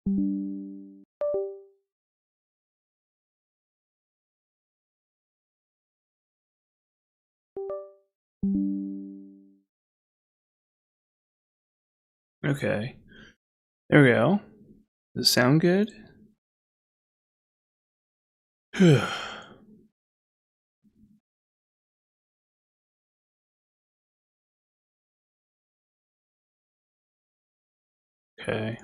Okay. There we go. Does it sound good? Okay.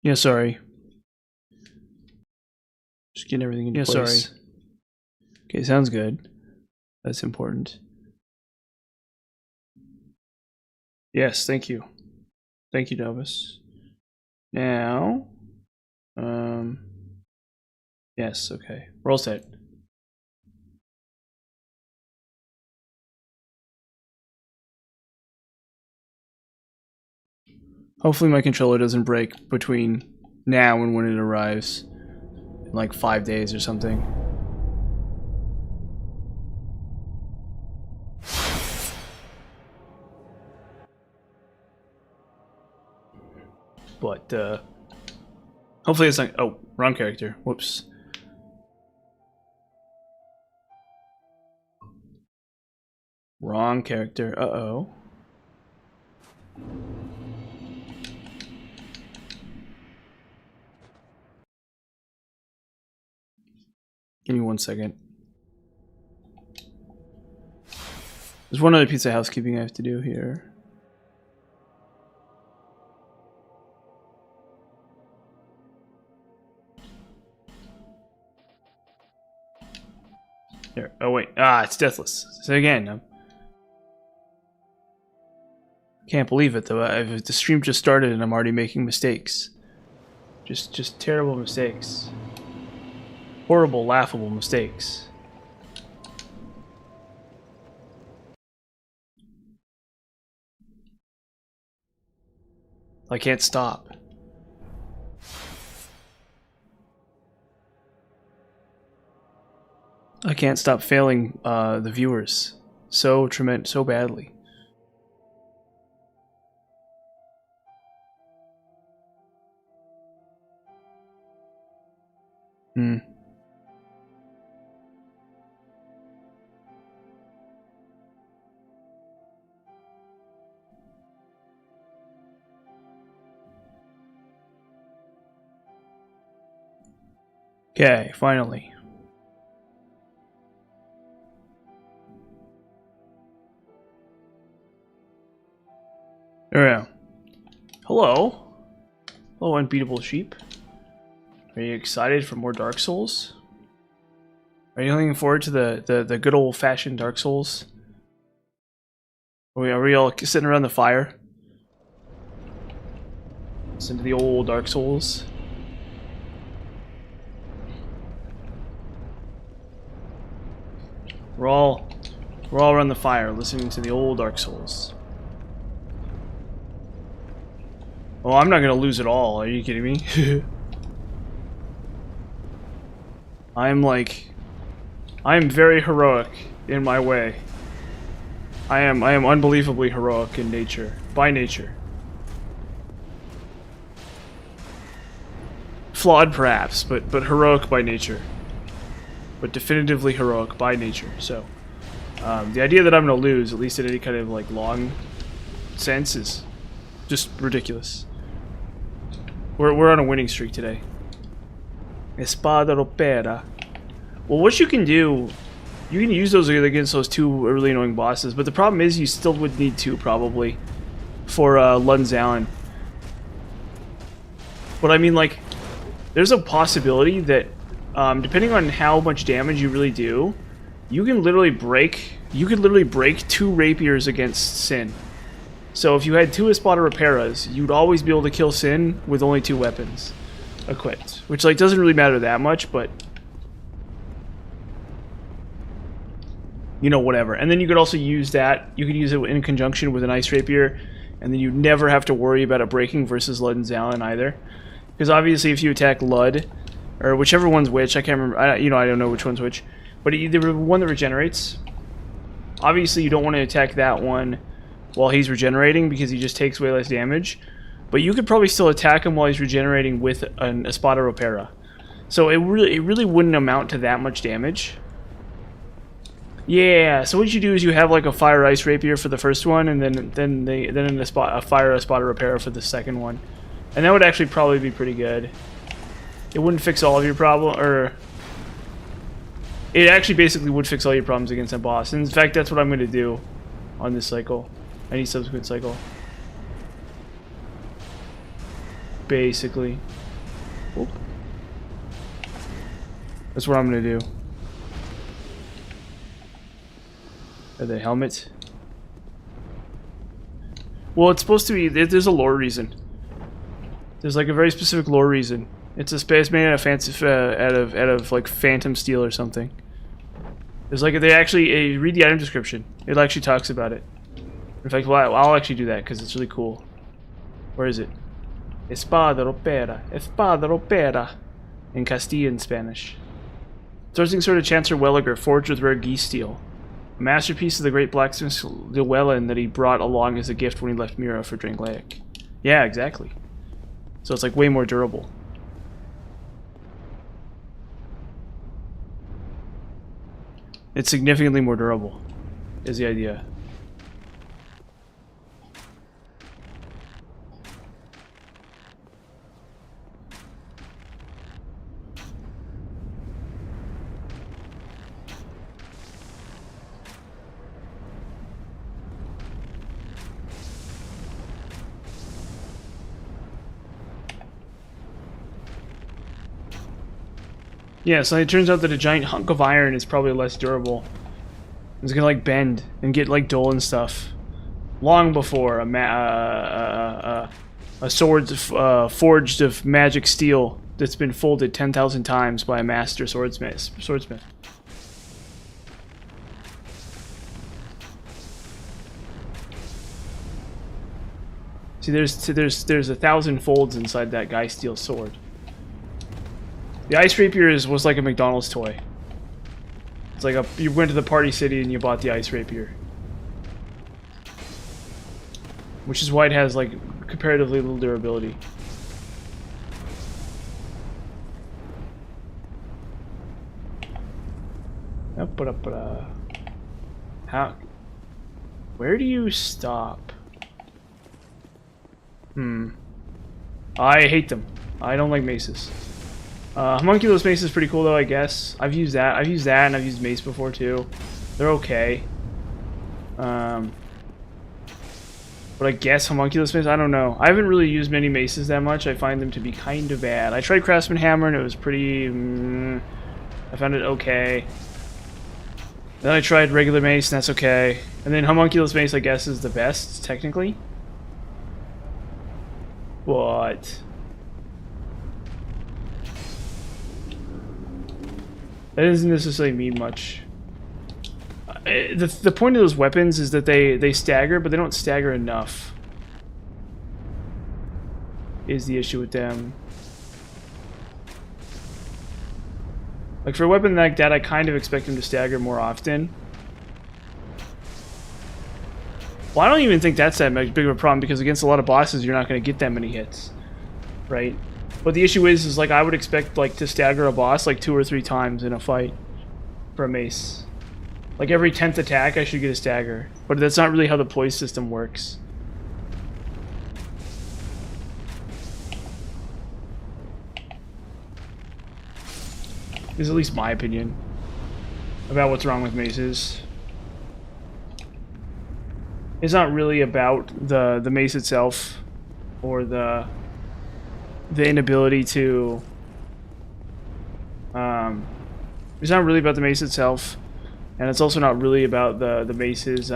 Yeah, sorry. Just getting everything into place. Sorry. Okay, sounds good. That's important. Yes, thank you. Thank you, Novus. Now, yes, okay. We're all set. Hopefully my controller doesn't break between now and when it arrives. In like 5 days or something. But, hopefully it's not... Oh, wrong character. Whoops. Wrong character. Uh-oh. Give me 1 second. There's one other piece of housekeeping I have to do here. There. Oh wait. Ah, it's deathless. Say again. Can't believe it though. The stream just started and I'm already making mistakes. Just terrible mistakes. Horrible, laughable mistakes. I can't stop. I can't stop failing the viewers so badly. Hmm. Okay, finally. There we go. Hello. Hello, unbeatable sheep. Are you excited for more Dark Souls? Are you looking forward to the good old-fashioned Dark Souls? Are we all sitting around the fire? Listen to the old Dark Souls. We're all around the fire listening to the old Dark Souls. Oh, I'm not gonna lose at all. Are you kidding me? I am very heroic in my way. I am unbelievably heroic in nature, by nature. Flawed perhaps, but heroic by nature. But definitively heroic by nature. So, the idea that I'm gonna lose, at least in any kind of like long sense, is just ridiculous. We're on a winning streak today. Espada Ropera. Well, what you can do, you can use those against those two really annoying bosses, but the problem is you still would need two probably for Lunzalin. But I mean, like, there's a possibility that depending on how much damage you really do, you can literally break. You could literally break two rapiers against Sin. So if you had two Espada Roperas, you'd always be able to kill Sin with only two weapons equipped, which like doesn't really matter that much, but you know, whatever. And then you could also use that. You could use it in conjunction with an Ice Rapier, and then you never have to worry about it breaking versus Lunzalin either. Because obviously, if you attack Lud, or whichever one's which, I can't remember. I don't know which one's which, but either one that regenerates. Obviously, you don't want to attack that one while he's regenerating because he just takes way less damage. But you could probably still attack him while he's regenerating with a Espada Ropera. So it really wouldn't amount to that much damage. Yeah, so what you do is you have like a Fire Ice Rapier for the first one, and then a Fire Espada Ropera for the second one. And that would actually probably be pretty good. It wouldn't fix all of your problem, or it actually basically would fix all your problems against that boss. And in fact, that's what I'm going to do on this cycle, any subsequent cycle. Basically. Oop. That's what I'm going to do. The helmet. Well, it's supposed to be. There's a lore reason. There's like a very specific lore reason. It's a space made out of fancy, out of like phantom steel or something. There's like they actually read the item description. It actually talks about it. In fact, well, I'll actually do that because it's really cool. Where is it? Espada Ropera. Espada Ropera. In Castilian Spanish. Thrusting sword of Chancellor Welliger, forged with rare geese steel. A masterpiece of the great blacksmith Llewellyn that he brought along as a gift when he left Mira for Drangleic. Yeah, exactly. So it's like way more durable. It's significantly more durable, is the idea. Yeah, so it turns out that a giant hunk of iron is probably less durable. It's gonna like bend and get like dull and stuff. Long before a sword forged of magic steel that's been folded 10,000 times by a master swordsmith. See, there's 1,000 folds inside that guy steel sword. The Ice Rapier was like a McDonald's toy. It's like you went to the Party City and you bought the Ice Rapier. Which is why it has like comparatively little durability. How? Where do you stop? I hate them. I don't like maces. Homunculus Mace is pretty cool though, I guess. I've used that and I've used Mace before too. They're okay. But I guess Homunculus Mace, I don't know. I haven't really used many maces that much. I find them to be kind of bad. I tried Craftsman Hammer and it was pretty... I found it okay. Then I tried regular Mace and that's okay. And then Homunculus Mace, I guess, is the best, technically. But... that doesn't necessarily mean much. The point of those weapons is that they stagger, but they don't stagger enough. Is the issue with them. Like for a weapon like that, I kind of expect them to stagger more often. Well, I don't even think that's that big of a problem because against a lot of bosses, you're not going to get that many hits, right? But the issue is like I would expect like to stagger a boss like 2 or 3 times in a fight for a mace. Like every 10th attack I should get a stagger. But that's not really how the poise system works. This is at least my opinion about what's wrong with maces. It's not really about the mace itself or the inability to it's not really about the mace itself, and it's also not really about the mace's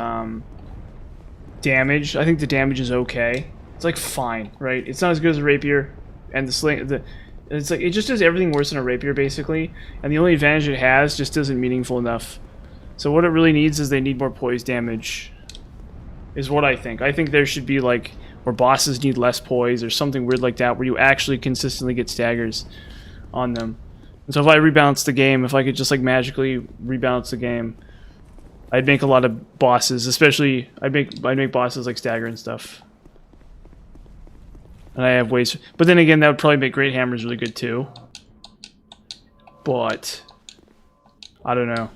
damage. I think the damage is okay. It's like fine, right? It's not as good as a rapier, and the sling it's like it just does everything worse than a rapier basically, and the only advantage it has just isn't meaningful enough. So what it really needs is they need more poise damage is what I think. I think there should be like where bosses need less poise or something weird like that where you actually consistently get staggers on them. And so if I rebalance the game, if I could just like magically rebalance the game, I'd make a lot of bosses, especially I'd make bosses like Stagger and stuff. And I have ways, but then again, that would probably make Great Hammers really good too. But I don't know.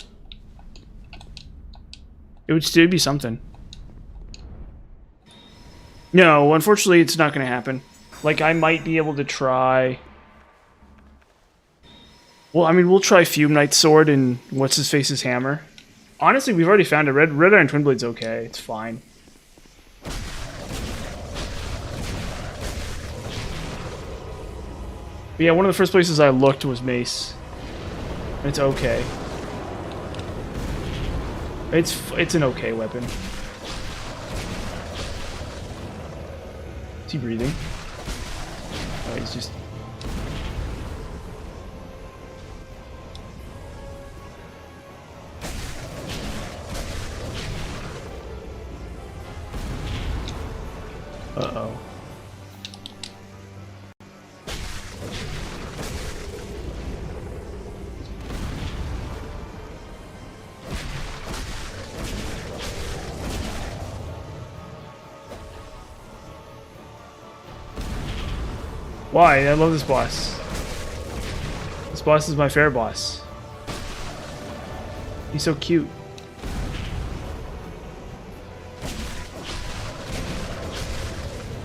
It would still be something. No, unfortunately, it's not going to happen. Like, I might be able to try. Well, I mean, we'll try Fume Knight's sword and what's his face's hammer. Honestly, we've already found it. Red Iron Twin Blade's okay. It's fine. But yeah, one of the first places I looked was Mace. It's okay. It's an okay weapon. Is he breathing? Oh, he's just... Uh-oh. Why? I love this boss. This boss is my favorite boss. He's so cute.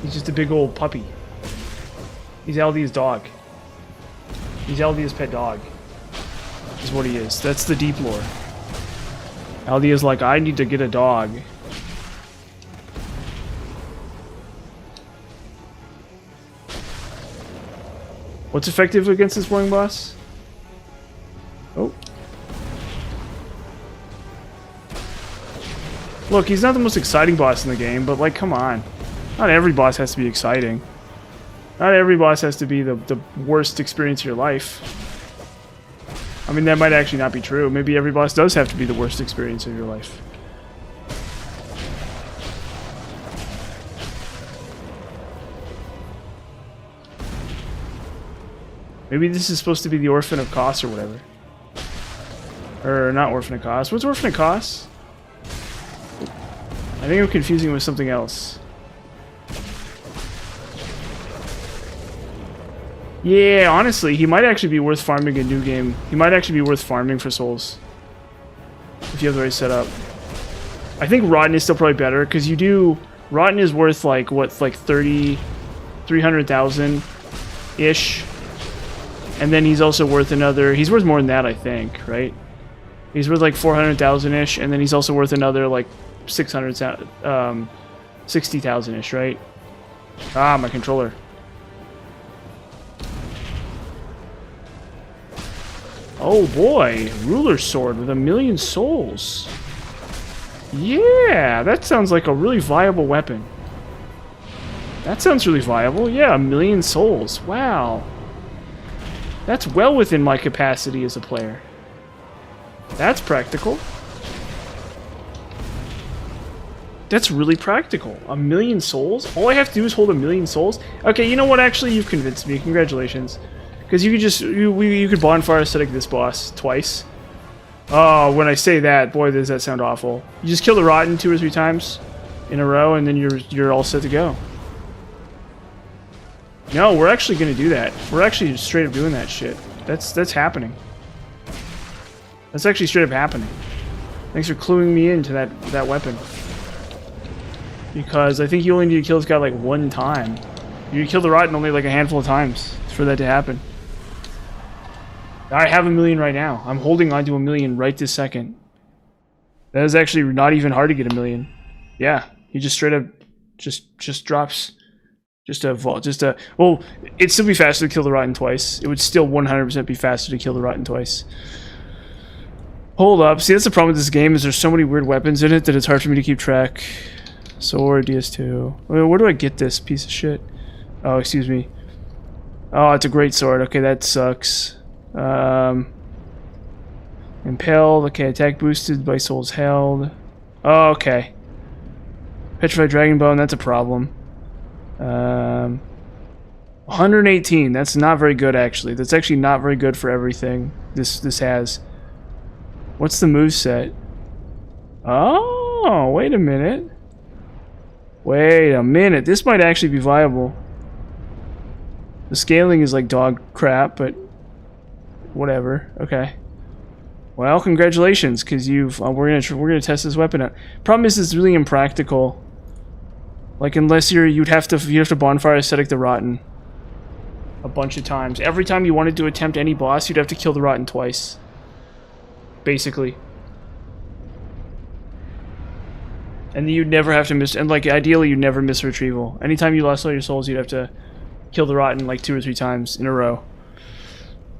He's just a big old puppy. He's Aldia's dog. He's Aldia's pet dog. Is what he is. That's the deep lore. Aldia's like, I need to get a dog. What's effective against this boring boss? Oh. Look, he's not the most exciting boss in the game, but like, come on. Not every boss has to be exciting. Not every boss has to be the worst experience of your life. I mean, that might actually not be true. Maybe every boss does have to be the worst experience of your life. Maybe this is supposed to be the Orphan of Kos or whatever. Or not Orphan of Kos. What's Orphan of Kos? I think I'm confusing it with something else. Yeah, honestly, he might actually be worth farming a new game. He might actually be worth farming for souls. If you have the right setup. I think Rotten is still probably better, because you do... Rotten is worth like, what, like 300,000-ish. And then he's also worth another... He's worth more than that, I think, right? He's worth like 400,000-ish, and then he's also worth another like 60,000-ish, right? Ah, my controller. Oh boy, Ruler Sword with 1,000,000 souls. Yeah, that sounds like a really viable weapon. That sounds really viable. Yeah, 1,000,000 souls. Wow. That's well within my capacity as a player. That's practical. That's really practical. 1,000,000 souls? All I have to do is hold 1,000,000 souls? Okay, you know what? Actually, you've convinced me. Congratulations. Because you could just... You could bonfire aesthetic this boss twice. Oh, when I say that, boy, does that sound awful. You just kill the Rotten 2 or 3 times in a row, and then you're all set to go. No, we're actually going to do that. We're actually straight up doing that shit. That's happening. That's actually straight up happening. Thanks for cluing me into that weapon. Because I think you only need to kill this guy like 1 time. You need to kill the Rotten only like a handful of times for that to happen. I have 1,000,000 right now. I'm holding on to 1,000,000 right this second. That is actually not even hard to get 1,000,000. Yeah, he just straight up just drops well, it'd still be faster to kill the Rotten twice. It would still 100% be faster to kill the Rotten twice. Hold up. See, that's the problem with this game, is there's so many weird weapons in it that it's hard for me to keep track. Sword, DS2. Where do I get this piece of shit? Oh, excuse me. Oh, it's a great sword. Okay, that sucks. Impelled. Okay, attack boosted by souls held. Oh, okay. Petrified Dragon Bone, that's a problem. 118. That's not very good, actually. That's actually not very good for everything this has. What's the moveset? Oh, wait a minute. Wait a minute. This might actually be viable. The scaling is like dog crap, but whatever. Okay. Well, congratulations, because you've we're gonna test this weapon out. Problem is, it's really impractical. Like, unless you'd have to bonfire ascetic the rotten a bunch of times. Every time you wanted to attempt any boss, you'd have to kill the rotten twice. Basically. And you'd never have to miss, and like ideally you'd never miss retrieval. Anytime you lost all your souls, you'd have to kill the rotten like 2 or 3 times in a row.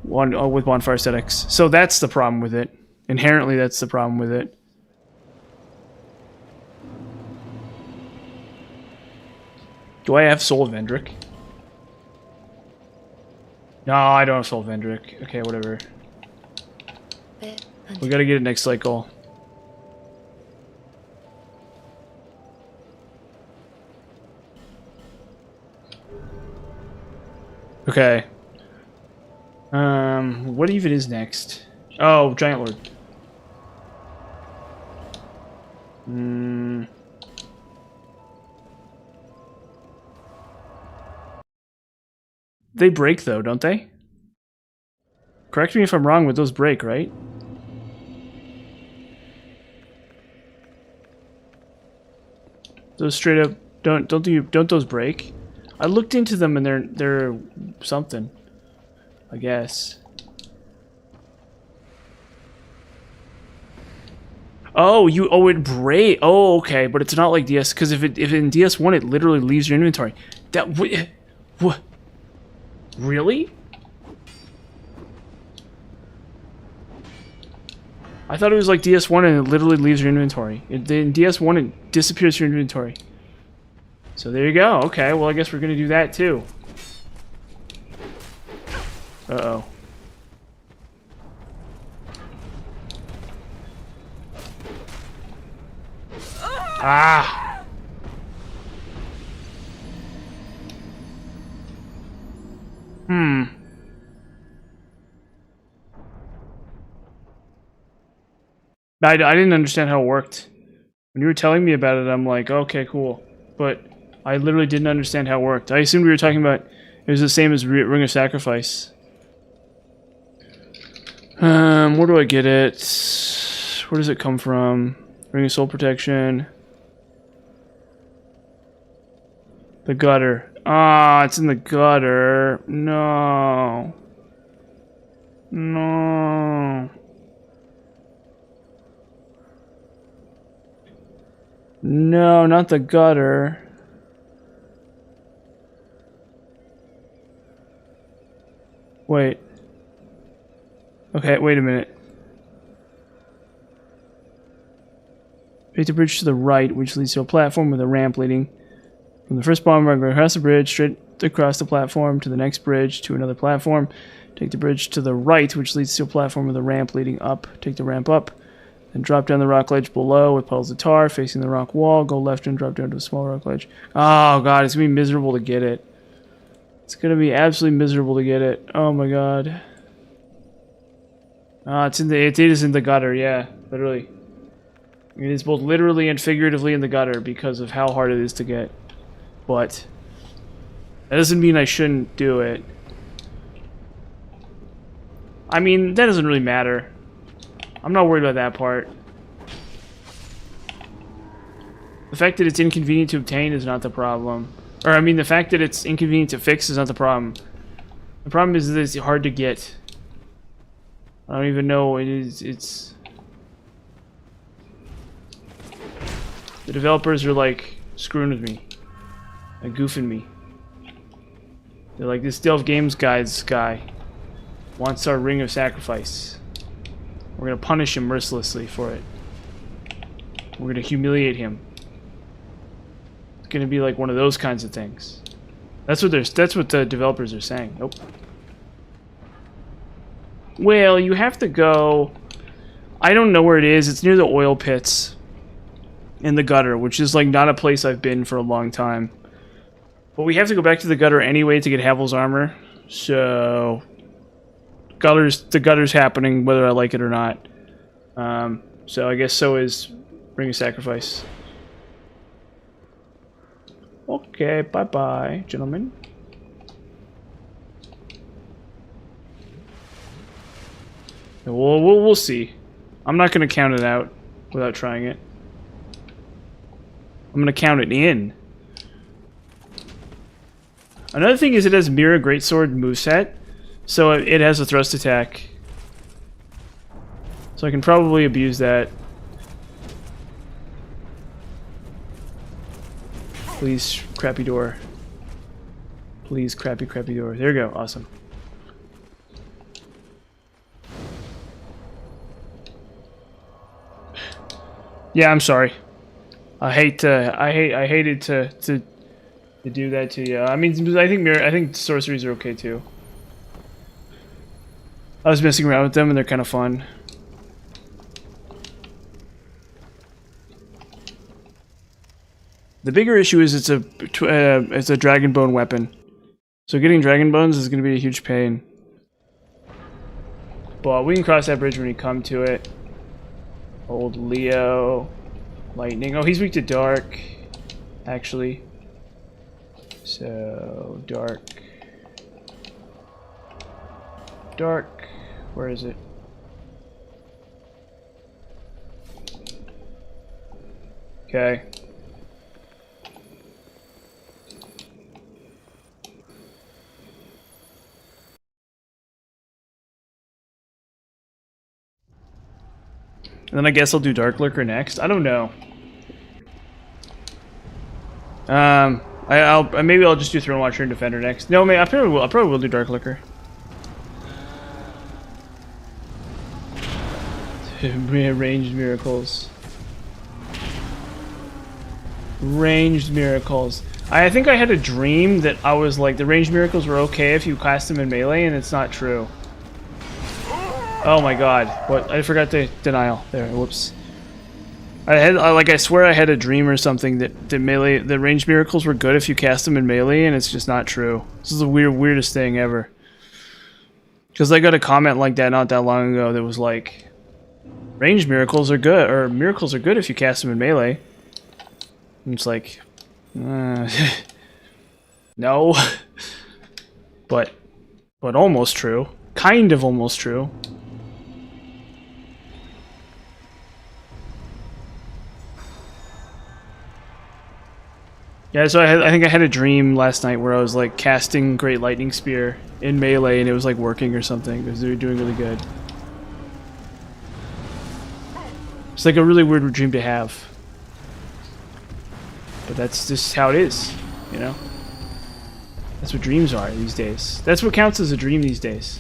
With bonfire ascetics. So that's the problem with it. Inherently, that's the problem with it. Do I have Soul Vendrick? No, I don't have Soul Vendrick. Okay, whatever. We gotta get it next cycle. Okay. What even is next? Oh, Giant Lord. They break though, don't they? Correct me if I'm wrong, but those break, right? Those straight up don't those break? I looked into them and they're something, I guess. Oh, it break. Oh, okay, but it's not like DS, because if in DS1 it literally leaves your inventory. What? Really? I thought it was like DS1 and it literally leaves your inventory. In DS1 it disappears your inventory. So there you go. Okay, well I guess we're gonna do that too. Uh-oh. Ah! I didn't understand how it worked. When you were telling me about it, I'm like, okay, cool. But I literally didn't understand how it worked. I assumed we were talking about it was the same as Ring of Sacrifice. Where do I get it? Where does it come from? Ring of Soul Protection. The gutter. Ah, it's in the gutter. No. No. No, not the gutter. Wait. Okay, wait a minute. Take the bridge to the right, which leads to a platform with a ramp leading from the first bomb run across the bridge, straight across the platform to the next bridge to another platform. Take the bridge to the right, which leads to a platform with a ramp leading up. Take the ramp up. Then drop down the rock ledge below with puddles of tar facing the rock wall. Go left and drop down to a small rock ledge. Oh god, it's gonna be miserable to get it. It's gonna be absolutely miserable to get it. Oh my god. Ah, it is in the gutter, yeah, literally. It is both literally and figuratively in the gutter because of how hard it is to get. But that doesn't mean I shouldn't do it. I mean, that doesn't really matter. I'm not worried about that part. The fact that it's inconvenient to obtain is not the problem. Or, I mean, the fact that it's inconvenient to fix is not the problem. The problem is that it's hard to get. I don't even know. It's... The developers are, like, screwing with me. Like, goofing me. They're like, this Delve Games guy wants our Ring of Sacrifice. We're gonna punish him mercilessly for it. We're gonna humiliate him. It's gonna be like one of those kinds of things. That's what the developers are saying. Nope. Well, you have to go... I don't know where it is. It's near the oil pits. In the gutter, which is like not a place I've been for a long time. But we have to go back to the gutter anyway to get Havel's armor. So... the gutter's happening whether I like it or not. So I guess so is Bring a sacrifice. Okay, bye-bye, gentlemen. We'll see. I'm not going to count it out without trying it. I'm going to count it in. Another thing is it has Mirror Greatsword moveset, so it has a thrust attack. So I can probably abuse that. Please, crappy door. Please, crappy door. There we go. Awesome. Yeah, I'm sorry. I hated to do that to you. I mean, I think sorceries are okay too. I was messing around with them and they're kind of fun. The bigger issue is it's a dragon bone weapon, so getting dragon bones is going to be a huge pain. But we can cross that bridge when we come to it. Old Leo, lightning. Oh, he's weak to dark, actually. So dark. Where is it? Okay. And then I guess I'll do Dark Lurker next. I don't know. Maybe I'll just do Throne Watcher and Defender next. No, I probably will. I probably will do Dark Lurker. Ranged miracles. Ranged miracles. I think I had a dream that I was like the ranged miracles were okay if you cast them in melee, and it's not true. Oh my god, what? I forgot the denial there, whoops. I swear I had a dream or something that the ranged miracles were good if you cast them in melee, and it's just not true. This is the weirdest thing ever. Because I got a comment like that not that long ago that was like, ranged miracles are good, or miracles are good if you cast them in melee. And it's like, no. but almost true. Kind of almost true. Yeah, so I think I had a dream last night where I was like casting Great Lightning Spear in melee and it was like working or something because they were doing really good. It's like a really weird dream to have. But that's just how it is, you know? That's what dreams are these days. That's what counts as a dream these days.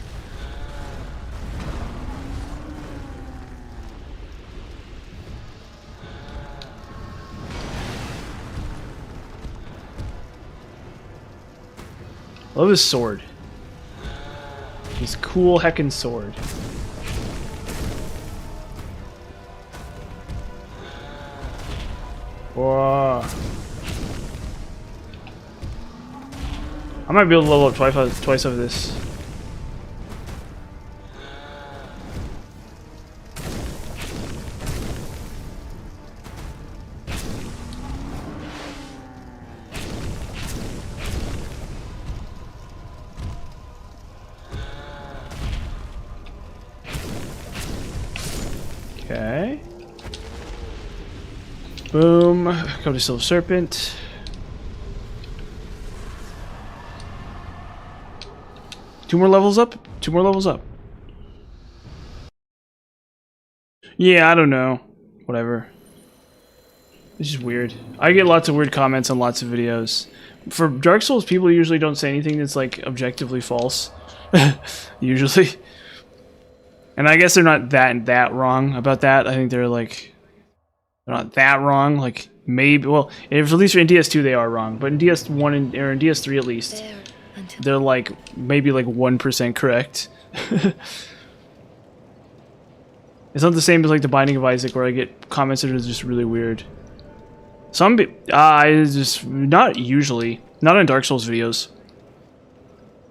Love his sword. His cool heckin' sword. Whoa. I might be able to level up twice over this. Okay. Boom. Go to Silver Serpent. Two more levels up? Two more levels up. Yeah, I don't know. Whatever. It's just weird. I get lots of weird comments on lots of videos. For Dark Souls, people usually don't say anything that's like objectively false. Usually. And I guess they're not that wrong about that. I think they're like, they're not that wrong. Like maybe, well, if at least in DS2 they are wrong, but in DS1 or in DS3 at least, they're like maybe like 1% correct. It's not the same as like the Binding of Isaac, where I get comments that are just really weird. Some, I just not usually, not on Dark Souls videos.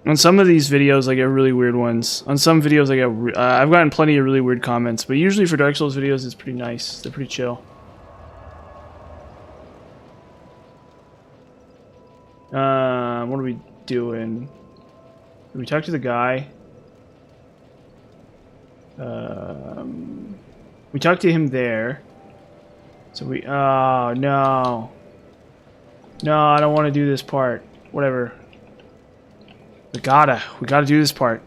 On some of these videos, I get really weird ones. On some videos, I've gotten plenty of really weird comments, but usually for Dark Souls videos, it's pretty nice. They're pretty chill. What are we doing? Did we talk to the guy? We talked to him there. So we... Oh, no. No, I don't want to do this part. Whatever. We gotta do this part.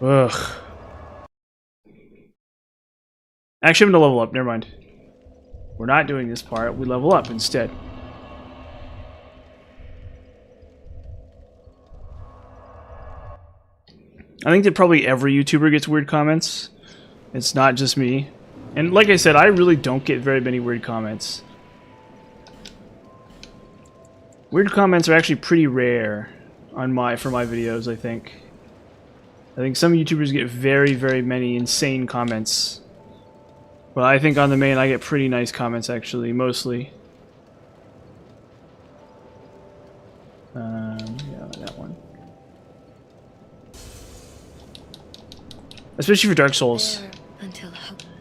Ugh. Actually, I'm gonna level up. Never mind. We're not doing this part. We level up instead. I think that probably every YouTuber gets weird comments. It's not just me. And like I said, I really don't get very many weird comments. Weird comments are actually pretty rare on for my videos, I think. I think some YouTubers get very, very many insane comments. But I think on the main I get pretty nice comments actually, mostly. Yeah, that one. Especially for Dark Souls.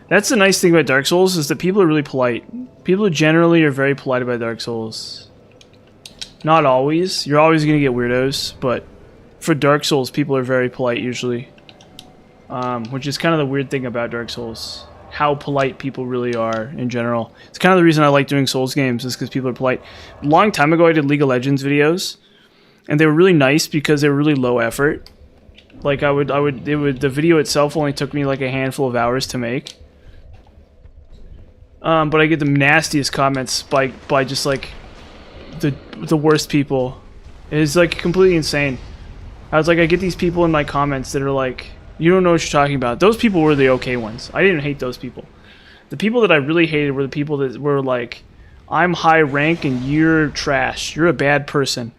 That's the nice thing about Dark Souls, is that people are really polite. People generally are very polite about Dark Souls. Not always. You're always going to get weirdos, but for Dark Souls, people are very polite usually. Which is kind of the weird thing about Dark Souls. How polite people really are in general. It's kind of the reason I like doing Souls games, is because people are polite. A long time ago, I did League of Legends videos, and they were really nice because they were really low effort. Like the video itself only took me like a handful of hours to make. But I get the nastiest comments by just like the worst people. It's like completely insane. I get these people in my comments that are like, you don't know what you're talking about. Those people were the okay ones. I didn't hate those people. The people that I really hated were the people that were like, I'm high rank and you're trash. You're a bad person.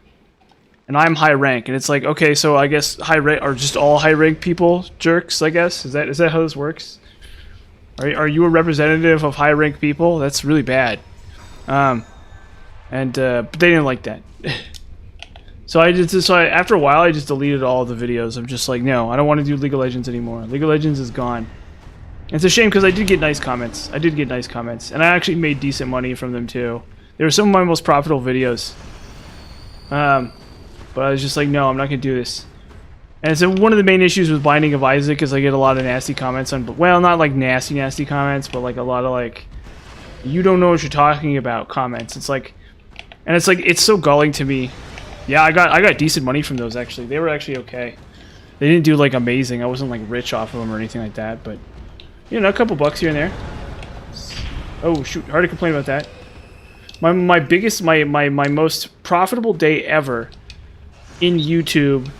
And I'm high rank, and it's like, okay, so I guess high rank are just all high rank people jerks, I guess. Is that how this works? Are you a representative of high rank people? That's really bad. But they didn't like that. So after a while I just deleted all of the videos. I'm just like, no, I don't want to do League of Legends anymore. League of Legends is gone. It's a shame because I did get nice comments. And I actually made decent money from them too. They were some of my most profitable videos. But I was just like, no, I'm not going to do this. And so one of the main issues with Binding of Isaac is I get a lot of nasty comments on, well, not like nasty comments, but like a lot of like, you don't know what you're talking about comments. It's like, and it's like, it's so galling to me. Yeah, I got decent money from those actually. They were actually okay. They didn't do like amazing. I wasn't like rich off of them or anything like that, but you know, a couple bucks here and there. Oh shoot, hard to complain about that. My most profitable day ever in YouTube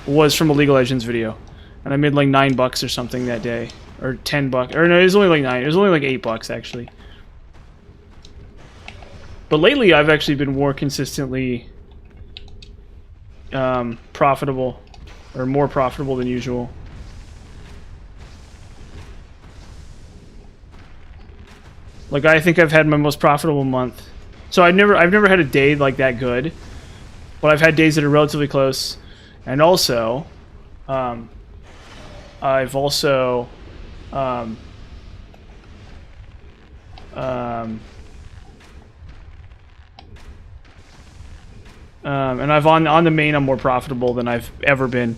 was from a League of Legends video, and I made like $9 or something that day, or $10, or no, it was only like 9. It was only like $8 actually. But lately, I've actually been more consistently profitable, or more profitable than usual. Like I think I've had my most profitable month. So I've never had a day like that good. But I've had days that are relatively close, and also, I've also, and I've on the main I'm more profitable than I've ever been.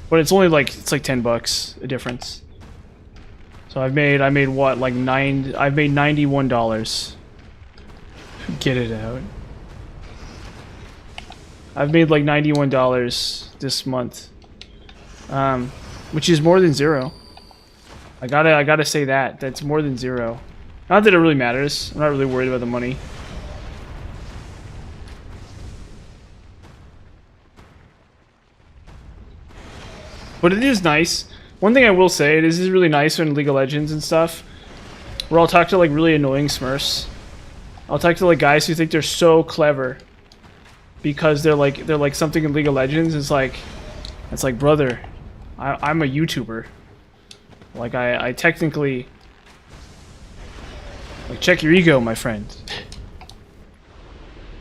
But it's only like $10 a difference. So I made what, like I've made $91. Get it out. I've made like $91 this month, which is more than zero. I gotta say that's more than zero. Not that it really matters. I'm not really worried about the money. But it is nice. One thing I will say, it is really nice in League of Legends and stuff, where I'll talk to like really annoying Smurfs. I'll talk to like guys who think they're so clever because they're like something in League of Legends. It's like brother, I'm a YouTuber. Like I technically, like, check your ego, my friend.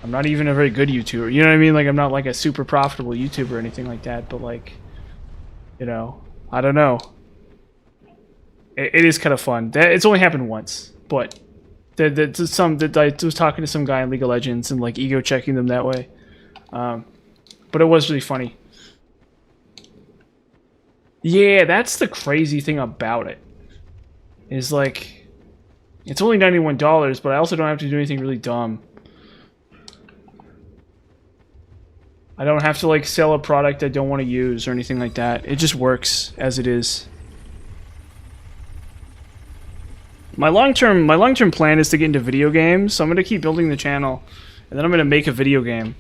I'm not even a very good YouTuber. You know what I mean? Like I'm not like a super profitable YouTuber or anything like that. But like, you know, I don't know. It is kind of fun. It's only happened once, but That I was talking to some guy in League of Legends and like ego checking them that way. But it was really funny. Yeah, that's the crazy thing about it. Is like, it's only $91, but I also don't have to do anything really dumb. I don't have to like sell a product I don't want to use or anything like that. It just works as it is. My long-term plan is to get into video games, so I'm gonna keep building the channel, and then I'm gonna make a video game,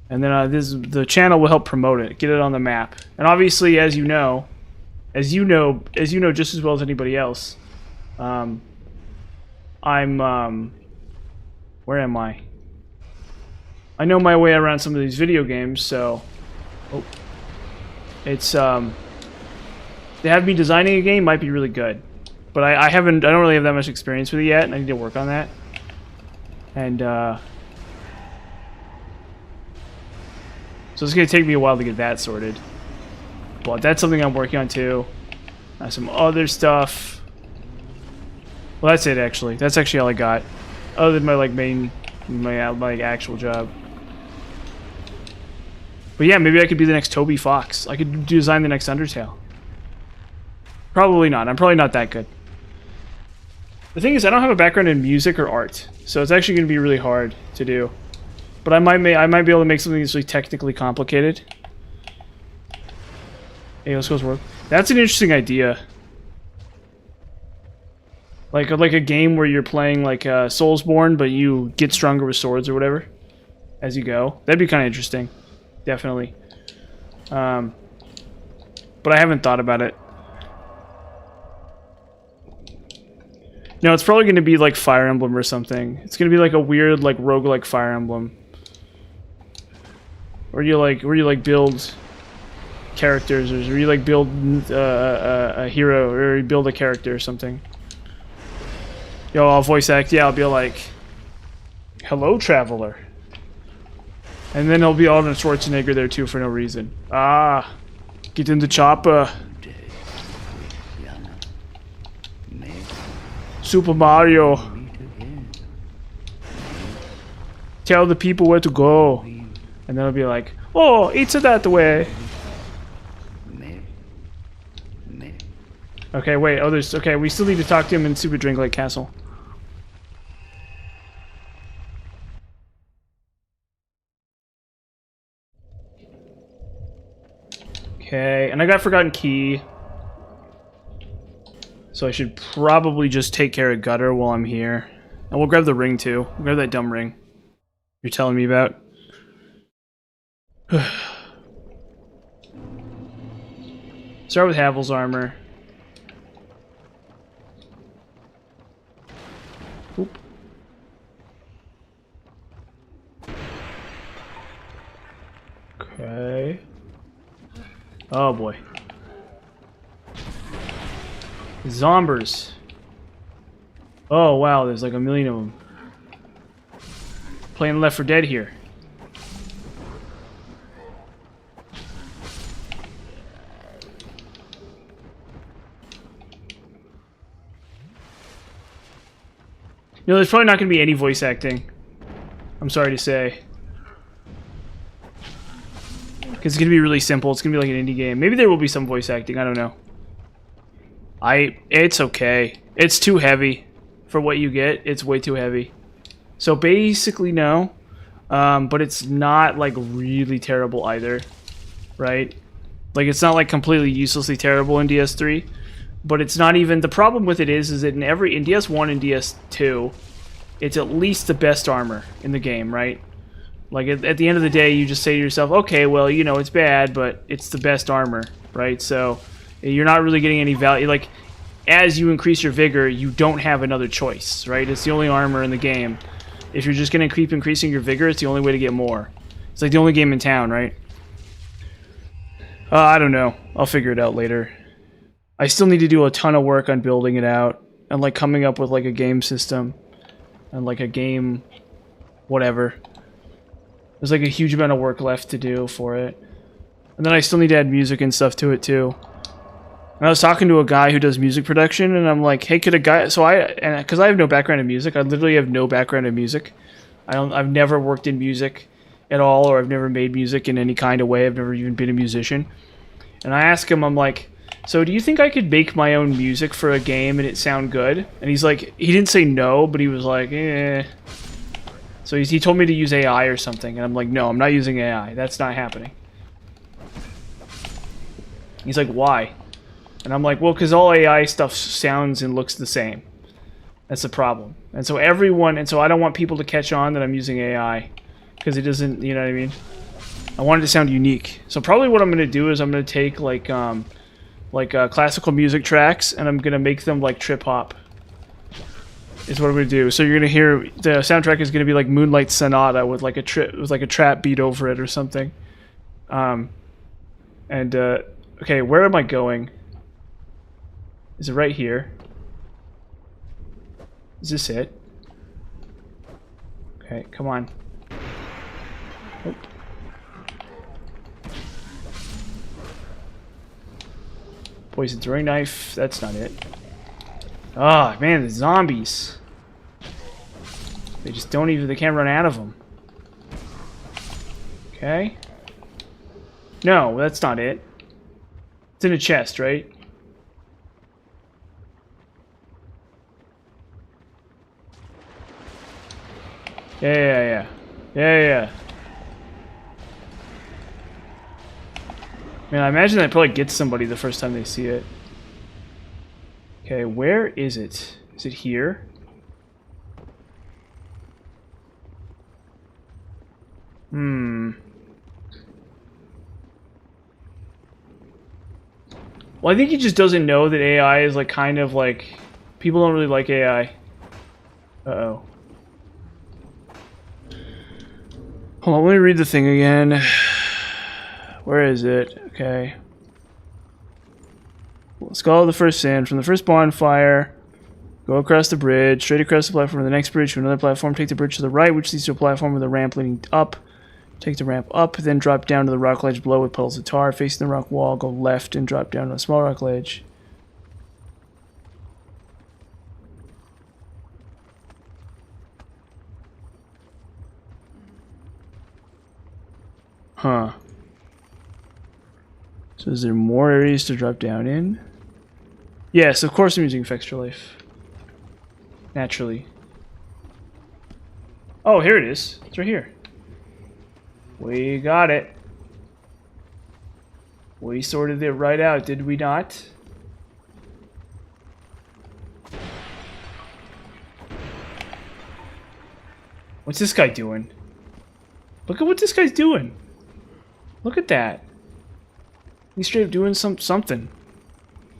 and then the channel will help promote it, get it on the map. And obviously, as you know just as well as anybody else, where am I? I know my way around some of these video games, so it's they have me designing a game might be really good. But I don't really have that much experience with it yet, and I need to work on that. And, so it's going to take me a while to get that sorted. But that's something I'm working on, too. Some other stuff. Well, that's it, actually. That's actually all I got. Other than my, like, my actual job. But yeah, maybe I could be the next Toby Fox. I could design the next Undertale. Probably not. I'm probably not that good. The thing is, I don't have a background in music or art, so it's actually going to be really hard to do. But I might be able to make something that's really technically complicated. Hey, let's go to work. That's an interesting idea. Like a game where you're playing like Soulsborne, but you get stronger with swords or whatever as you go. That'd be kind of interesting, definitely. But I haven't thought about it. No, it's probably going to be like Fire Emblem or something. It's going to be like a weird like roguelike Fire Emblem. Where you like build characters, or you like build a hero, or you build a character or something. Yo, I'll voice act. Yeah, I'll be like, "Hello, traveler," and then there'll be Arnold Schwarzenegger there too for no reason. Ah, get in the chopper. Super Mario. Tell the people where to go. And then it'll be like, oh, it's that way. Okay, wait. Oh, there's... Okay, we still need to talk to him in Super Drink Lake Castle. Okay, and I got Forgotten Key. So I should probably just take care of Gutter while I'm here. And we'll grab the ring too. We'll grab that dumb ring you're telling me about. Start with Havel's armor. Oop. Okay. Oh boy. Zombers. Oh wow, there's like a million of them. Playing Left 4 Dead here. You know, there's probably not going to be any voice acting. I'm sorry to say. Because it's going to be really simple. It's going to be like an indie game. Maybe there will be some voice acting. I don't know. It's okay. It's too heavy for what you get. It's way too heavy. So basically no. But it's not like really terrible either. Right? Like it's not like completely uselessly terrible in DS3. But it's not even... The problem with it is that in DS1 and DS2, it's at least the best armor in the game, right? Like at the end of the day, you just say to yourself, okay, well, you know, it's bad, but it's the best armor, right? So you're not really getting any value. Like, as you increase your vigor, you don't have another choice, right? It's the only armor in the game. If you're just going to keep increasing your vigor, it's the only way to get more. It's like the only game in town, right? I don't know. I'll figure it out later. I still need to do a ton of work on building it out and like coming up with like a game system and like a game whatever. There's like a huge amount of work left to do for it. And then I still need to add music and stuff to it too. And I was talking to a guy who does music production, and I'm like, hey, could a guy... So because I have no background in music, I literally have no background in music. I've never worked in music at all, or I've never made music in any kind of way. I've never even been a musician. And I asked him, I'm like, so do you think I could make my own music for a game and it sound good? And he's like, he didn't say no, but he was like, eh. So he told me to use AI or something, and I'm like, no, I'm not using AI. That's not happening. He's like, why? And I'm like, well, because all AI stuff sounds and looks the same. That's the problem. And so I don't want people to catch on that I'm using AI, because it doesn't, you know what I mean? I want it to sound unique. So probably what I'm going to do is I'm going to take like classical music tracks, and I'm going to make them like trip hop. Is what I'm going to do. So you're going to hear the soundtrack is going to be like Moonlight Sonata with like a trap beat over it or something. Okay, where am I going? Is it right here? Is this it? Okay, come on. Oh. Poison throwing knife. That's not it. Ah, oh, man, the zombies. They just don't even... They can't run out of them. Okay. No, that's not it. It's in a chest, right? Yeah. Man, I imagine that probably gets somebody the first time they see it. Okay, where is it? Is it here? Well, I think he just doesn't know that AI is like kind of like... People don't really like AI. Uh-oh. Hold on, let me read the thing again. Where is it? Okay. Skull of the first sand. From the first bonfire, go across the bridge, straight across the platform to the next bridge to another platform. Take the bridge to the right, which leads to a platform with a ramp leading up. Take the ramp up, then drop down to the rock ledge below with puddles of tar. Facing the rock wall, go left and drop down to a small rock ledge. Huh. So is there more areas to drop down in? Yes, of course I'm using Extra Life. Naturally. Oh, here it is. It's right here. We got it. We sorted it right out, did we not? What's this guy doing? Look at what this guy's doing. Look at that. He's straight up doing something.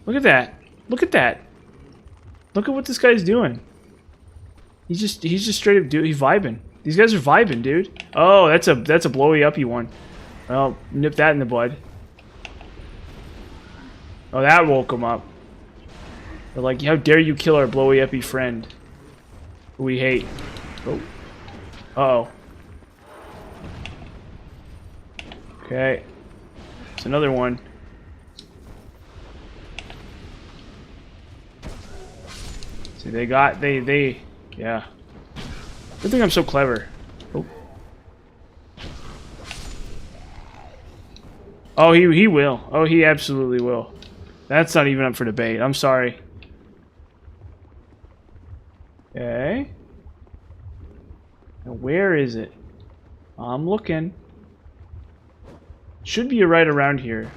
Look at that. Look at that. Look at what this guy's doing. He's just straight up he's vibing. These guys are vibing, dude. Oh, that's a blowy uppy one. Well, nip that in the bud. Oh, that woke him up. They're like, how dare you kill our blowy uppy friend who we hate. Oh. Uh-oh. Okay. It's another one. See, yeah. Good thing I'm so clever. Oh. Oh, he will. Oh, he absolutely will. That's not even up for debate. I'm sorry. Okay. Now, where is it? I'm looking. Should be right around here.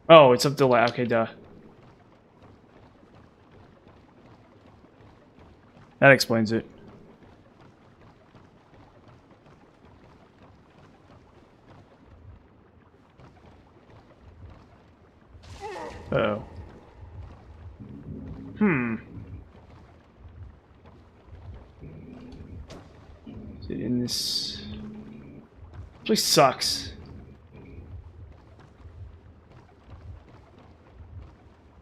Oh, it's up the left. Okay, duh. That explains it. Uh-oh. Is it in this? This place sucks.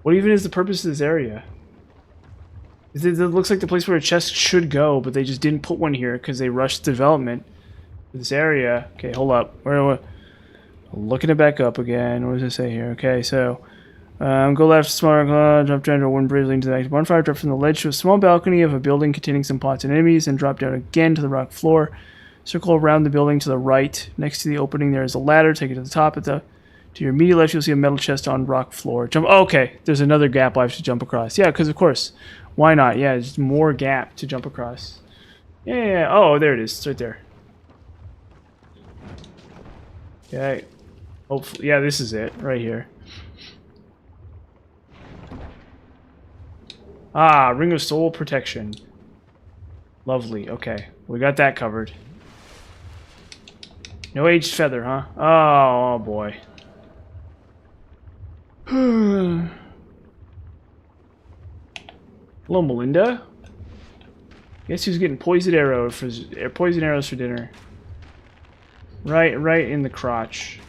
What even is the purpose of this area? It looks like the place where a chest should go, but they just didn't put one here because they rushed development for this area. Okay, hold up. Where? Looking it back up again. What does it say here? Okay, so go left, small jump down to a wooden bridge leading to the active bonfire. Drop from the ledge to a small balcony of a building containing some pots and enemies, and drop down again to the rock floor. Circle around the building to the right. Next to the opening, there is a ladder. Take it to the top. To your immediate left, you'll see a metal chest on rock floor. Jump. Oh, okay, there's another gap I have to jump across. Yeah, because of course. Why not? Yeah, just more gap to jump across. Yeah. Oh, there it is. It's right there. Okay. Hopefully, yeah, this is it right here. Ah, Ring of Soul Protection. Lovely. Okay, we got that covered. No aged feather, huh? Oh boy. Hello, Melinda. Guess who's getting poison arrows for dinner? Right in the crotch.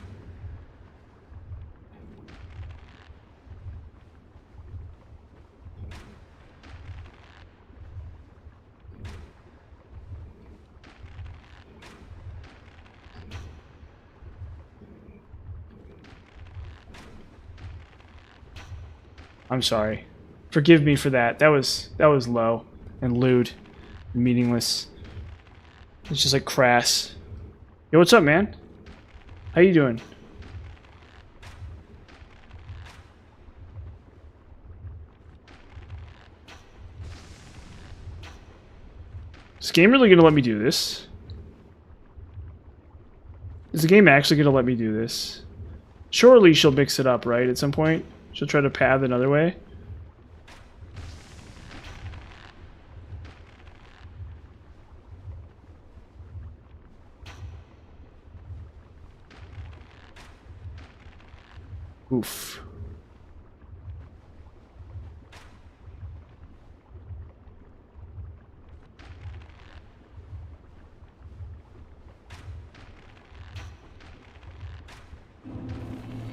I'm sorry. Forgive me for that. That was low and lewd and meaningless. It's just like crass. Yo, what's up, man? How you doing? Is the game really gonna let me do this? Is the game actually gonna let me do this? Surely she'll mix it up, right? At some point? She'll try to path another way. Oof.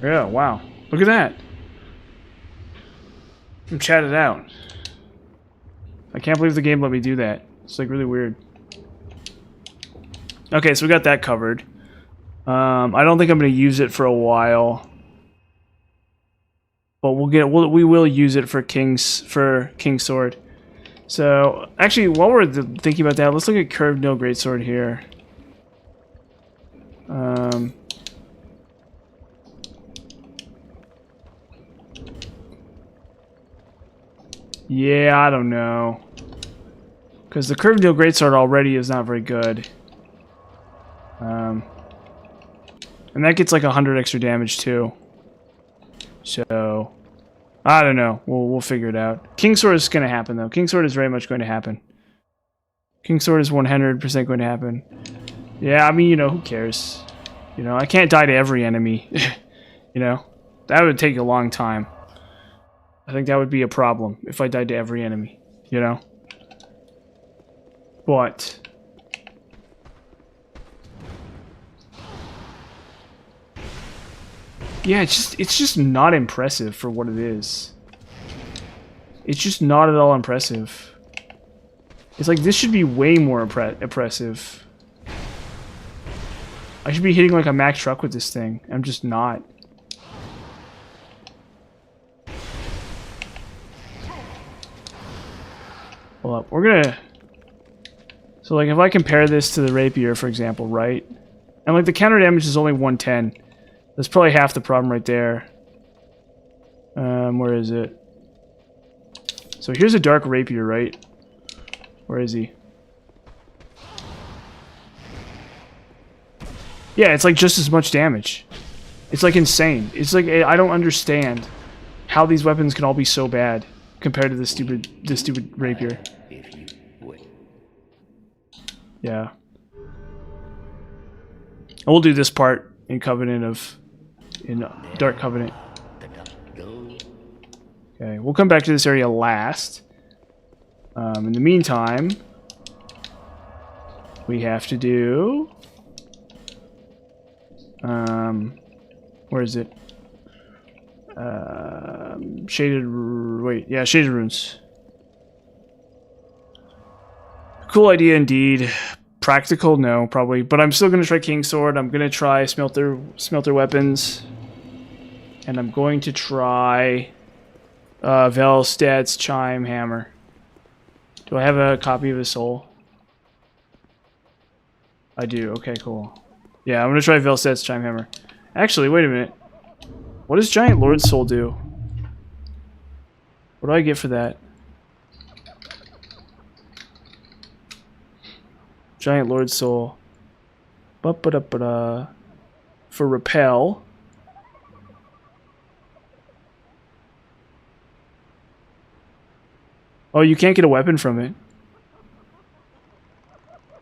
Yeah, wow. Look at that. I'm chatted out. I can't believe the game let me do that. It's like really weird. Okay, so we got that covered. I don't think I'm going to use it for a while. But we will use it for King's Sword. So, actually, while we're thinking about that, let's look at Curved No Greatsword here. Yeah, I don't know. Because the Curved No Greatsword already is not very good. And that gets like 100 extra damage too. So, I don't know. We'll figure it out. Kingsword is going to happen though. Kingsword is very much going to happen. Kingsword is 100% going to happen. Yeah, I mean, you know, who cares? You know, I can't die to every enemy. You know, that would take a long time. I think that would be a problem if I died to every enemy, you know? But yeah, it's just not impressive for what it is. It's just not at all impressive. It's like this should be way more impressive. I should be hitting like a Mack truck with this thing. I'm just not. Hold up, we're gonna... So like if I compare this to the rapier, for example, right? And like the counter damage is only 110. That's probably half the problem right there. Where is it? So here's a dark rapier, right? Where is he? Yeah, it's like just as much damage. It's like insane. It's like I don't understand how these weapons can all be so bad compared to this stupid rapier. Yeah. We'll do this part in Dark Covenant. Okay, we'll come back to this area last. In the meantime, we have to do... where is it? Shaded runes. Cool idea indeed. Practical? No, probably. But I'm still going to try Kingsword. I'm going to try Smelter Weapons. And I'm going to try Velstad's Chime Hammer. Do I have a copy of his soul? I do. Okay, cool. Yeah, I'm going to try Velstad's Chime Hammer. Actually, wait a minute. What does Giant Lord's Soul do? What do I get for that? Giant Lord's Soul. Ba-ba-da-ba-da. For Repel. Oh, you can't get a weapon from it.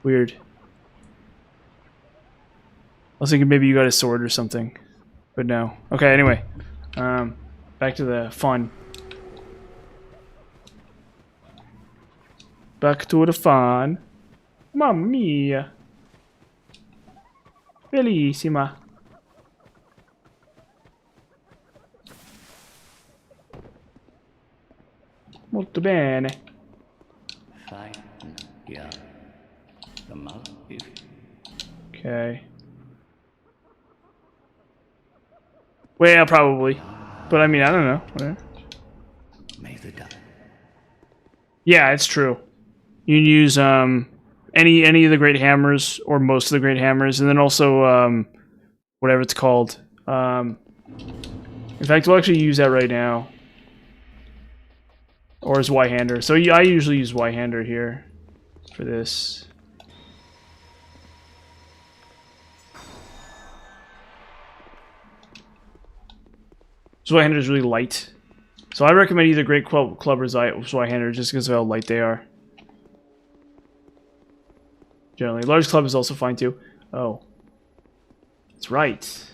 Weird. I was thinking maybe you got a sword or something. But no. Okay, anyway. Back to the fun. Back to the fun. Mamma mia. Bellissima. Molto bene. Fine. Yeah. Okay. Well, probably. But I mean, I don't know. Whatever. Yeah, it's true. You can use any of the great hammers or most of the great hammers, and then also whatever it's called. In fact, we'll actually use that right now. Or as Y-hander. So I usually use Y-hander here for this. So Y-hander is really light. So I recommend either Great Club or Y-hander just because of how light they are. Generally. Large Club is also fine too. Oh. That's right.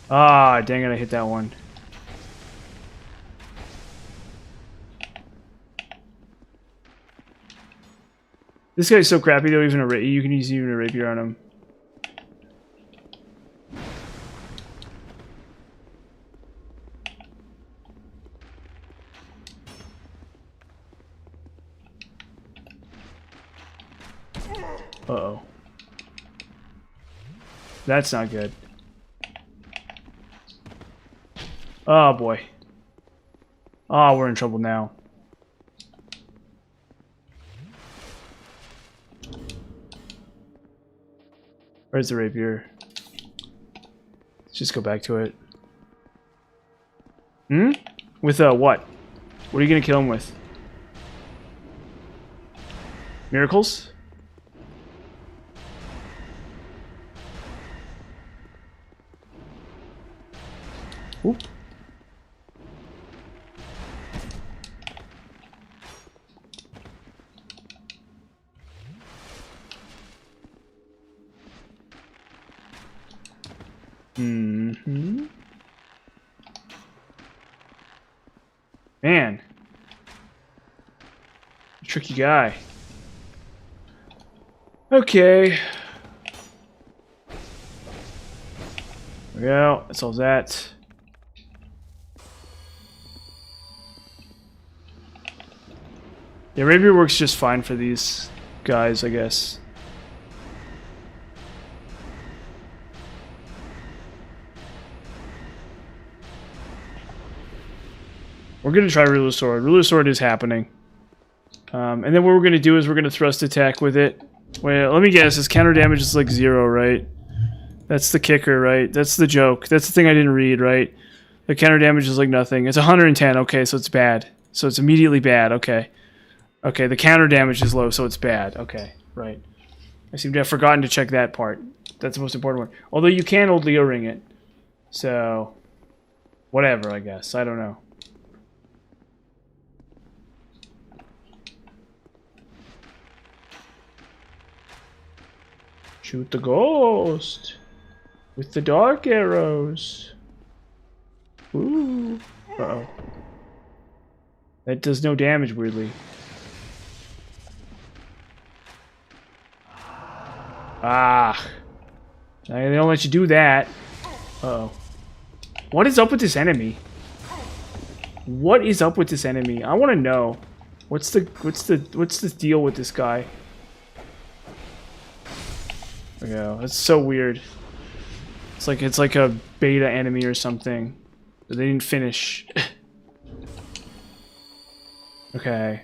Ah, dang it, I hit that one. This guy's so crappy though, even you can use even a rapier on him. Uh-oh. That's not good. Oh boy. Oh, we're in trouble now. Where's the rapier? Let's just go back to it. Hmm? With what? What are you gonna kill him with? Miracles? Oop. Mm-hmm. Man. Tricky guy. Okay. There we go. That's all that. Yeah, rapier works just fine for these guys, I guess. We're going to try Ruler Sword. Ruler Sword is happening. And then what we're going to do is we're going to thrust attack with it. Wait, let me guess. His counter damage is like 0, right? That's the kicker, right? That's the joke. That's the thing I didn't read, right? The counter damage is like nothing. It's 110. Okay, so it's bad. So it's immediately bad. Okay. Okay, the counter damage is low, so it's bad. Okay, right. I seem to have forgotten to check that part. That's the most important one. Although you can old Leo ring it. So, whatever, I guess. I don't know. Shoot the ghost with the dark arrows. Ooh. Uh-oh. That does no damage, weirdly. Ah. They don't let you do that. Uh-oh. What is up with this enemy? What is up with this enemy? I want to know. What's the deal with this guy? There we go. That's so weird. It's like a beta enemy or something. But they didn't finish. Okay.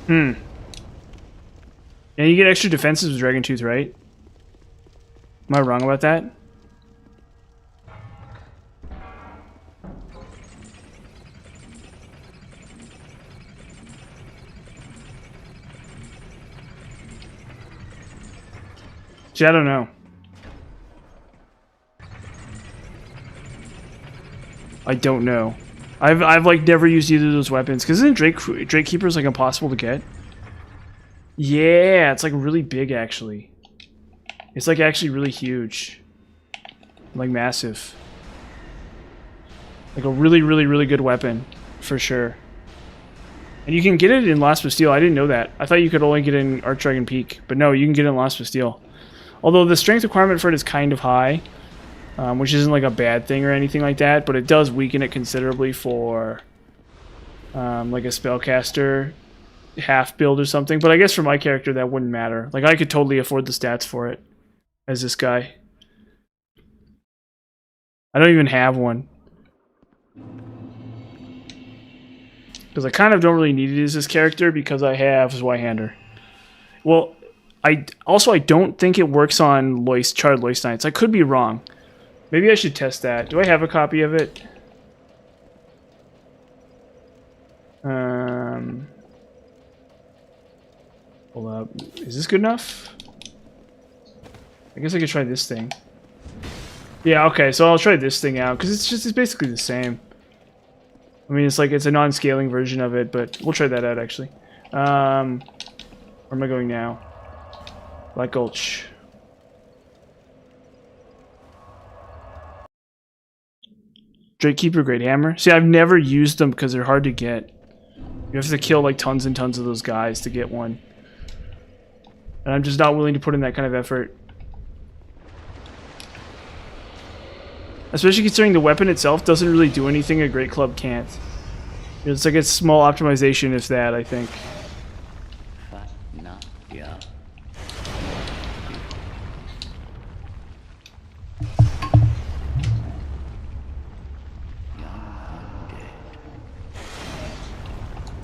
Yeah, you get extra defenses with Dragon Tooth, right? Am I wrong about that? See, I don't know. I don't know. I've like never used either of those weapons. Cause isn't Drake Keeper's like impossible to get? Yeah, it's like really big actually. It's like actually really huge. Like massive. Like a really, really, really good weapon. For sure. And you can get it in Lost Bastille. I didn't know that. I thought you could only get it in Archdragon Peak. But no, you can get it in Lost Bastille. Although the strength requirement for it is kind of high. Which isn't like a bad thing or anything like that. But it does weaken it considerably for like a spellcaster half build or something. But I guess for my character that wouldn't matter. Like I could totally afford the stats for it. As this guy. I don't even have one. Because I kind of don't really need it as this character because I have Zweihander. Well, I don't think it works on Charred Loist Knights. I could be wrong. Maybe I should test that. Do I have a copy of it? Hold up. Is this good enough? I guess I could try this thing. Yeah, okay, so I'll try this thing out, because it's basically the same. I mean, it's a non-scaling version of it, but we'll try that out, actually. Where am I going now? Black Gulch. Drake Keeper, Great Hammer. See, I've never used them because they're hard to get. You have to kill, like, tons and tons of those guys to get one. And I'm just not willing to put in that kind of effort. Especially considering the weapon itself doesn't really do anything a Great Club can't. It's like a small optimization, if that, I think.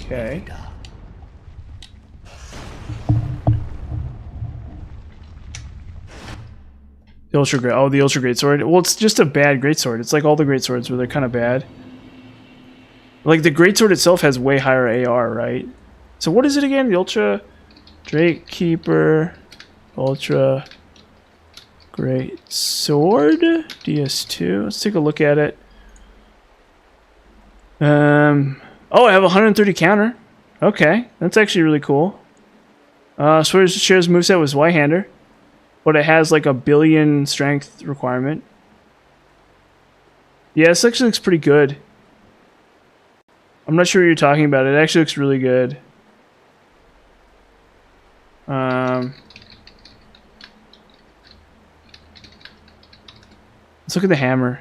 Okay. The Ultra Great. Oh, the Ultra Great Sword. Well, it's just a bad Great Sword. It's like all the Great Swords where they're kind of bad. Like the Great Sword itself has way higher AR, right? So what is it again? The Ultra Drake Keeper Ultra Great Sword DS2. Let's take a look at it. Oh, I have 130 counter. Okay, that's actually really cool. Sword shares moveset with Zweihander. But it has like a 1 billion strength requirement. Yeah, this actually looks pretty good. I'm not sure what you're talking about. It actually looks really good. Let's look at the hammer.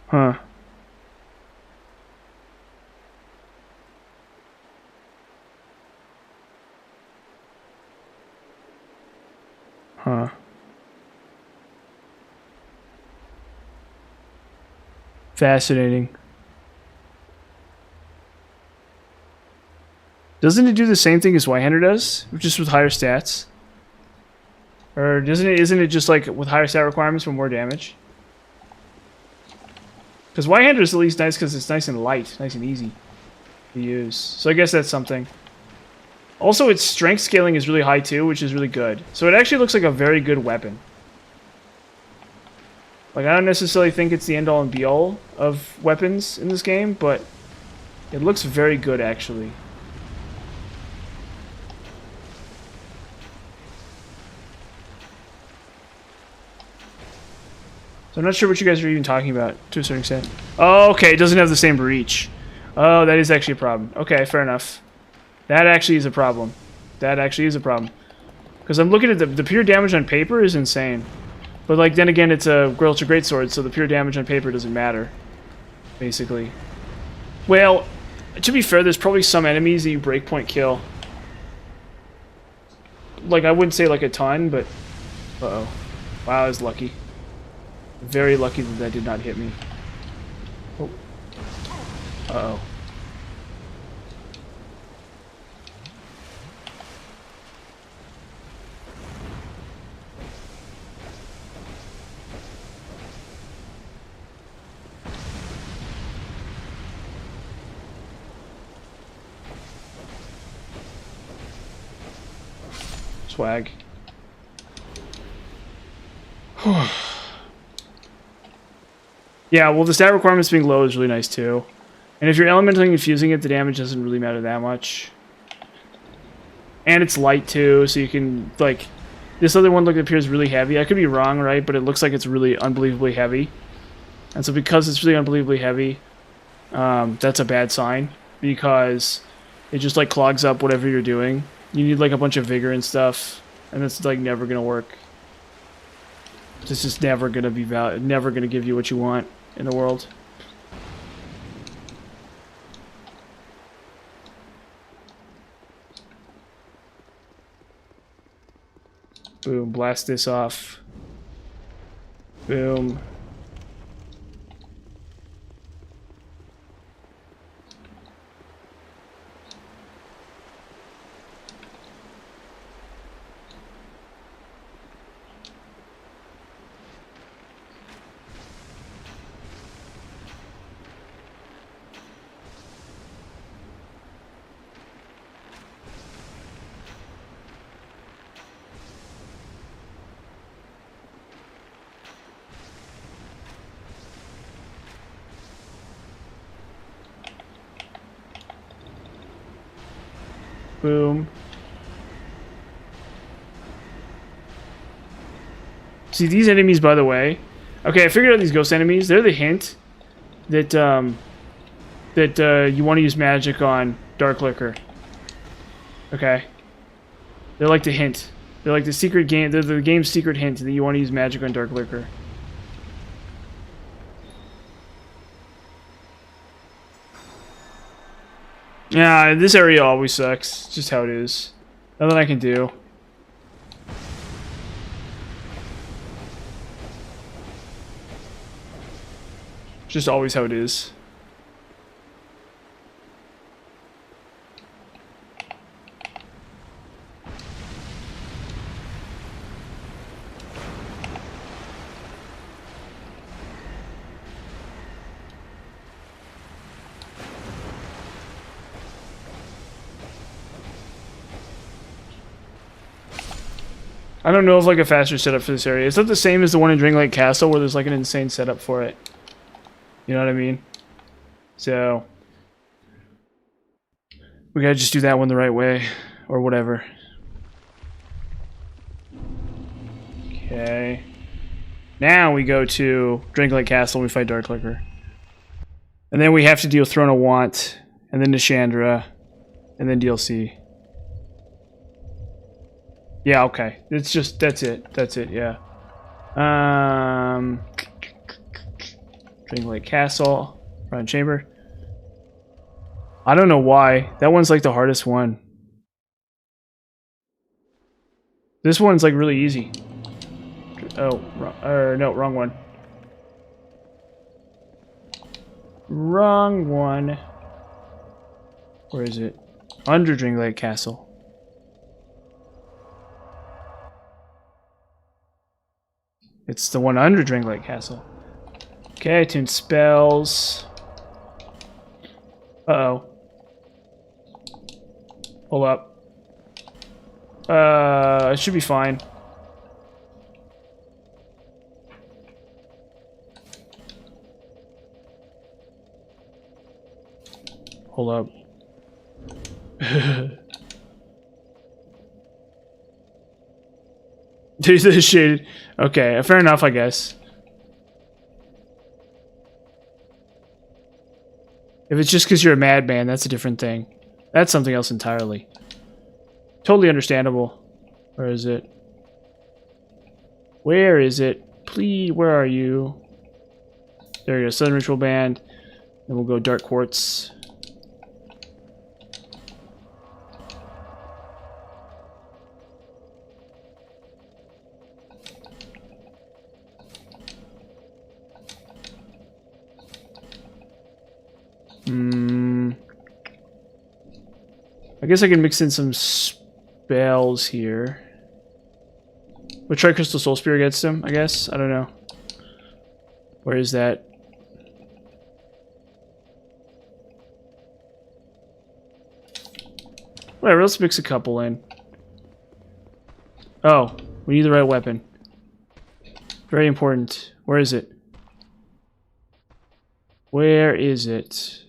Huh. Huh. Fascinating. Doesn't it do the same thing as Zweihander does? Just with higher stats? Or isn't it just like with higher stat requirements for more damage? Because Zweihander is at least nice because it's nice and light, nice and easy to use. So I guess that's something. Also, its strength scaling is really high too, which is really good. So it actually looks like a very good weapon. Like, I don't necessarily think it's the end-all and be-all of weapons in this game, but it looks very good, actually. So I'm not sure what you guys are even talking about, to a certain extent. Oh, okay, it doesn't have the same reach. Oh, that is actually a problem. Okay, fair enough. That actually is a problem. That actually is a problem. Because I'm looking at the pure damage on paper is insane. But, like, then again, it's a Grelcha Greatsword, so the pure damage on paper doesn't matter. Basically. Well, to be fair, there's probably some enemies that you breakpoint kill. Like, I wouldn't say, like, a ton, but... Uh-oh. Wow, I was lucky. Very lucky that that did not hit me. Oh. Uh-oh. Swag. Yeah, well, the stat requirements being low is really nice too. And if you're elementally infusing it, the damage doesn't really matter that much. And it's light too, so you can, like... This other one appears really heavy. I could be wrong, right? But it looks like it's really unbelievably heavy. And so because it's really unbelievably heavy, that's a bad sign. Because it just, like, clogs up whatever you're doing. You need, like, a bunch of vigor and stuff. And it's, like, never gonna work. It's just never gonna be never gonna give you what you want in the world. Boom, blast this off. Boom. Boom. See, these enemies, by the way... Okay, I figured out these ghost enemies. They're the hint that, you want to use magic on Dark Liquor. Okay? They're like the hint. They're like the secret game... They're the game's secret hint that you want to use magic on Dark Liquor. Yeah, this area always sucks. It's just how it is. Nothing I can do. Just always how it is. I don't know of like a faster setup for this area. It's not the same as the one in Dringlake Castle where there's like an insane setup for it. You know what I mean? So we gotta just do that one the right way or whatever. Okay. Now we go to Dringlake Castle and we fight Dark Liquor. And then we have to deal Throne of Want, and then Nishandra, and then DLC. Yeah, okay. It's just, that's it. That's it, yeah. Dringlake Castle. Front Chamber. I don't know why. That one's like the hardest one. This one's like really easy. Oh, no, wrong one. Wrong one. Where is it? Under Dringlake Castle. It's the one under Dringlake Castle. Okay, tune spells. Uh-oh. Hold up. It should be fine. Hold up. This shaded. Okay, fair enough, I guess. If it's just because you're a madman, that's a different thing. That's something else entirely. Totally understandable. Where is it? Where is it? Please, where are you? There you go, Southern Ritual Band. Then we'll go Dark Quartz. I guess I can mix in some spells here. We'll try Crystal Soul Spear against him, I guess. I don't know. Where is that? Whatever, let's mix a couple in. Oh, we need the right weapon. Very important. Where is it? Where is it?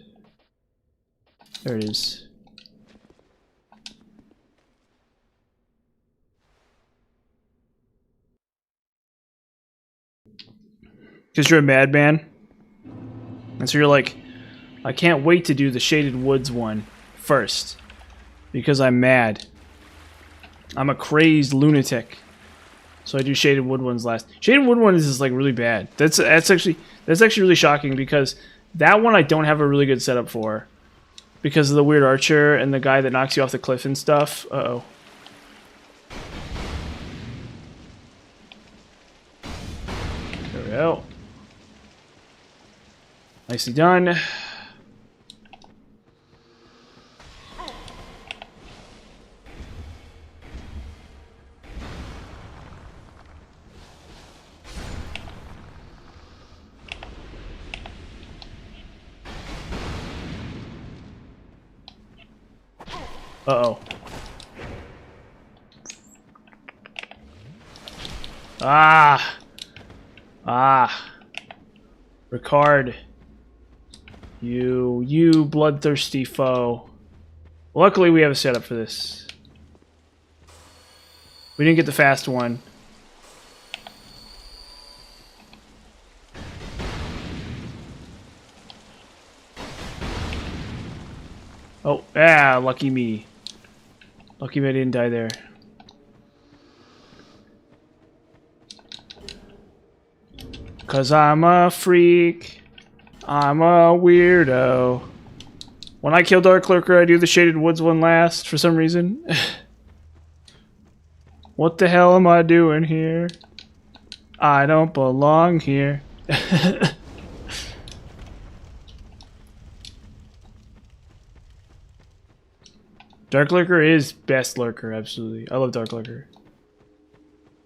There it is. Because you're a madman. And so you're like, I can't wait to do the Shaded Woods one first. Because I'm mad. I'm a crazed lunatic. So I do Shaded Wood ones last. Shaded Wood one is like really bad. That's actually really shocking because that one I don't have a really good setup for. Because of the weird archer and the guy that knocks you off the cliff and stuff. Uh-oh. There we go. Nicely done. Uh-oh. Ah! Ah! Ricard. You bloodthirsty foe. Luckily we have a setup for this. We didn't get the fast one. Oh, lucky me. Lucky me I didn't die there. Cause I'm a freak. I'm a weirdo. When I kill Dark Lurker, I do the Shaded Woods one last for some reason. What the hell am I doing here? I don't belong here. Dark Lurker is best Lurker, absolutely. I love Dark Lurker.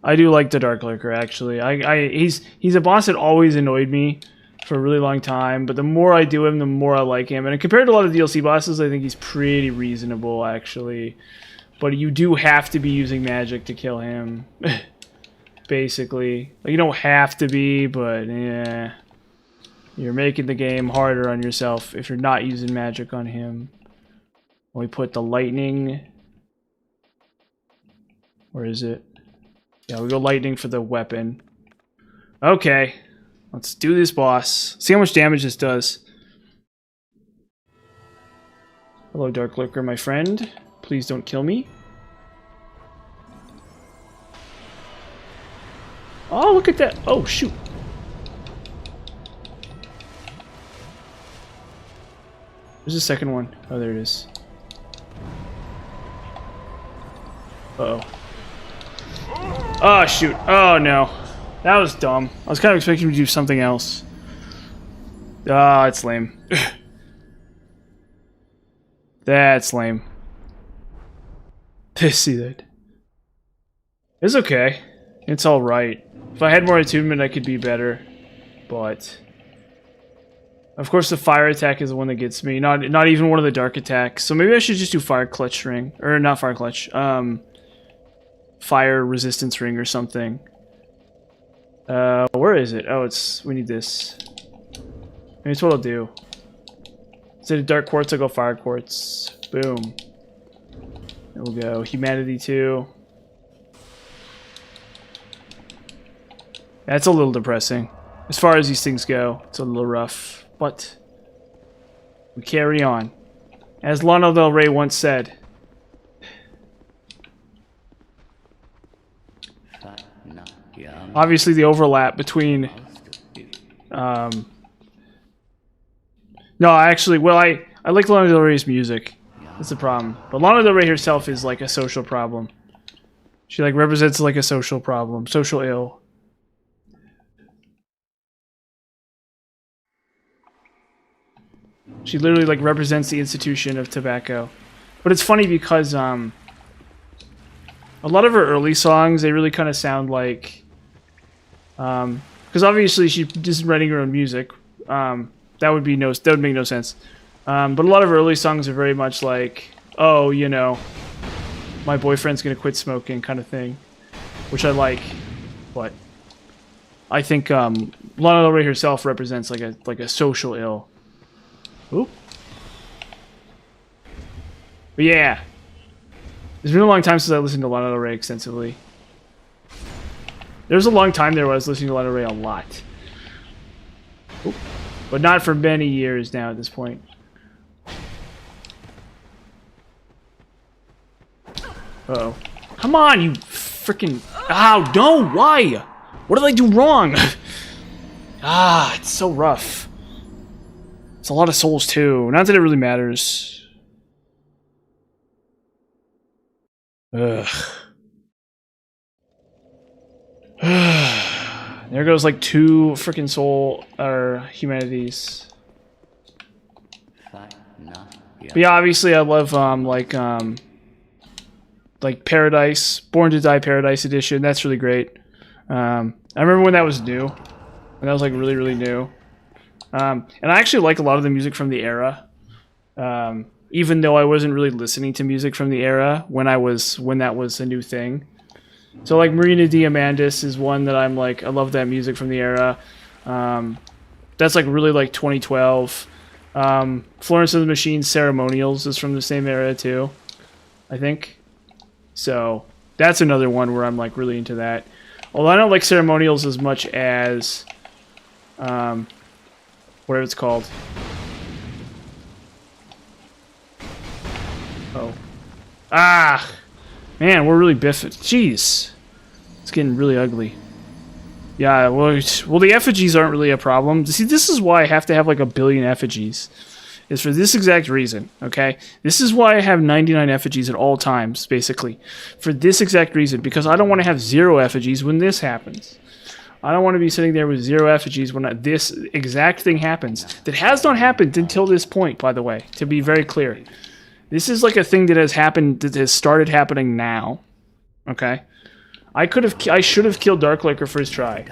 I do like the Dark Lurker, actually. He's a boss that always annoyed me for a really long time, but the more I do him, the more I like him. And compared to a lot of DLC bosses, I think he's pretty reasonable, actually. But you do have to be using magic to kill him, basically. Like, you don't have to be, but yeah. You're making the game harder on yourself if you're not using magic on him. We put the lightning. Where is it? Yeah, we go lightning for the weapon. Okay. Let's do this boss. See how much damage this does. Hello, Dark Lurker, my friend. Please don't kill me. Oh, look at that. Oh, shoot. There's a second one. Oh, there it is. Uh-oh. Oh, shoot. Oh, no. That was dumb. I was kind of expecting him to do something else. Ah, it's lame. That's lame. See that? It's okay. It's alright. If I had more attunement, I could be better. But... of course, the fire attack is the one that gets me. Not even one of the dark attacks. So maybe I should just do fire clutch ring. Or not fire clutch. Fire resistance ring or something. Where is it? Oh, we need this. Maybe that's what I'll do. Instead of dark quartz, I'll go fire quartz. Boom. There we go. Humanity 2. That's a little depressing. As far as these things go, it's a little rough. But We carry on. As Lana Del Rey once said. Obviously, the overlap between... No, actually, well, I like Lana Del Rey's music. That's the problem. But Lana Del Rey herself is like a social problem. She like represents like a social problem, social ill. She literally like represents the institution of tobacco. But it's funny because a lot of her early songs, they really kind of sound like because obviously she's just writing her own music. That would make no sense. But a lot of her early songs are very much like, oh, you know, my boyfriend's gonna quit smoking kind of thing, which I like. But I think Lana Del Rey herself represents like a social ill. Oop. But yeah, it's been a long time since I listened to Lana Del Rey extensively. There was a long time there where I was listening to Lana Del Rey a lot. Oop. But not for many years now at this point. Uh-oh. Come on, you freaking... Ow, no, why? What did I do wrong? Ah, it's so rough. It's a lot of souls, too. Not that it really matters. Ugh. There goes like 2 freaking soul or humanities. But yeah, obviously I love like Paradise, Born to Die Paradise Edition. That's really great. I remember when that was new. When that was like really, really new. And I actually like a lot of the music from the era. Even though I wasn't really listening to music from the era when that was a new thing. So like Marina Diamandis is one that I'm like, I love that music from the era. That's like really like 2012. Florence and the Machine's Ceremonials is from the same era too, I think. So that's another one where I'm like really into that. Although I don't like Ceremonials as much as whatever it's called. Oh. Ah! Man, we're really biffing. Jeez. It's getting really ugly. Yeah, well, the effigies aren't really a problem. See, this is why I have to have like 1 billion effigies. Is for this exact reason, okay? This is why I have 99 effigies at all times, basically. For this exact reason, because I don't want to have 0 effigies when this happens. I don't want to be sitting there with 0 effigies when this exact thing happens. That has not happened until this point, by the way, to be very clear. This is like a thing that has happened, that has started happening now. Okay? I should have killed Darklurker first try.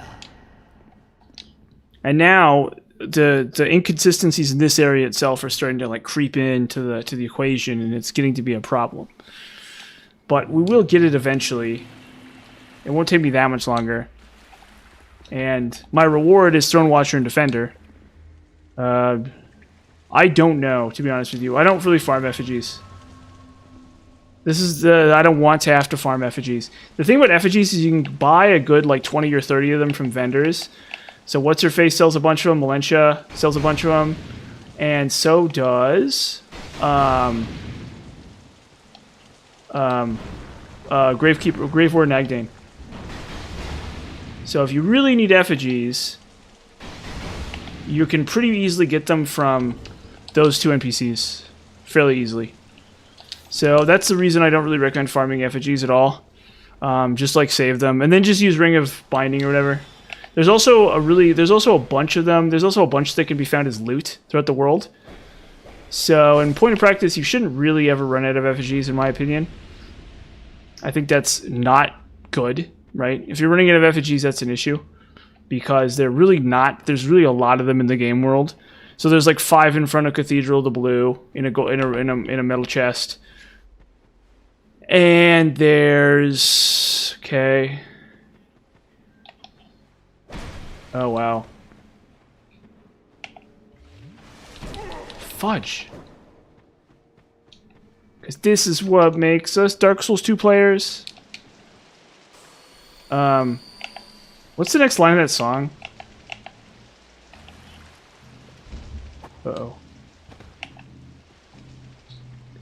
And now the inconsistencies in this area itself are starting to like creep into the equation, and it's getting to be a problem. But we will get it eventually. It won't take me that much longer. And my reward is Thronewatcher and Defender. I don't know, to be honest with you. I don't really farm effigies. I don't want to have to farm effigies. The thing about effigies is you can buy a good like 20 or 30 of them from vendors. So What's Her Face sells a bunch of them, Valencia sells a bunch of them, and so does Grave Warden Agdane. So if you really need effigies, you can pretty easily get them from those 2 NPCs fairly easily. So that's the reason I don't really recommend farming effigies at all. Just like save them and then just use Ring of Binding or whatever. There's also a bunch of them. There's also a bunch that can be found as loot throughout the world. So in point of practice, you shouldn't really ever run out of effigies, in my opinion. I think that's not good, right? If you're running out of effigies, that's an issue. Because they're really not. There's really a lot of them in the game world. So there's like 5 in front of Cathedral, the blue, in a metal chest. And there's... Okay. Oh, wow. Fudge. Because this is what makes us Dark Souls 2 players. What's the next line of that song? Uh-oh.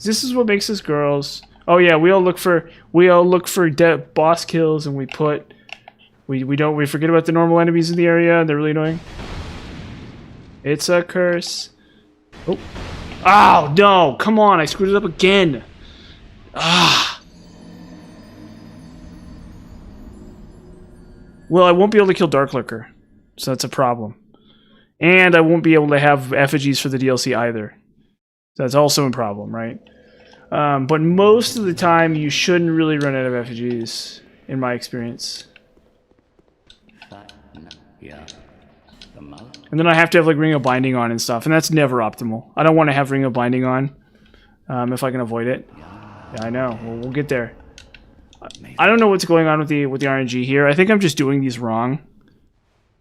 This is what makes us girls. Oh yeah, we all look for boss kills, and we forget about the normal enemies in the area. They're really annoying. It's a curse. Oh. Oh no! Come on! I screwed it up again. Ah. Well, I won't be able to kill Dark Lurker, so that's a problem. And I won't be able to have effigies for the DLC either. So that's also a problem, right? But most of the time, you shouldn't really run out of effigies, in my experience. Yeah. And then I have to have like Ring of Binding on and stuff, and that's never optimal. I don't want to have Ring of Binding on if I can avoid it. Yeah, I know. Well, we'll get there. I don't know what's going on with the RNG here. I think I'm just doing these wrong.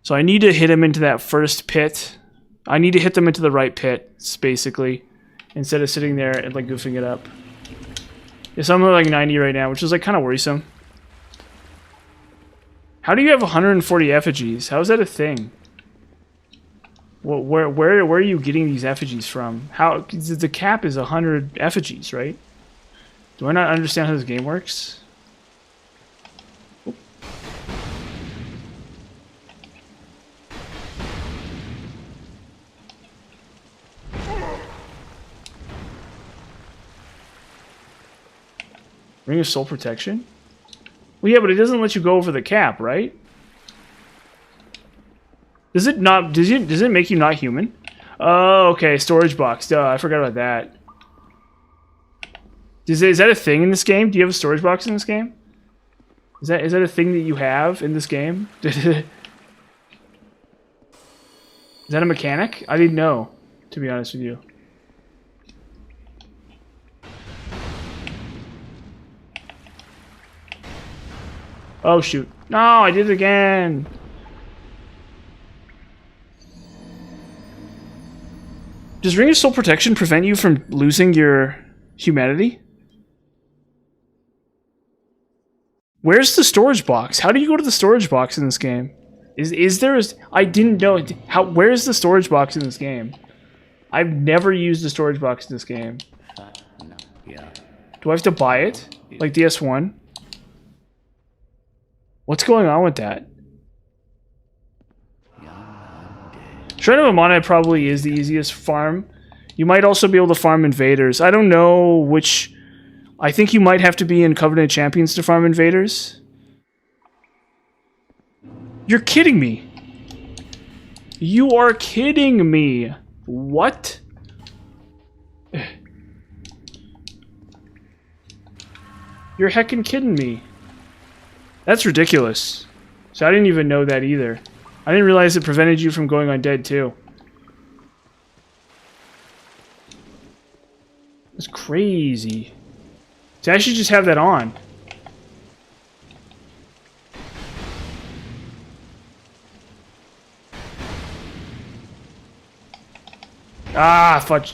So I need to hit him into that first pit. I need to hit them into the right pit, basically, instead of sitting there and like goofing it up. Yeah, so I'm at like 90 right now, which is like kind of worrisome. How do you have 140 effigies? How is that a thing? Well, where are you getting these effigies from? How the cap is 100 effigies, right? Do I not understand how this game works? Ring of Soul Protection? Well, yeah, but it doesn't let you go over the cap, right? Does it not? Does it make you not human? Oh, okay. Storage box. Duh, I forgot about that. Is that a thing in this game? Do you have a storage box in this game? Is that a thing that you have in this game? Is that a mechanic? I didn't know, to be honest with you. Oh shoot. No, I did it again. Does Ring of Soul Protection prevent you from losing your humanity? Where's the storage box? How do you go to the storage box in this game? Is there a... I didn't know... Where's the storage box in this game? I've never used the storage box in this game. Do I have to buy it? Like DS1? What's going on with that? Shrine of Amana probably is the easiest farm. You might also be able to farm invaders. I don't know which... I think you might have to be in Covenant Champions to farm invaders. You're kidding me. You are kidding me. What? You're heckin' kidding me. That's ridiculous. So I didn't even know that either. I didn't realize it prevented you from going undead too. That's crazy. So I should just have that on. Ah, fudge.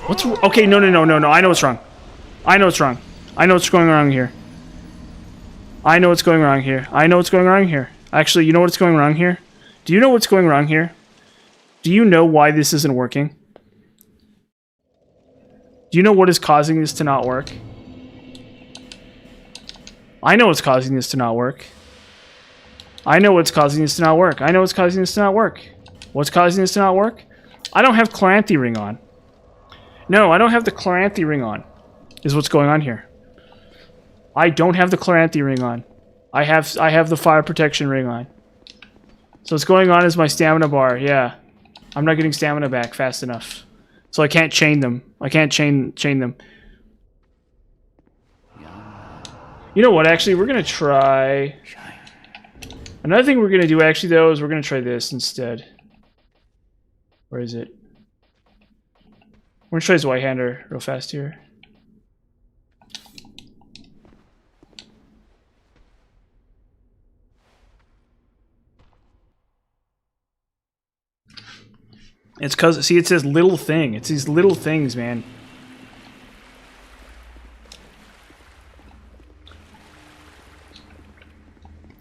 What's... Okay, no. I know what's wrong. I know what's wrong. I know what's going wrong here. I know what's going wrong here. I know what's going wrong here. Actually, you know what's going wrong here? Do you know what's going wrong here? Do you know why this isn't working? Do you know what is causing this to not work? I know what's causing this to not work. I know what's causing this to not work. I know what's causing this to not work. What's causing this to not work? I don't have Chloranthy Ring on. No, I don't have the Chloranthy Ring on. Is what's going on here. I don't have the Chloranthy Ring on. I have the Fire Protection Ring on. So what's going on is my stamina bar, yeah. I'm not getting stamina back fast enough. So I can't chain them. I can't chain them. You know what, actually, we're going to try... Another thing we're going to do, actually, though, is we're going to try this instead. Where is it? We're going to try his White-Hander real fast here. It's because, see, it says little thing. It's these little things, man.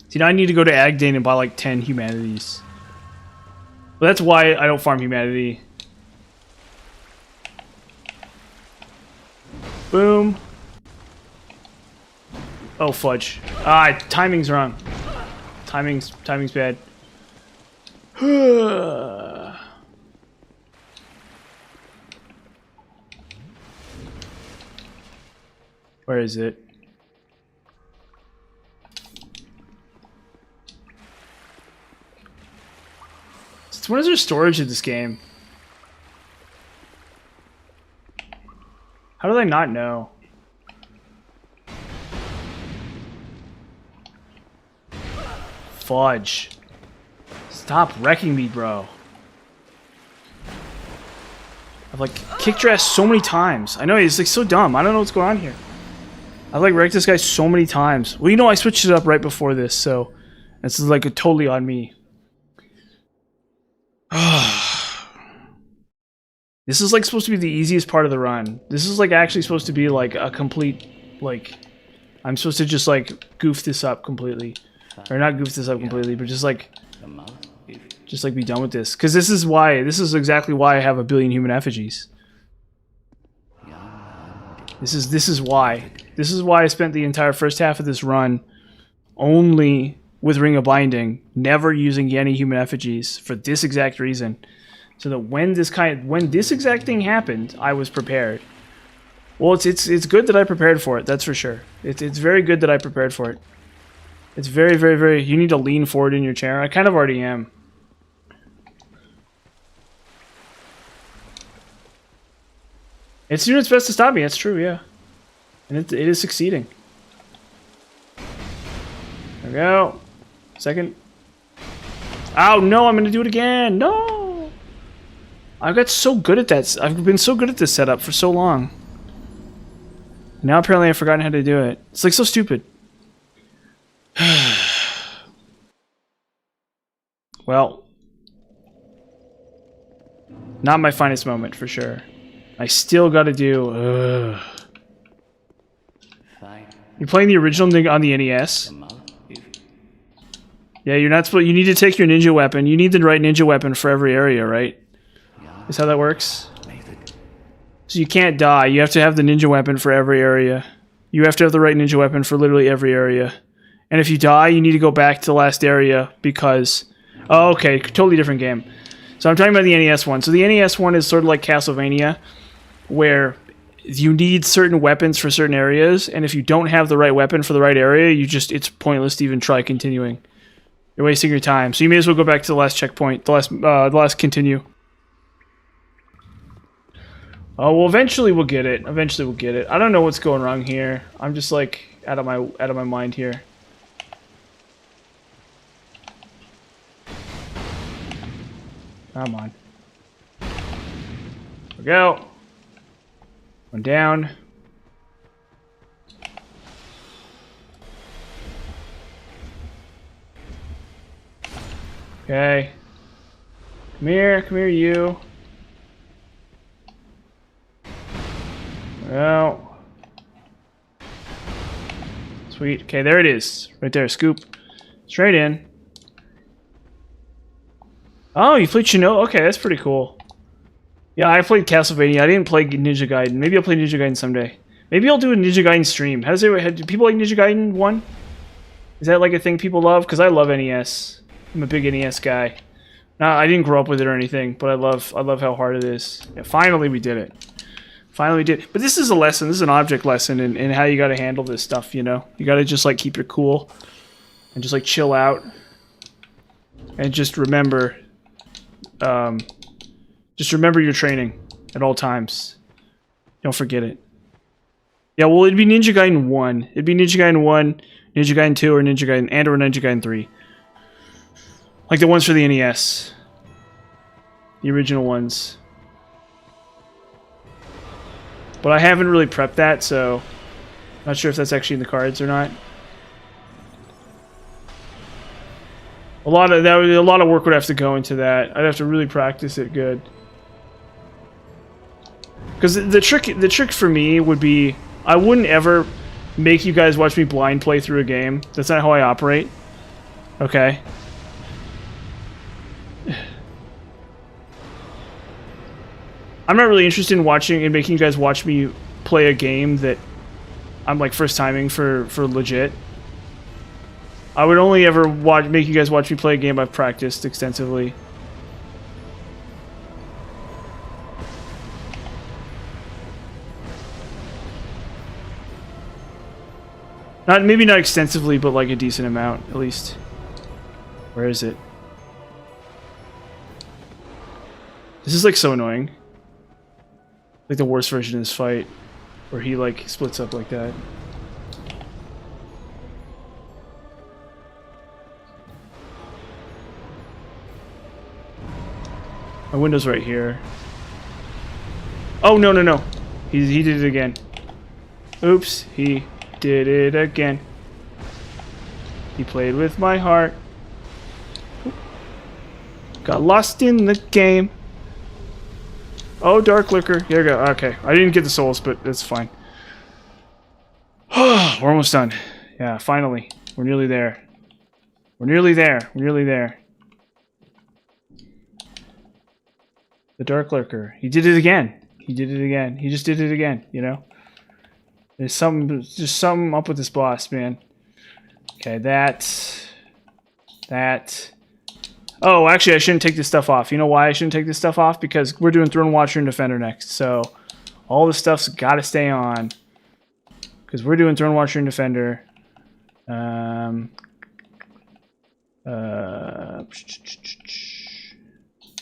See, now I need to go to Agdane and buy like 10 humanities. But that's why I don't farm humanity. Boom. Oh, fudge. Ah, timing's wrong. Timing's bad. Where is it? When is there storage in this game? How do they not know? Fudge. Stop wrecking me, bro. I've like kicked your ass so many times. I know, he's like so dumb. I don't know what's going on here. I've like wrecked this guy so many times. Well, you know, I switched it up right before this, so this is like totally on me. This is like supposed to be the easiest part of the run. This is like actually supposed to be like a complete, like, I'm supposed to just like goof this up completely. Or not goof this up completely, but just like be done with this. Because this is exactly why I have a billion human effigies. This is why. This is why I spent the entire first half of this run only with Ring of Binding, never using any human effigies for this exact reason. So that when this exact thing happened, I was prepared. Well, it's good that I prepared for it, that's for sure. It's very good that I prepared for it. It's very, very, very... You need to lean forward in your chair. I kind of already am. It's doing its best to stop me, that's true, yeah. And it is succeeding. There we go. Second. Oh, no, I'm going to do it again. No! I got so good at that. I've been so good at this setup for so long. Now apparently I've forgotten how to do it. It's like so stupid. Well. Not my finest moment, for sure. I still gotta do... You're playing the original thing on the NES? Yeah, you're not supposed... You need to take your ninja weapon. You need the right ninja weapon for every area, right? Is how that works? So you can't die. You have to have the ninja weapon for every area. You have to have the right ninja weapon for literally every area. And if you die, you need to go back to the last area because... Oh, okay. Totally different game. So I'm talking about the NES one. So the NES one is sort of like Castlevania, where you need certain weapons for certain areas, and if you don't have the right weapon for the right area, it's pointless to even try continuing. You're wasting your time. So you may as well go back to the last checkpoint, the last continue. Oh, well, eventually we'll get it. Eventually we'll get it. I don't know what's going wrong here. I'm just like out of my mind here. Come on. There we go. One down. Okay. Come here, you. Well. Sweet. Okay, there it is. Right there, scoop. Straight in. Oh, you played Shinobi? Okay, that's pretty cool. Yeah, I played Castlevania. I didn't play Ninja Gaiden. Maybe I'll play Ninja Gaiden someday. Maybe I'll do a Ninja Gaiden stream. Do people like Ninja Gaiden 1? Is that like a thing people love? Because I love NES. I'm a big NES guy. No, I didn't grow up with it or anything, but I love how hard it is. Yeah, finally we did it. Finally we did. But this is a lesson. This is an object lesson in how you got to handle this stuff, you know? You got to just like keep your cool and just like chill out. And just remember your training at all times. Don't forget it. Yeah, well, it'd be Ninja Gaiden 1. It'd be Ninja Gaiden 1, Ninja Gaiden 2, or Ninja Gaiden 3. Like the ones for the NES. The original ones. But I haven't really prepped that, so... Not sure if that's actually in the cards or not. A lot of work would have to go into that. I'd have to really practice it good. Because the trick for me would be, I wouldn't ever make you guys watch me blind play through a game. That's not how I operate. Okay. I'm not really interested in making you guys watch me play a game that I'm like first timing for legit. I would only ever make you guys watch me play a game I've practiced extensively. Maybe not extensively, but like a decent amount, at least. Where is it? This is like so annoying. Like the worst version of this fight, where he like splits up like that. My window's right here. Oh no no no! He did it again. Oops, he did it again. He played with my heart. Got lost in the game. Oh, Dark Lurker. Here we go. Okay. I didn't get the souls, but that's fine. We're almost done. Yeah, finally. We're nearly there. We're nearly there. We're nearly there. The Dark Lurker. He did it again. He did it again. He just did it again, you know? There's just something up with this boss, man. Okay, that. Oh, actually, I shouldn't take this stuff off. You know why I shouldn't take this stuff off? Because we're doing Throne Watcher and Defender next. So, all this stuff's got to stay on. Because we're doing Throne Watcher and Defender.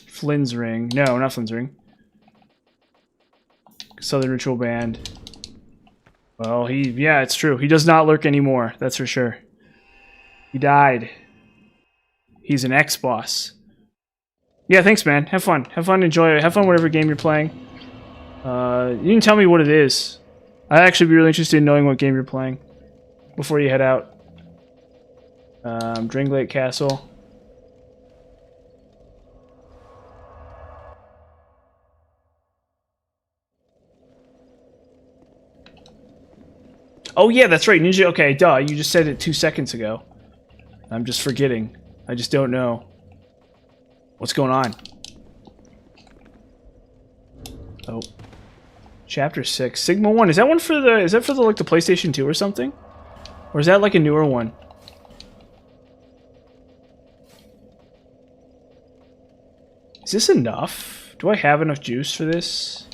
Flynn's Ring. No, not Flynn's Ring. Southern Ritual Band. Well, yeah, it's true. He does not lurk anymore. That's for sure. He died. He's an ex-boss. Yeah, thanks, man. Have fun. Have fun. Enjoy it. Have fun whatever game you're playing. You can tell me what it is. I'd actually be really interested in knowing what game you're playing before you head out. Drangleic Castle. Oh yeah, that's right, Ninja. Okay, duh. You just said it 2 seconds ago. I'm just forgetting. I just don't know what's going on. Oh, Chapter 6, Sigma 1. Is that one for the? Is that for the like the PlayStation 2 or something? Or is that like a newer one? Is this enough? Do I have enough juice for this?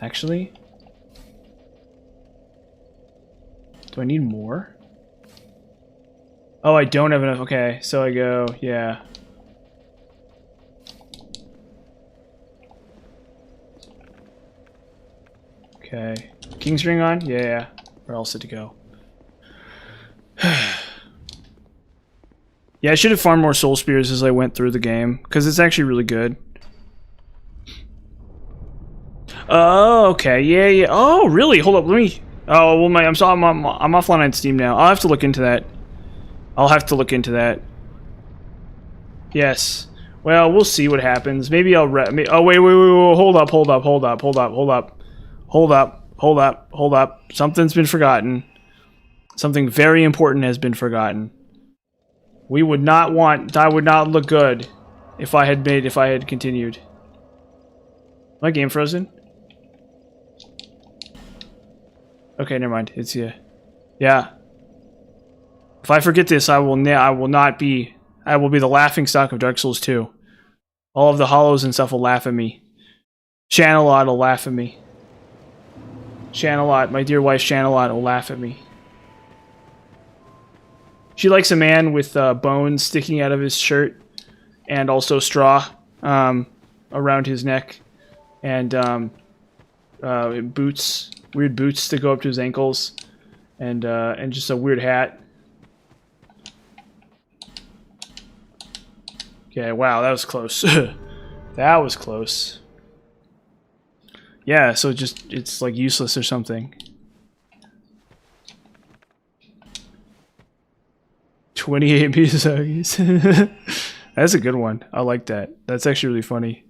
Actually. Do I need more? Oh, I don't have enough. Okay, so I go, yeah. Okay. King's Ring on? Yeah. We're all set to go. Yeah, I should have farmed more Soul Spears as I went through the game, because it's actually really good. Oh, okay. Yeah. Oh, really? Hold up. Let me... Oh, well, I'm offline on Steam now. I'll have to look into that. Yes. Well, we'll see what happens. Maybe I'll... Oh, wait. Hold up. Something's been forgotten. Something very important has been forgotten. We would not want... That would not look good if I had continued. My game frozen? Okay, never mind. It's yeah. Yeah. If I forget this, I will be the laughing stock of Dark Souls 2. All of the hollows and stuff will laugh at me. Shanalot will laugh at me. Shanalot, my dear wife Shanalot will laugh at me. She likes a man with bones sticking out of his shirt, and also straw around his neck, and boots, weird boots that go up to his ankles, and just a weird hat. Okay, wow, that was close. That was close. Yeah, so it's like useless or something. 28 Miyazaki's. That's a good one. I like that. That's actually really funny.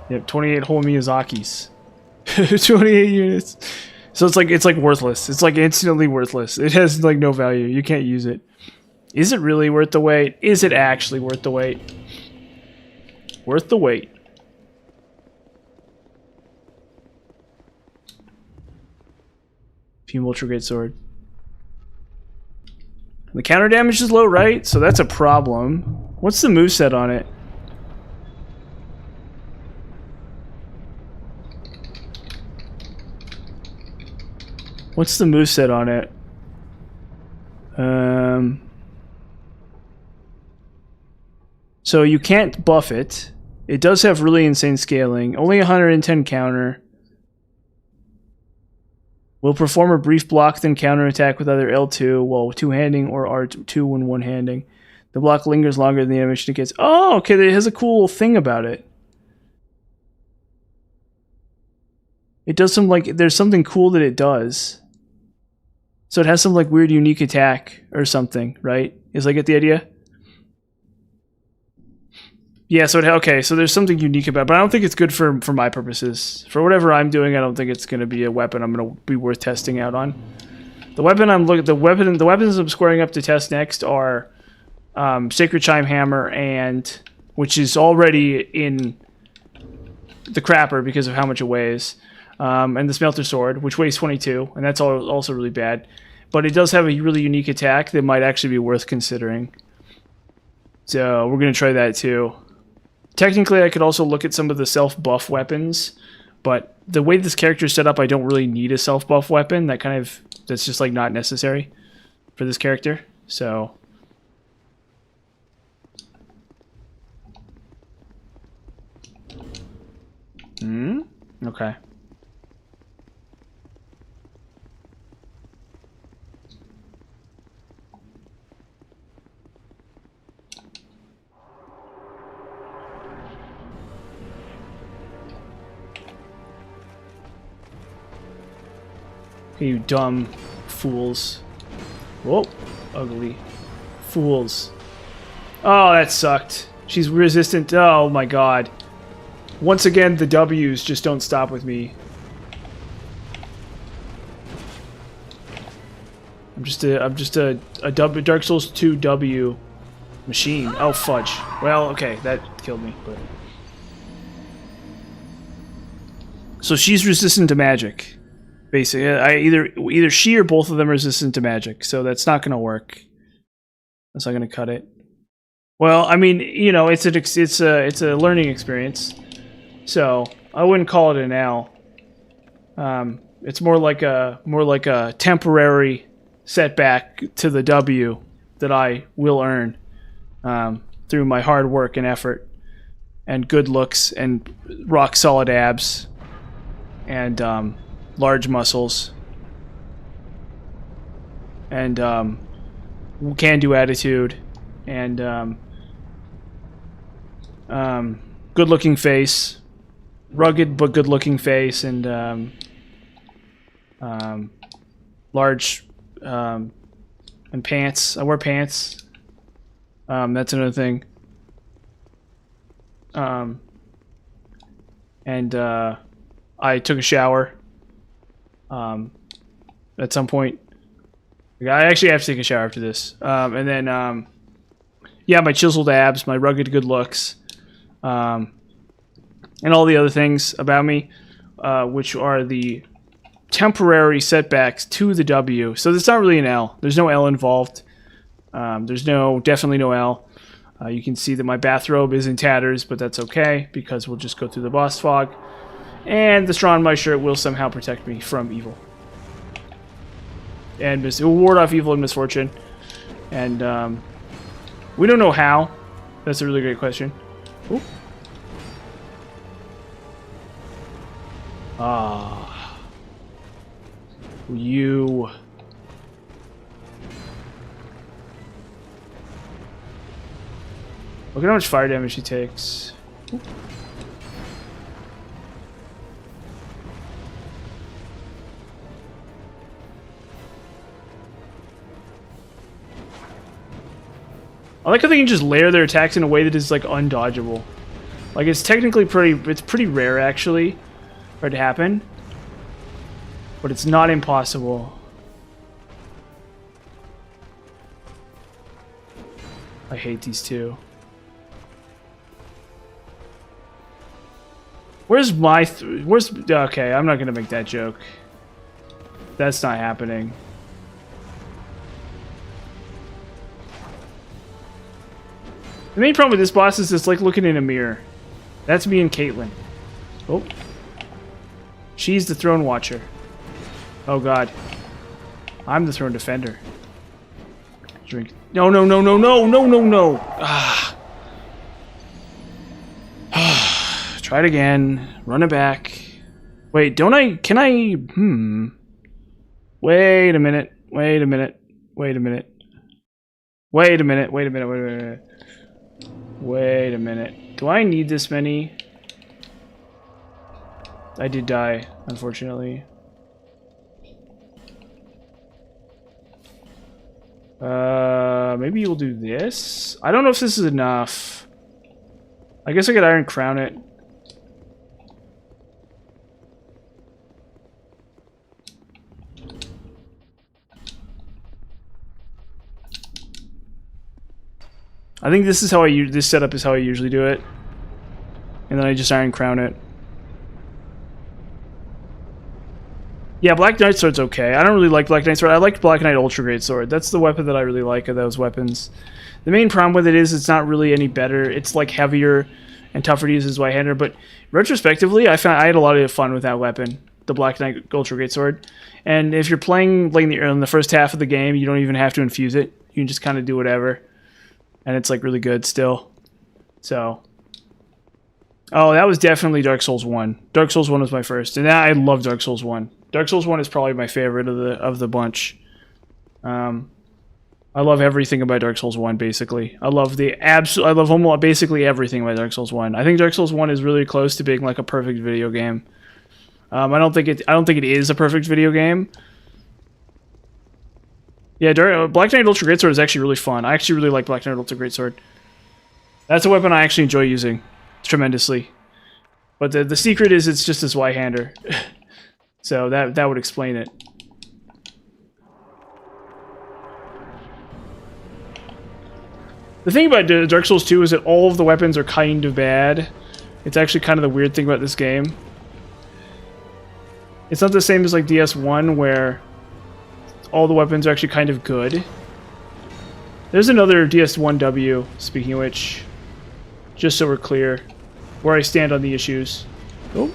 Yep, 28 whole Miyazaki's. 28 units. So it's like worthless. It's like instantly worthless. It has like no value. You can't use it. Is it really worth the wait? Is it actually worth the wait? Worth the wait. Fume Ultra Great Sword. The counter damage is low, right? So that's a problem. What's the moveset on it? What's the moveset on it? So you can't buff it. It does have really insane scaling. Only 110 counter. Will perform a brief block, then counterattack with either L2 while two-handing or R2 when one-handing. The block lingers longer than the animation it gets. Oh, okay, it has a cool thing about it. It does some, like, there's something cool that it does. So it has some, like, weird unique attack or something, right? Is I get the idea? Yeah, so okay, so there's something unique about it, but I don't think it's good for my purposes. For whatever I'm doing, I don't think it's going to be a weapon I'm going to be worth testing out on. The weapons I'm squaring up to test next are Sacred Chime Hammer, and which is already in the crapper because of how much it weighs, and the Smelter Sword, which weighs 22, and that's also really bad. But it does have a really unique attack that might actually be worth considering. So we're going to try that too. Technically, I could also look at some of the self-buff weapons, but the way this character is set up, I don't really need a self-buff weapon. That's just, like, not necessary for this character. So okay. You dumb fools. Whoa, ugly fools. Oh, that sucked. She's resistant. Oh my god. Once again, the W's just don't stop with me. I'm just a Dark Souls 2 W machine. Oh fudge. Well, okay, that killed me. But so she's resistant to magic. Basically, either she or both of them are resistant to magic, so that's not going to work. That's not going to cut it. Well, I mean, you know, it's a learning experience, so I wouldn't call it an L. It's more like a temporary setback to the W that I will earn through my hard work and effort, and good looks and rock solid abs, and large muscles, and can-do attitude, and good-looking face, rugged but good-looking face, and large and pants. I wear pants. That's another thing. And I took a shower. At some point, I actually have to take a shower after this. And then, yeah, my chiseled abs, my rugged good looks, and all the other things about me, which are the temporary setbacks to the W. So it's not really an L. There's no L involved. There's definitely no L. You can see that my bathrobe is in tatters, but that's okay because we'll just go through the boss fog. And the straw on my shirt will somehow protect me from evil. And it will ward off evil and misfortune. And we don't know how. That's a really great question. Ooh. Ah. You. Look at how much fire damage she takes. Ooh. I like how they can just layer their attacks in a way that is, like, undodgeable. Like, it's technically pretty rare, actually, for it to happen. But it's not impossible. I hate these two. Where's my... where's... Okay, I'm not gonna make that joke. That's not happening. The main problem with this boss is it's like looking in a mirror. That's me and Caitlyn. Oh. She's the throne watcher. Oh god. I'm the throne defender. Drink. No, no, no, no, no, no, no, no. Ah. Try it again. Run it back. Wait, don't I... Can I... Wait a minute. Wait a minute. Wait a minute. Wait a minute. Wait a minute. Wait a minute. Wait a minute. Do I need this many? I did die, unfortunately. Maybe we'll do this? I don't know if this is enough. I guess I could Iron Crown it. I think this is how this setup is how I usually do it. And then I just Iron Crown it. Yeah, Black Knight Sword's okay. I don't really like Black Knight Sword. I like Black Knight Ultra Great Sword. That's the weapon that I really like of those weapons. The main problem with it is it's not really any better. It's like heavier and tougher to use as White-Hander, but retrospectively, I found I had a lot of fun with that weapon, the Black Knight Ultra Great Sword. And if you're playing like in the first half of the game, you don't even have to infuse it. You can just kind of do whatever. And it's like really good still. So... Oh, that was definitely Dark Souls 1. Dark Souls 1 was my first. And I love Dark Souls 1. Dark Souls 1 is probably my favorite of the bunch. I love everything about Dark Souls 1 basically. I love almost basically everything about Dark Souls 1. I think Dark Souls 1 is really close to being like a perfect video game. I don't think it is a perfect video game. Yeah, Black Knight Ultra Greatsword is actually really fun. I actually really like Black Knight Ultra Greatsword. That's a weapon I actually enjoy using tremendously. But the secret is it's just this White-Hander. So that would explain it. The thing about Dark Souls 2 is that all of the weapons are kind of bad. It's actually kind of the weird thing about this game. It's not the same as like DS1 where all the weapons are actually kind of good. There's another DS1W, speaking of which, just so we're clear, where I stand on the issues. Oh.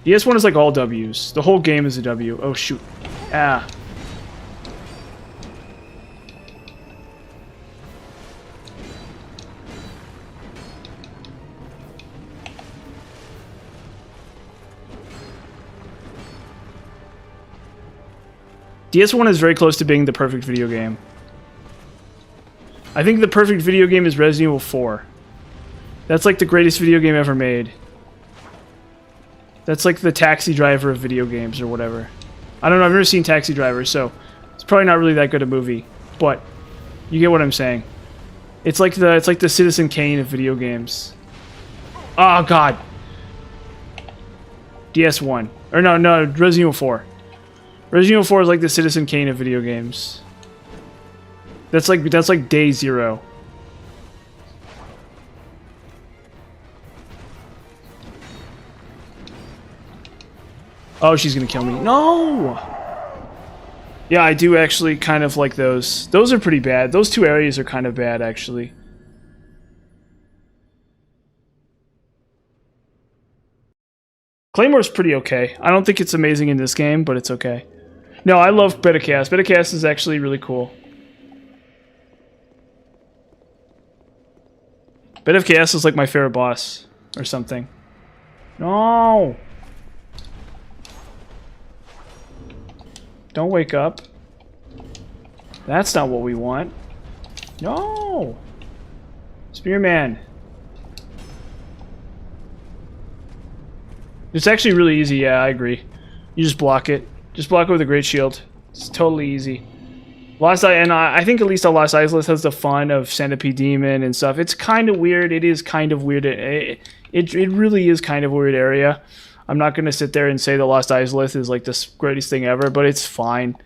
DS1 is like all W's. The whole game is a W. Oh shoot. Ah. DS1 is very close to being the perfect video game. I think the perfect video game is Resident Evil 4. That's like the greatest video game ever made. That's like the Taxi Driver of video games or whatever. I don't know, I've never seen Taxi Driver, so it's probably not really that good a movie. But you get what I'm saying. It's like the Citizen Kane of video games. Oh god. DS1. Or no, Resident Evil 4. Resident Evil 4 is like the Citizen Kane of video games. That's like day zero. Oh, she's gonna kill me. No! Yeah, I do actually kind of like those. Those are pretty bad. Those two areas are kind of bad, actually. Claymore's pretty okay. I don't think it's amazing in this game, but it's okay. No, I love Bed of Chaos. Bed of Chaos is actually really cool. Bed of Chaos is like my favorite boss or something. No! Don't wake up. That's not what we want. No! Spearman. It's actually really easy, yeah, I agree. You just block it. Just block it with a Great Shield. It's totally easy. I think at least Lost Izalith has the fun of Centipede Demon and stuff. It's kind of weird. It is kind of weird. It really is kind of a weird area. I'm not going to sit there and say the Lost Izalith is like the greatest thing ever, but it's fine.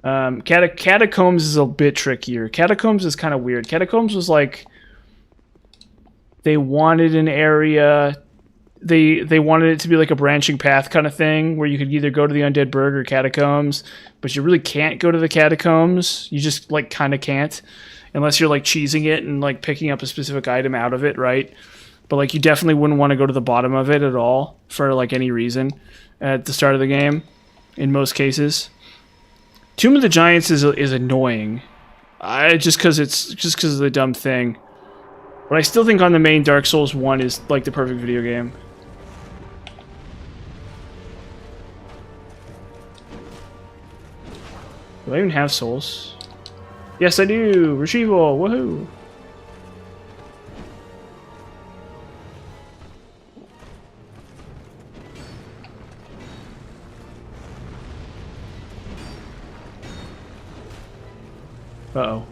Catacombs is a bit trickier. Catacombs is kind of weird. Catacombs was like... they wanted an area. They wanted it to be like a branching path kind of thing where you could either go to the Undead Burg or Catacombs, but you really can't go to the Catacombs. You just like kind of can't unless you're like cheesing it and like picking up a specific item out of it, right? But like you definitely wouldn't want to go to the bottom of it at all for like any reason at the start of the game in most cases. Tomb of the Giants is annoying. Just because of the dumb thing. But I still think on the main Dark Souls 1 is like the perfect video game. Do I even have souls? Yes, I do! Retrieval! Woohoo! Uh-oh.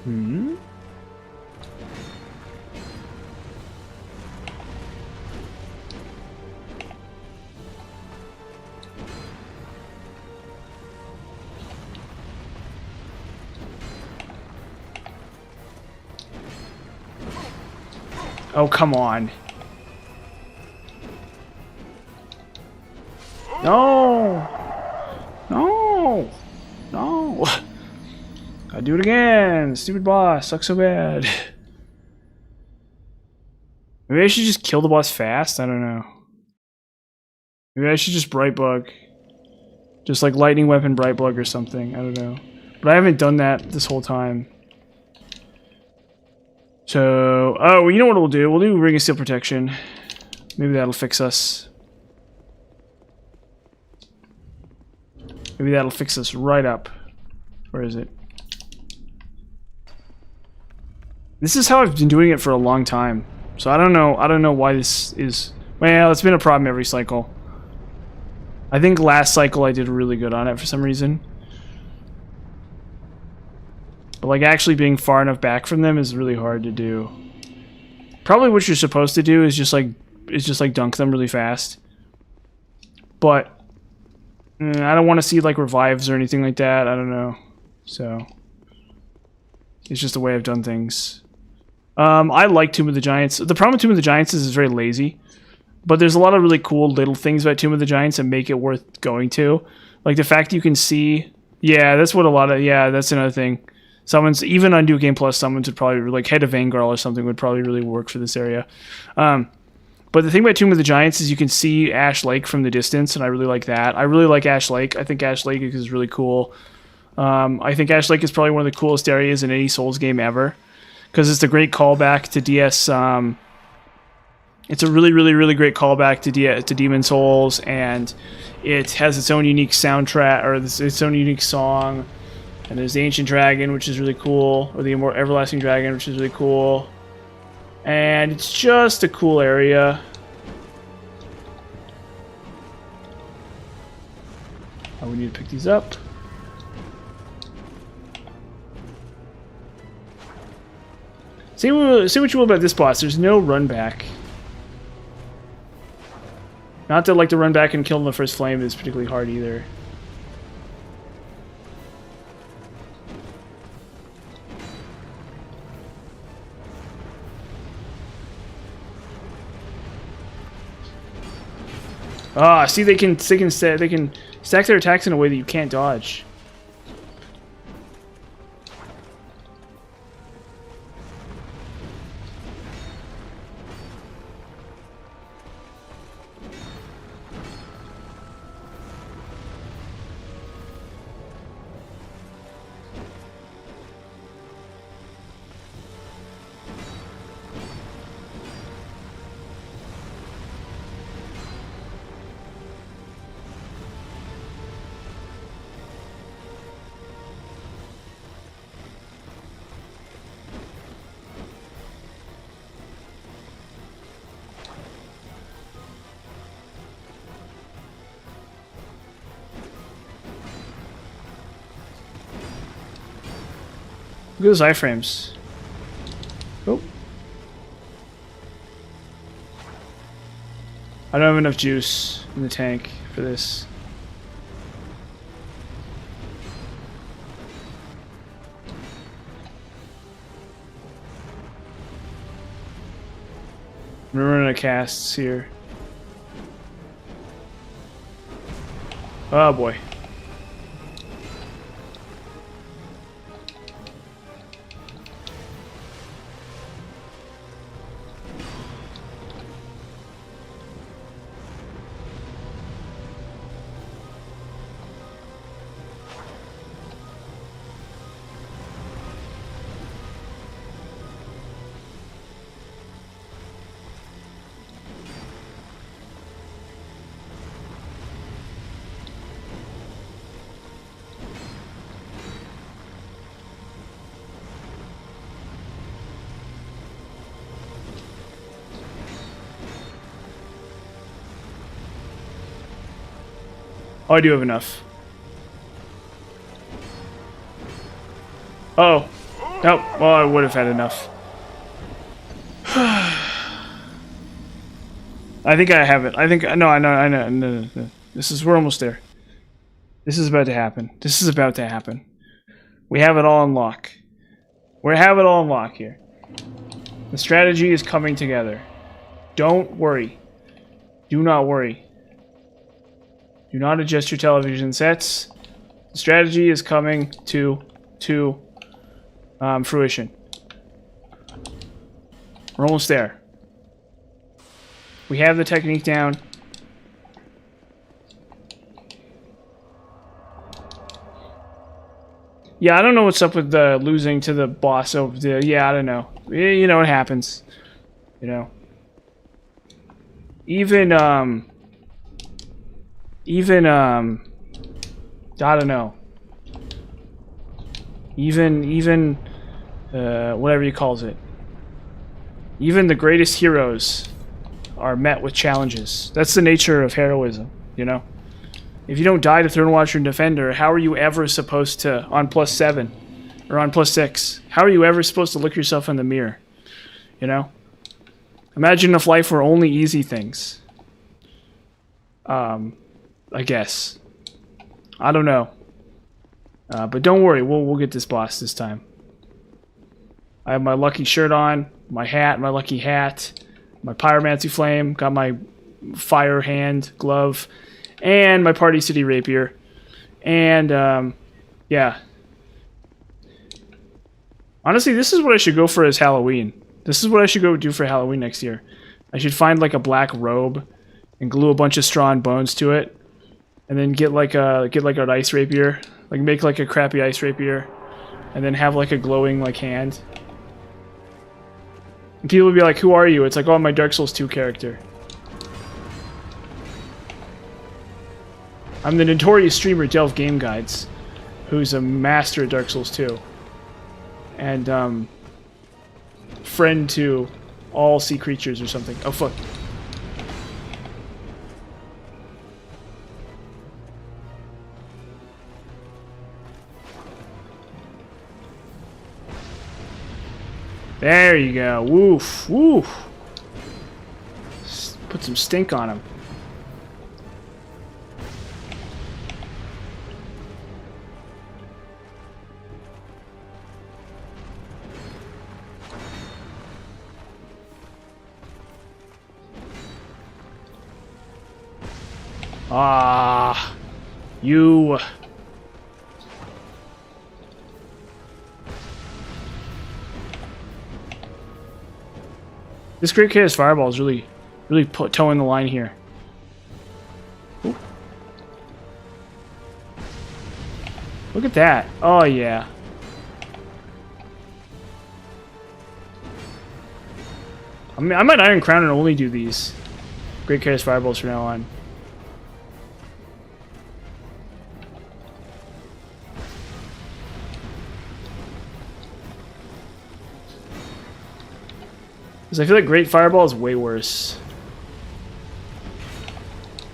Hmm? Oh, come on. No! No! No! Gotta do it again! Stupid boss, sucks so bad. Maybe I should just kill the boss fast? I don't know. Maybe I should just Bright Bug. Just like Lightning Weapon Bright Bug or something, I don't know. But I haven't done that this whole time. So, oh, you know what we'll do? We'll do Ring of Steel Protection. Maybe that'll fix us. Maybe that'll fix us right up. Where is it? This is how I've been doing it for a long time. So I don't know why this is... Well, it's been a problem every cycle. I think last cycle I did really good on it for some reason. But like actually being far enough back from them is really hard to do. Probably what you're supposed to do is just like dunk them really fast. But I don't want to see like revives or anything like that. I don't know. So it's just the way I've done things. I like Tomb of the Giants. The problem with Tomb of the Giants is it's very lazy. But there's a lot of really cool little things about Tomb of the Giants that make it worth going to. Like the fact you can see... Yeah, that's what a lot of... Yeah, that's another thing. Summons, even on New Game Plus, summons would probably... Like Head of Vanguard or something would probably really work for this area. But the thing about Tomb of the Giants is you can see Ash Lake from the distance, and I really like that. I really like Ash Lake. I think Ash Lake is really cool. I think Ash Lake is probably one of the coolest areas in any Souls game ever. Because it's a great callback to DS... It's a really, really, really great callback to Demon Souls, and it has its own unique soundtrack, or its own unique song. And there's the Ancient Dragon, which is really cool, or the Everlasting Dragon, which is really cool. And it's just a cool area. Oh, we need to pick these up. Say what you will about this boss. There's no run back. Not that like to run back and kill in the first flame is particularly hard either. Ah, see they can stack their attacks in a way that you can't dodge. Look at those iframes. Oh. I don't have enough juice in the tank for this. We're running out of casts here. Oh boy. Oh, I do have enough. Oh. Nope. Well, I would have had enough. I think I have it. I think... No, I know. No. This is... We're almost there. This is about to happen. This is about to happen. We have it all in lock. We have it all in lock here. The strategy is coming together. Don't worry. Do not worry. Do not adjust your television sets. The strategy is coming to fruition. We're almost there. We have the technique down. Yeah, I don't know what's up with the losing to the boss over the... Yeah, I don't know. You know, it happens. You know. Even, I don't know. Even, whatever you calls it. Even the greatest heroes are met with challenges. That's the nature of heroism, you know? If you don't die to Thronewatcher and Defender, how are you ever supposed to, on +7, or on +6, how are you ever supposed to look yourself in the mirror? You know? Imagine if life were only easy things. I guess. I don't know. But don't worry, we'll get this boss this time. I have my lucky shirt on, my hat, my lucky hat, my pyromancy flame, got my fire hand glove, and my Party City rapier. And, yeah. Honestly, this is what I should go for as Halloween. This is what I should go do for Halloween next year. I should find, like, a black robe and glue a bunch of straw and bones to it. And then get, like, an ice rapier. Like, make, like, a crappy ice rapier. And then have, like, a glowing, like, hand. And people would be like, who are you? It's like, oh, I'm my Dark Souls 2 character. I'm the notorious streamer Delve Game Guides, who's a master at Dark Souls 2. And, friend to all sea creatures or something. Oh, fuck. There you go. Woof. Woof. Put some stink on him. Ah, you. This Great Chaos Fireball is really towing the line here. Ooh. Look at that. Oh, yeah. I mean, I might Iron Crown and only do these Great Chaos Fireballs from now on. Because I feel like Great Fireball is way worse.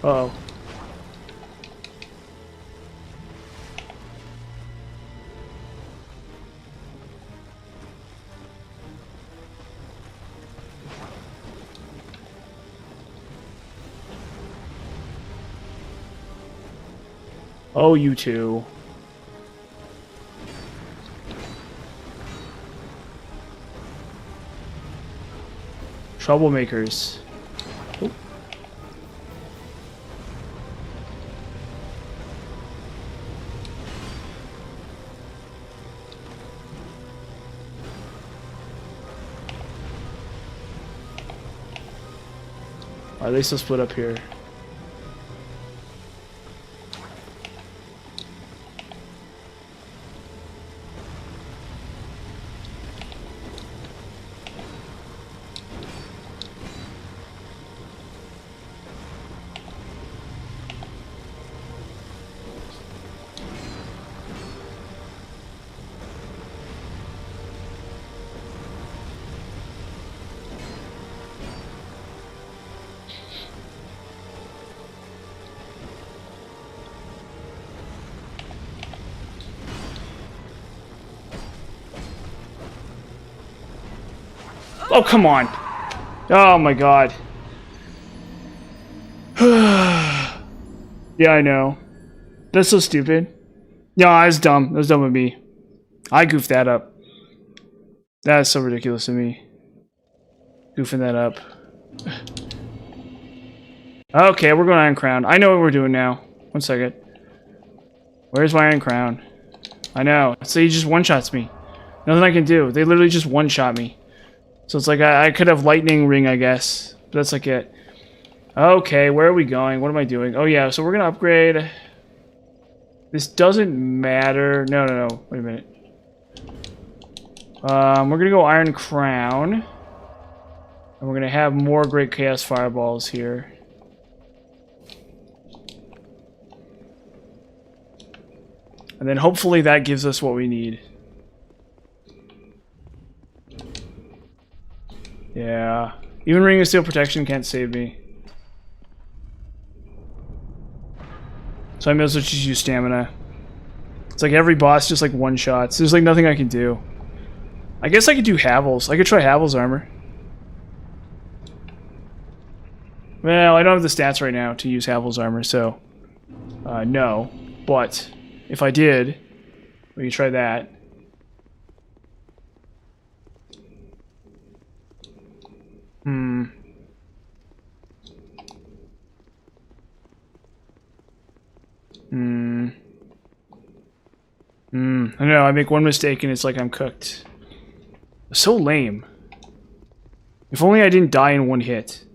Uh-oh. Oh, you two. Troublemakers. Oh. Are they still split up here? Oh, come on. Oh, my God. Yeah, I know. That's so stupid. No, that's dumb. That was dumb of me. I goofed that up. That is so ridiculous of me. Goofing that up. Okay, we're going Iron Crown. I know what we're doing now. 1 second. Where's my Iron Crown? I know. So he just one-shots me. Nothing I can do. They literally just one-shot me. So it's like I could have Lightning Ring, I guess. But that's like it. Okay, where are we going? What am I doing? Oh yeah, so we're gonna upgrade. This doesn't matter. No. Wait a minute. We're gonna go Iron Crown. And we're gonna have more Great Chaos Fireballs here. And then hopefully that gives us what we need. Yeah. Even Ring of Steel Protection can't save me. So I may as well just use Stamina. It's like every boss just like one-shots. There's like nothing I can do. I guess I could do Havel's. I could try Havel's armor. Well, I don't have the stats right now to use Havel's armor, so... no. But, if I did, we could try that. I know, I make one mistake and it's like I'm cooked. So lame. If only I didn't die in one hit.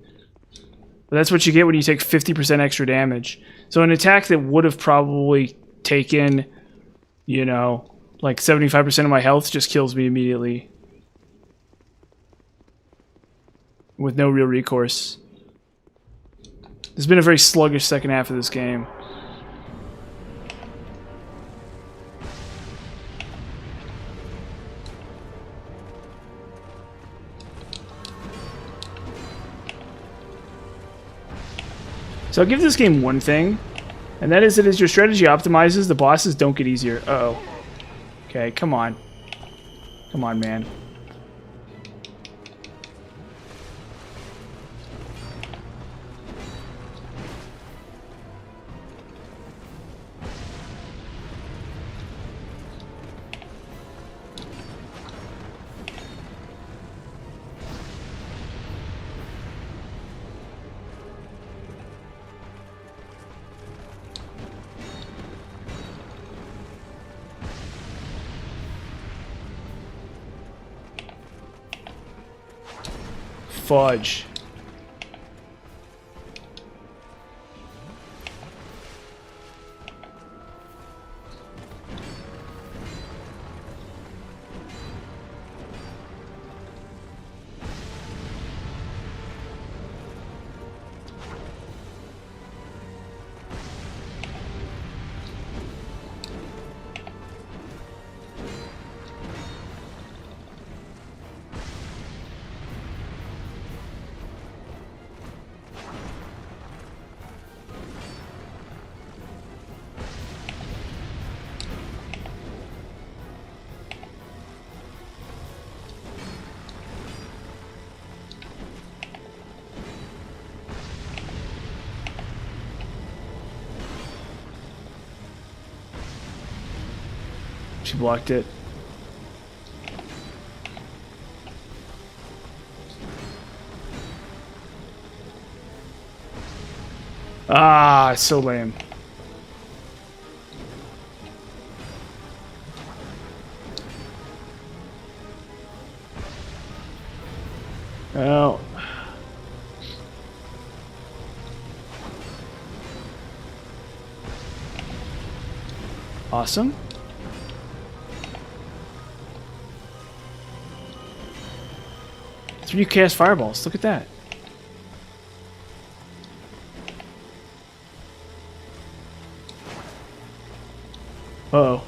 But that's what you get when you take 50% extra damage. So an attack that would have probably taken, you know, like 75% of my health just kills me immediately. With no real recourse. There's been a very sluggish second half of this game. So I'll give this game one thing, and that is that as your strategy optimizes, the bosses don't get easier. Uh-oh. Okay, come on. Come on, man. Fudge. She blocked it. Ah, it's so lame. Well. Awesome. Three cast fireballs. Look at that. Uh-oh.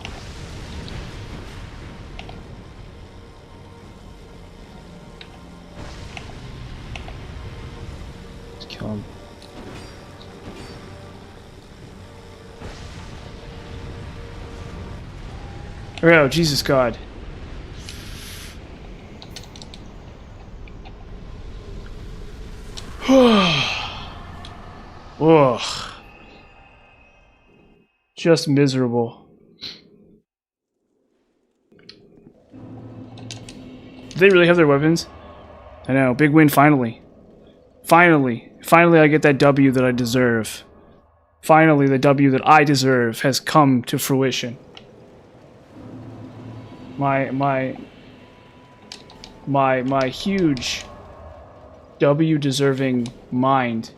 Let's kill him. Oh, Jesus God. Ugh. Just miserable. Do they really have their weapons? I know. Big win finally. Finally. Finally I get that W that I deserve. Finally the W that I deserve has come to fruition. My huge W deserving mind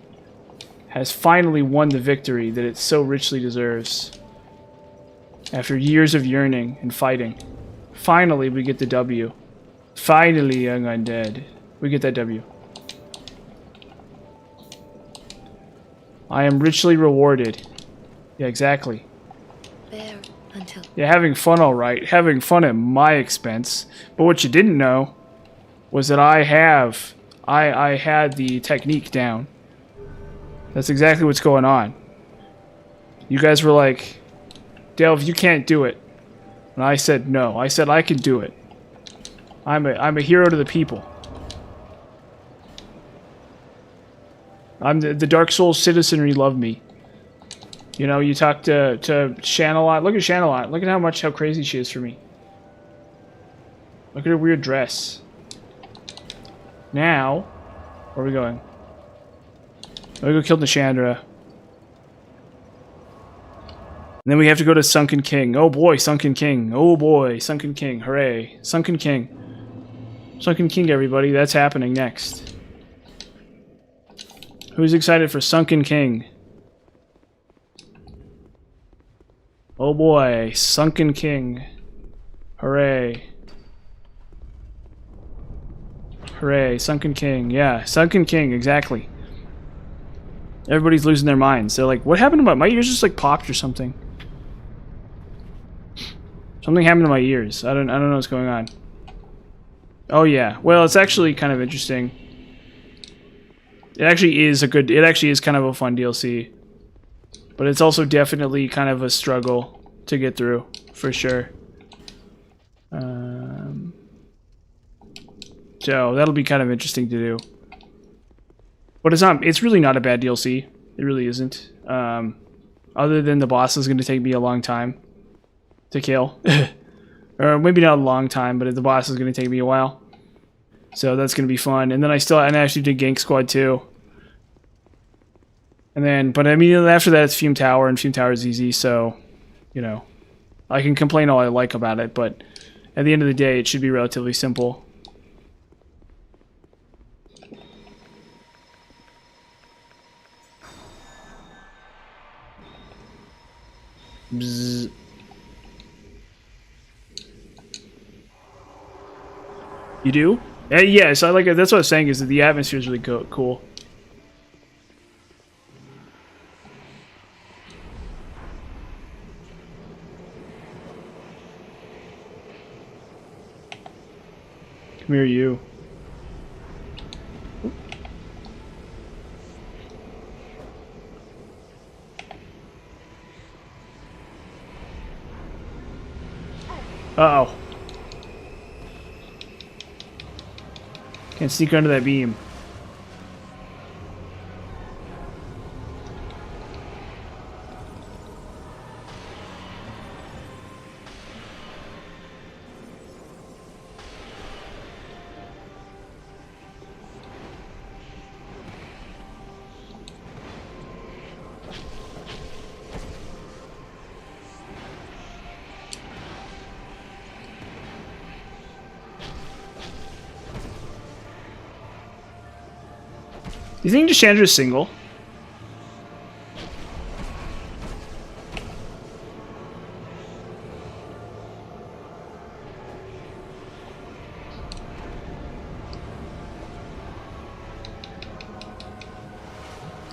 has finally won the victory that it so richly deserves. After years of yearning and fighting, finally we get the W. Finally, Young Undead, we get that W. I am richly rewarded. Yeah, exactly. There until Yeah, having fun, all right. Having fun at my expense. But what you didn't know was that I had the technique down. That's exactly what's going on. You guys were like, Delve, you can't do it. And I said no. I said I can do it. I'm a hero to the people. I'm the Dark Souls citizenry love me. You know, you talk to Shan a lot. Look at Shan a lot. Look at how crazy she is for me. Look at her weird dress. Now, where are we going? We go kill Nishandra. And then we have to go to Sunken King. Oh boy, Sunken King. Oh boy, Sunken King. Hooray. Sunken King. Sunken King, everybody. That's happening next. Who's excited for Sunken King? Oh boy, Sunken King. Hooray. Hooray, Sunken King. Yeah, Sunken King, exactly. Everybody's losing their minds. They're like, what happened to my ears just like popped or something? Something happened to my ears. I don't know what's going on. Oh yeah. Well, it's actually kind of interesting. It actually is kind of a fun DLC. But it's also definitely kind of a struggle to get through, for sure. So that'll be kind of interesting to do. But it's really not a bad DLC. It really isn't. Other than the boss is going to take me a long time to kill. Or maybe not a long time, but the boss is going to take me a while. So that's going to be fun. And then I actually did Gank Squad too. And then, but immediately after that, it's Fume Tower, and Fume Tower is easy, so, you know, I can complain all I like about it, but at the end of the day, it should be relatively simple. Bzz. You do? Yes, I like it. That's what I was saying, is that the atmosphere is really cool. Come here, you. Uh-oh. Can't sneak under that beam. you think Deshandra is single?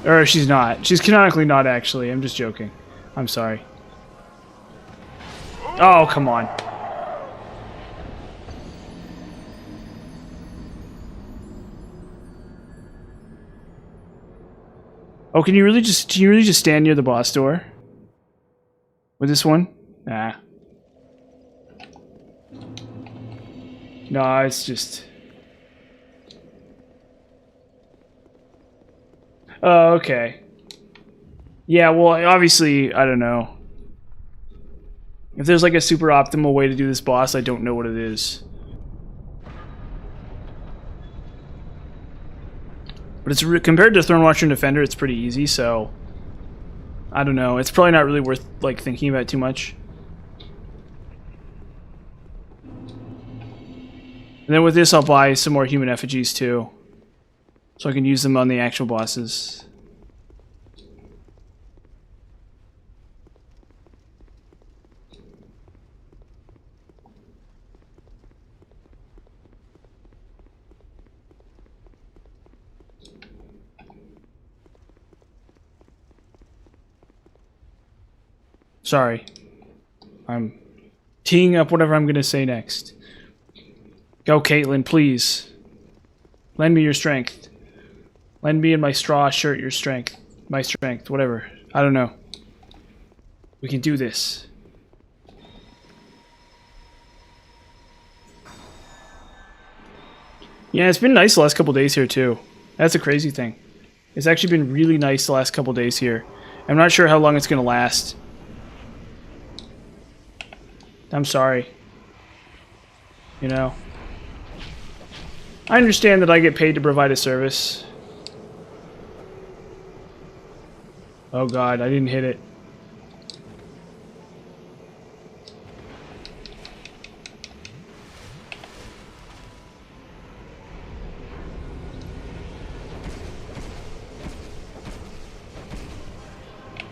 Or she's not. She's canonically not, actually. I'm just joking. I'm sorry. Oh, come on. Oh, can you really just stand near the boss door? With this one? Nah. No, it's just... Oh, okay. Yeah, well, obviously, I don't know. If there's like a super optimal way to do this boss, I don't know what it is. But it's compared to Thornwatcher and Defender, it's pretty easy, so... I don't know. It's probably not really worth like thinking about too much. And then with this, I'll buy some more human effigies too. So I can use them on the actual bosses. Sorry. I'm teeing up whatever I'm going to say next. Go, Caitlin, please. Lend me your strength. Lend me in my straw shirt your strength. My strength, whatever. I don't know. We can do this. Yeah, it's been nice the last couple days here, too. That's a crazy thing. It's actually been really nice the last couple days here. I'm not sure how long it's going to last. I'm sorry. You know. I understand that I get paid to provide a service. Oh god, I didn't hit it.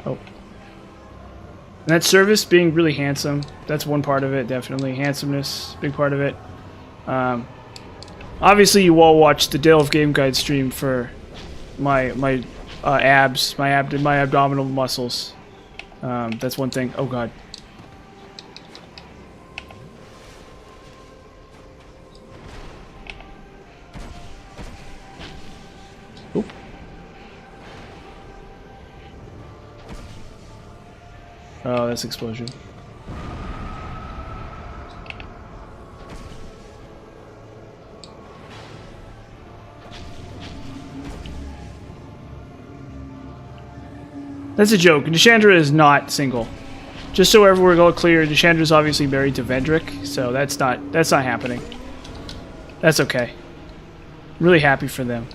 Oh. And that service being really handsome, that's one part of it, definitely. Handsomeness, big part of it. Obviously, you all watched the Dale of Game Guide stream for my abs, my abdominal muscles. That's one thing. Oh god. Oop. Oh, that's explosion. That's a joke. Deshandra is not single. Just so we're all clear, Deshandra is obviously married to Vendrick, so that's not happening. That's okay. I'm really happy for them.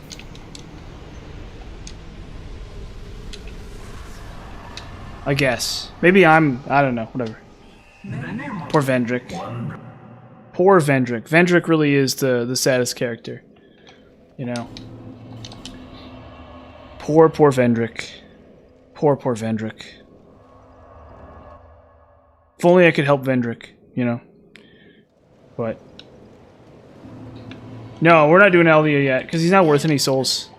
I guess. Maybe I don't know, whatever. Poor Vendrick. Poor Vendrick. Vendrick really is the saddest character. You know. Poor Vendrick. Poor Vendrick. If only I could help Vendrick, you know. But no, we're not doing Eldia yet, because he's not worth any souls.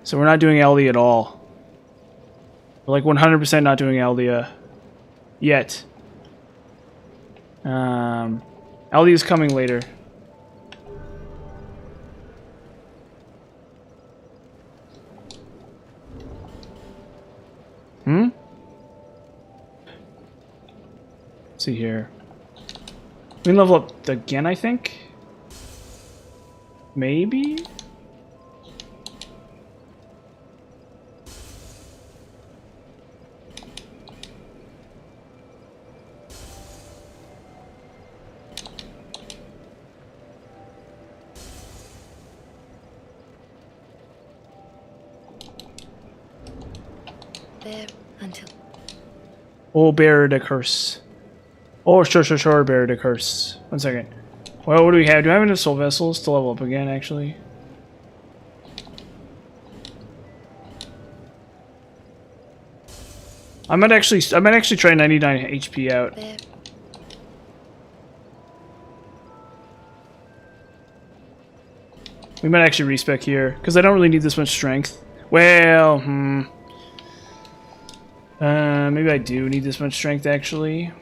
So we're not doing Eldia at all. We're like 100% not doing Eldia yet. Eldia is coming later. Let's see here. We can level up again, I think. Maybe? There until... Oh, bear the curse. Oh, sure, bear the curse. 1 second. Well, what do we have? Do I have enough soul vessels to level up again, actually? I might actually try 99 HP out. There. We might actually respec here because I don't really need this much strength. Well, maybe I do need this much strength actually.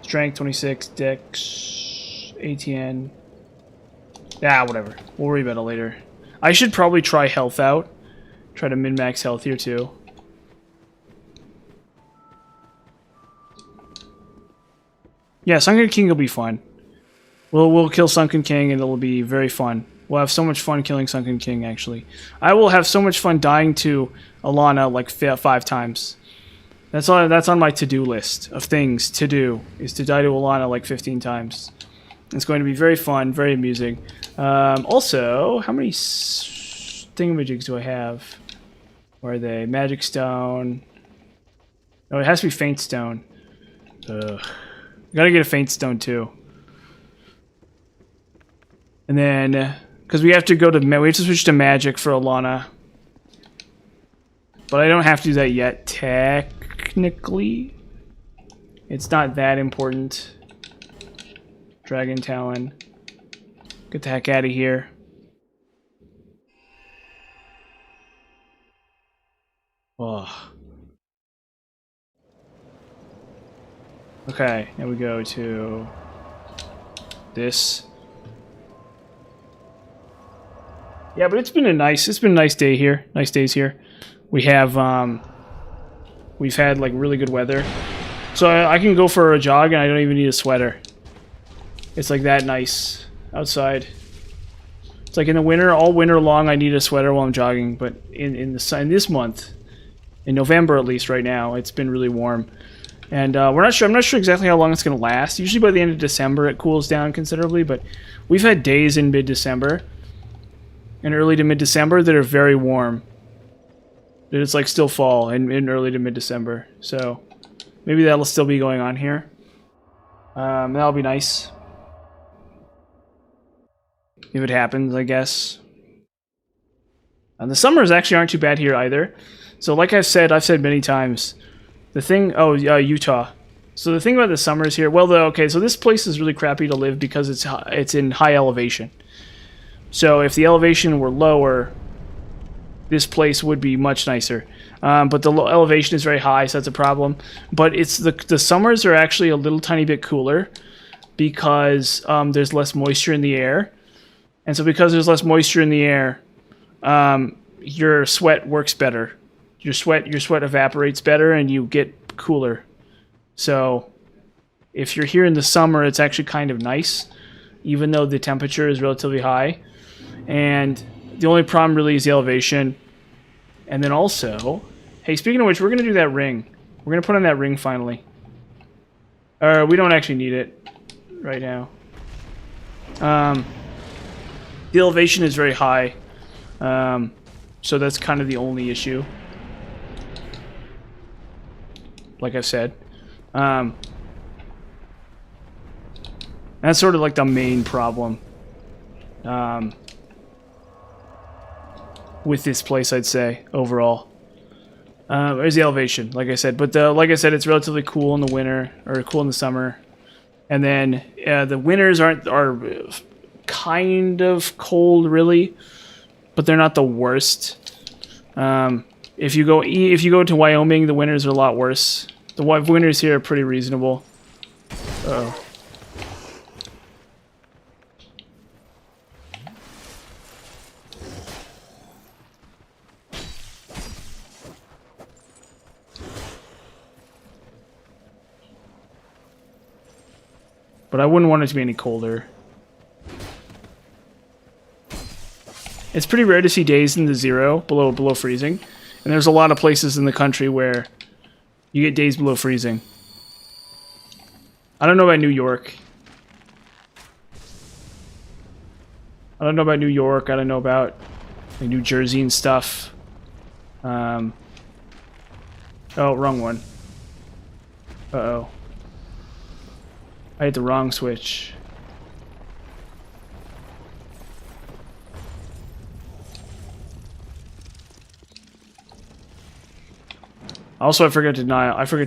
Strength 26, Dex, ATN. Yeah, whatever. We'll worry about it later. I should probably try health out. Try to min-max health here too. Yeah, Sunken King will be fun. We'll kill Sunken King and it'll be very fun. We'll have so much fun killing Sunken King actually. I will have so much fun dying to Alana like 5 times. That's on my to-do list of things to do, is to die to Alana like 15 times. It's going to be very fun, very amusing. Also, how many thingamajigs do I have? Where are they? Magic Stone. Oh, it has to be Faint Stone. Ugh. Gotta get a Faint Stone too. And then, because we have to switch to Magic for Alana. But I don't have to do that yet, technically. It's not that important. Dragon Talon. Get the heck out of here. Oh. Okay, now we go to this. Yeah, but it's been a nice day here. Nice days here. We have we've had like really good weather. So I can go for a jog and I don't even need a sweater. It's like that nice outside. It's like in the winter, all winter long I need a sweater while I'm jogging, but in this month, in November at least right now, it's been really warm. And I'm not sure exactly how long it's going to last. Usually by the end of December it cools down considerably, but we've had days in mid-December and early to mid-December that are very warm. That it's like still fall in early to mid-December. So maybe that'll still be going on here. That'll be nice. If it happens, I guess. And the summers actually aren't too bad here either. So like I've said many times, the thing... Oh, Utah. So the thing about the summers here... Well, okay, so this place is really crappy to live because it's in high elevation. So if the elevation were lower, this place would be much nicer. But the elevation is very high, so that's a problem. But it's the summers are actually a little tiny bit cooler because there's less moisture in the air. And so because there's less moisture in the air, your sweat works better. Your sweat evaporates better and you get cooler. So if you're here in the summer, it's actually kind of nice, even though the temperature is relatively high. And the only problem really is the elevation. And then also, hey, speaking of which, we're going to do that ring. We're going to put on that ring finally. We don't actually need it right now. The elevation is very high. So that's kind of the only issue. Like I've said. That's sort of like the main problem. With this place, I'd say, overall. There's the elevation, like I said. But like I said, it's relatively cool in the winter, or cool in the summer. And then the winters are kind of cold, really, but they're not the worst. If you go to Wyoming, the winters are a lot worse. The winters here are pretty reasonable. Uh-oh. But I wouldn't want it to be any colder. It's pretty rare to see days in the zero, below freezing. And there's a lot of places in the country where you get days below freezing. I don't know about New York. I don't know about New York. I don't know about like, New Jersey and stuff. Oh, wrong one. Uh-oh. I hit the wrong switch. Also, I forgot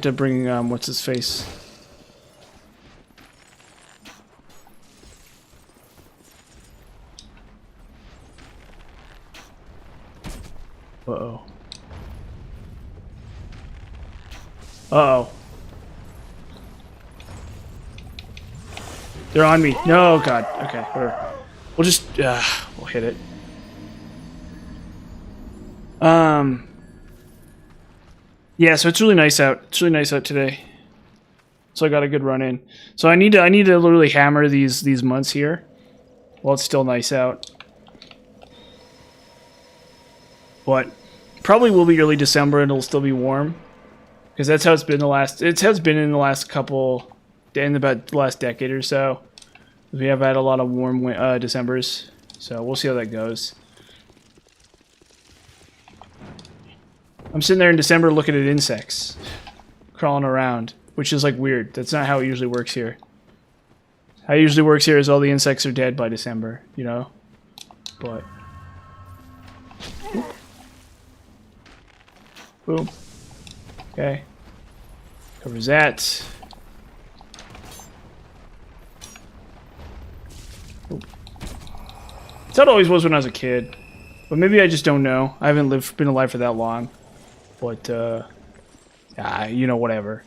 to bring what's his face. Uh-oh. Uh-oh. They're on me. No, God. Okay, we'll just we'll hit it. Yeah, so it's really nice out. It's really nice out today. So I got a good run in. So I need to literally hammer these months here while it's still nice out. But probably will be early December and it'll still be warm. Because that's how it's been in the last couple, in about the last decade or so. We have had a lot of warm Decembers, so we'll see how that goes. I'm sitting there in December looking at insects crawling around, which is like weird. That's not how it usually works here. How it usually works here is all the insects are dead by December, you know? But... boom. Okay. Covers that. Oop. That's how it always was when I was a kid. But maybe I just don't know. I haven't been alive for that long. But, you know, whatever.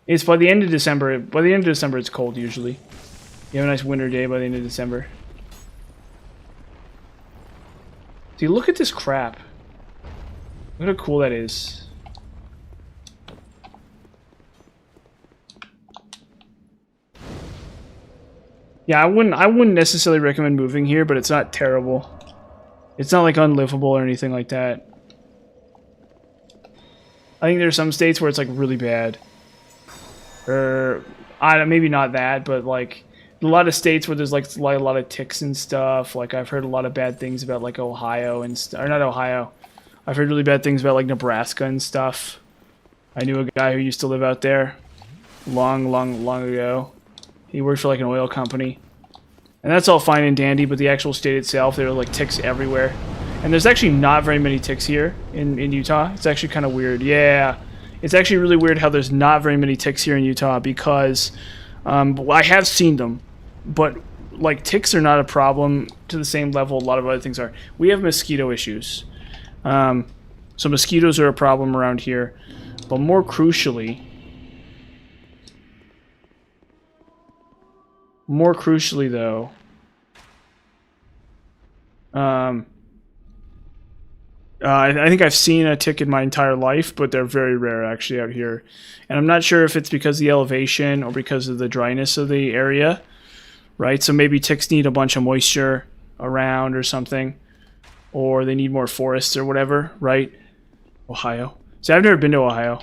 It's by the end of December. By the end of December, it's cold usually. You have a nice winter day by the end of December. See, look at this crap. Look how cool that is. Yeah, I wouldn't necessarily recommend moving here, but it's not terrible. It's not like unlivable or anything like that. I think there's some states where it's like really bad. Or maybe not that, but like a lot of states where there's like a lot of ticks and stuff. Like I've heard a lot of bad things about like Ohio and or not Ohio. I've heard really bad things about like Nebraska and stuff. I knew a guy who used to live out there long ago. He worked for like an oil company. And that's all fine and dandy, but the actual state itself, there are like ticks everywhere. And there's actually not very many ticks here in Utah. It's actually kind of weird. Yeah. It's actually really weird how there's not very many ticks here in Utah because I have seen them. But like ticks are not a problem to the same level a lot of other things are. We have mosquito issues. So mosquitoes are a problem around here. But more crucially though, I think I've seen a tick in my entire life, but they're very rare actually out here. And I'm not sure if it's because of the elevation or because of the dryness of the area, right? So maybe ticks need a bunch of moisture around or something, or they need more forests or whatever, right? Ohio. See, I've never been to Ohio.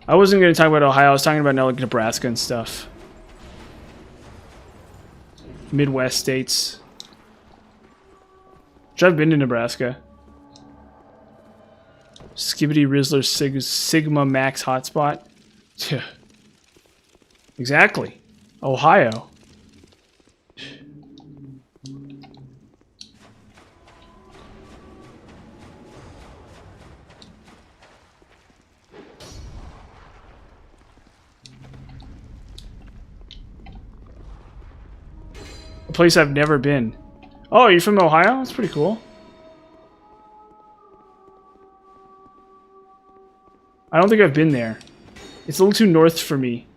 I wasn't going to talk about Ohio. I was talking about like Nebraska and stuff. Midwest states. Which I've been to Nebraska. Skibbity Rizzler Sigma Max hotspot. Yeah. Exactly. Ohio. A place I've never been. Oh, you're from Ohio? That's pretty cool. I don't think I've been there. It's a little too north for me.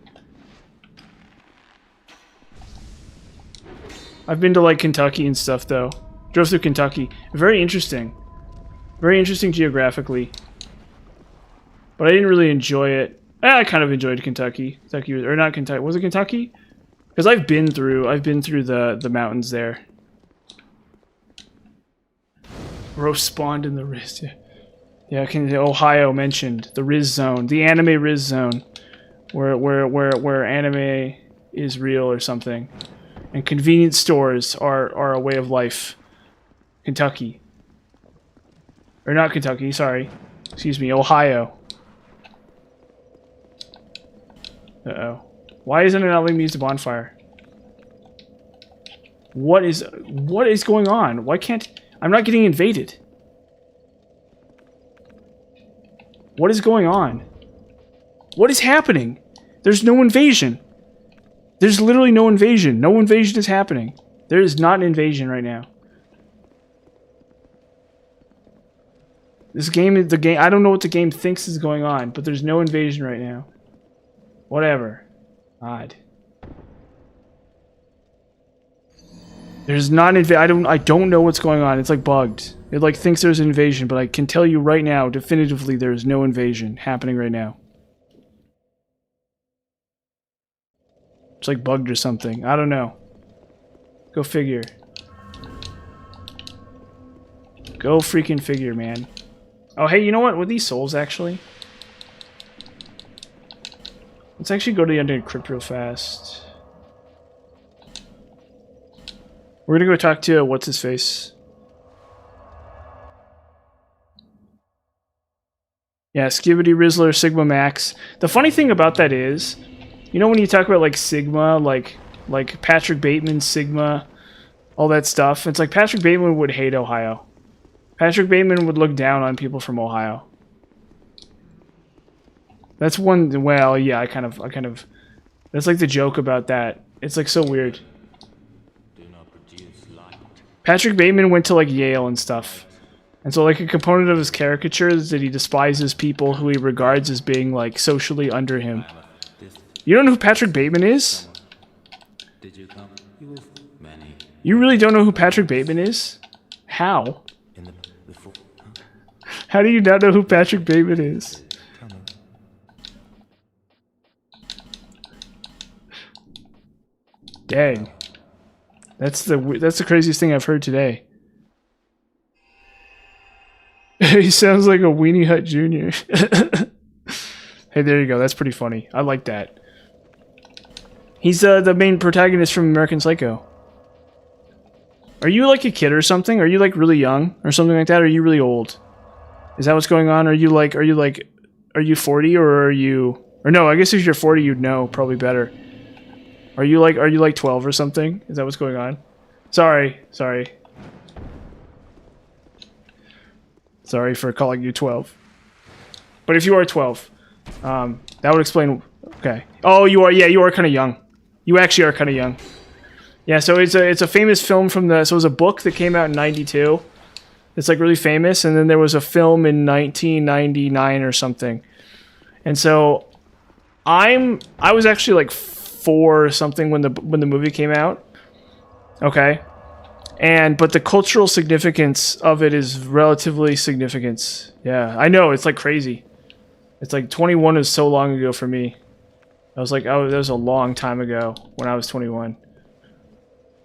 I've been to like Kentucky and stuff though. Drove through Kentucky. Very interesting. Very interesting geographically. But I didn't really enjoy it. I kind of enjoyed Kentucky. Or not Kentucky. Was it Kentucky? Because I've been through the mountains there. Roast spawned in the Riz. Yeah, Ohio mentioned the Riz zone, the anime Riz zone, where anime is real or something, and convenience stores are a way of life. Kentucky, or not Kentucky? Sorry, excuse me, Ohio. Uh-oh. Why isn't it not letting me use the bonfire? What is going on? Why can't... I'm not getting invaded. What is going on? What is happening? There's no invasion. There's literally no invasion. No invasion is happening. There is not an invasion right now. This game is the game. I don't know what the game thinks is going on, but there's no invasion right now. Whatever. Odd. There's not an invasion. I don't know what's going on. It's like bugged. It like thinks there's an invasion, but I can tell you right now, definitively, there's no invasion happening right now. It's like bugged or something. I don't know. Go figure. Go freaking figure, man. Oh, hey, you know what? With these souls, actually. Let's actually go to the under encrypt real fast. We're gonna go talk to what's his face. Yeah, Skibidi Rizzler, Sigma Max. The funny thing about that is, you know when you talk about like Sigma, like Patrick Bateman, Sigma, all that stuff, it's like Patrick Bateman would hate Ohio. Patrick Bateman would look down on people from Ohio. That's one, well, yeah, I kind of, that's like the joke about that. It's like so weird. Patrick Bateman went to like Yale and stuff. And so like a component of his caricature is that he despises people who he regards as being like socially under him. You don't know who Patrick Bateman is? You really don't know who Patrick Bateman is? How? How do you not know who Patrick Bateman is? Dang. That's the craziest thing I've heard today. He sounds like a Weenie Hut Jr. Hey, there you go. That's pretty funny. I like that. He's the main protagonist from American Psycho. Are you like a kid or something? Are you like really young or something like that? Or are you really old? Is that what's going on? Are you 40 or are you... Or no, I guess if you're 40 you'd know probably better. Are you like 12 or something? Is that what's going on? Sorry. Sorry for calling you 12. But if you are 12, that would explain... Okay. Oh, you are... Yeah, you are kind of young. You actually are kind of young. Yeah, so it's a famous film from the... So it was a book that came out in 92. It's like really famous. And then there was a film in 1999 or something. And so I was actually like 4 or something when the movie came out. Okay. But the cultural significance of it is relatively significant. Yeah, I know, it's like crazy. It's like 21 is so long ago for me. I was like, oh, that was a long time ago when I was 21.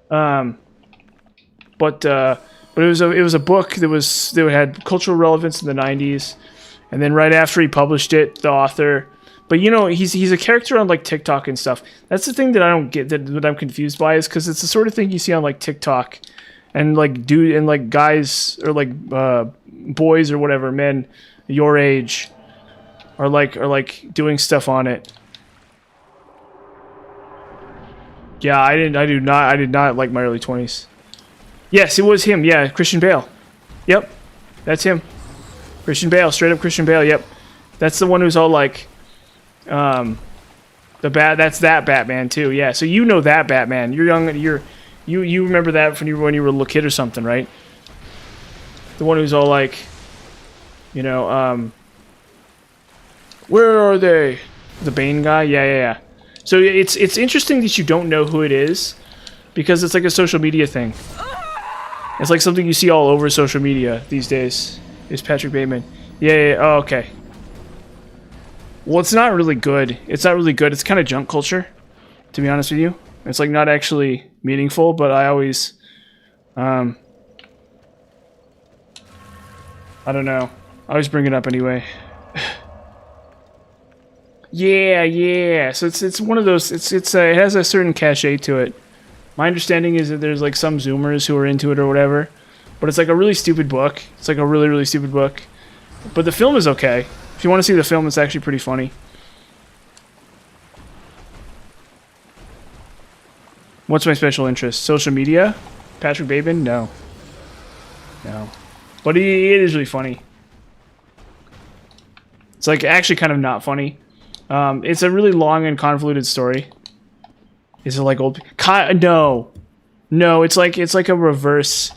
But it was a book that had cultural relevance in the 90s, and then right after he published it, the author. But you know, he's a character on like TikTok and stuff. That's the thing that I don't get, that I'm confused by, is because it's the sort of thing you see on like TikTok, and like like guys or like boys or whatever, men your age, are like doing stuff on it. Yeah, I did not like my early 20s. Yes, it was him. Yeah, Christian Bale. Yep, that's him. Christian Bale, straight up Christian Bale. Yep, that's the one who's all like, that's that Batman too. Yeah, so you know that Batman. You're young. You remember that when you were a little kid or something, right? The one who's all like, you know, where are they? The Bane guy. Yeah. So it's interesting that you don't know who it is, because it's like a social media thing. It's like something you see all over social media these days. Is Patrick Bateman? Yeah. Oh, okay. Well, it's not really good. It's kind of junk culture, to be honest with you. It's like not actually meaningful, but I always, I don't know. I always bring it up anyway. Yeah. So it's one of those. It has a certain cachet to it. My understanding is that there's like some Zoomers who are into it or whatever, but it's like a really stupid book. It's like a really, really stupid book. But the film is okay. If you want to see the film, it's actually pretty funny. What's my special interest? Social media? Patrick Bateman? No. No. But it is really funny. It's like actually kind of not funny. It's a really long and convoluted story. Is it like old? No, no. It's like a reverse.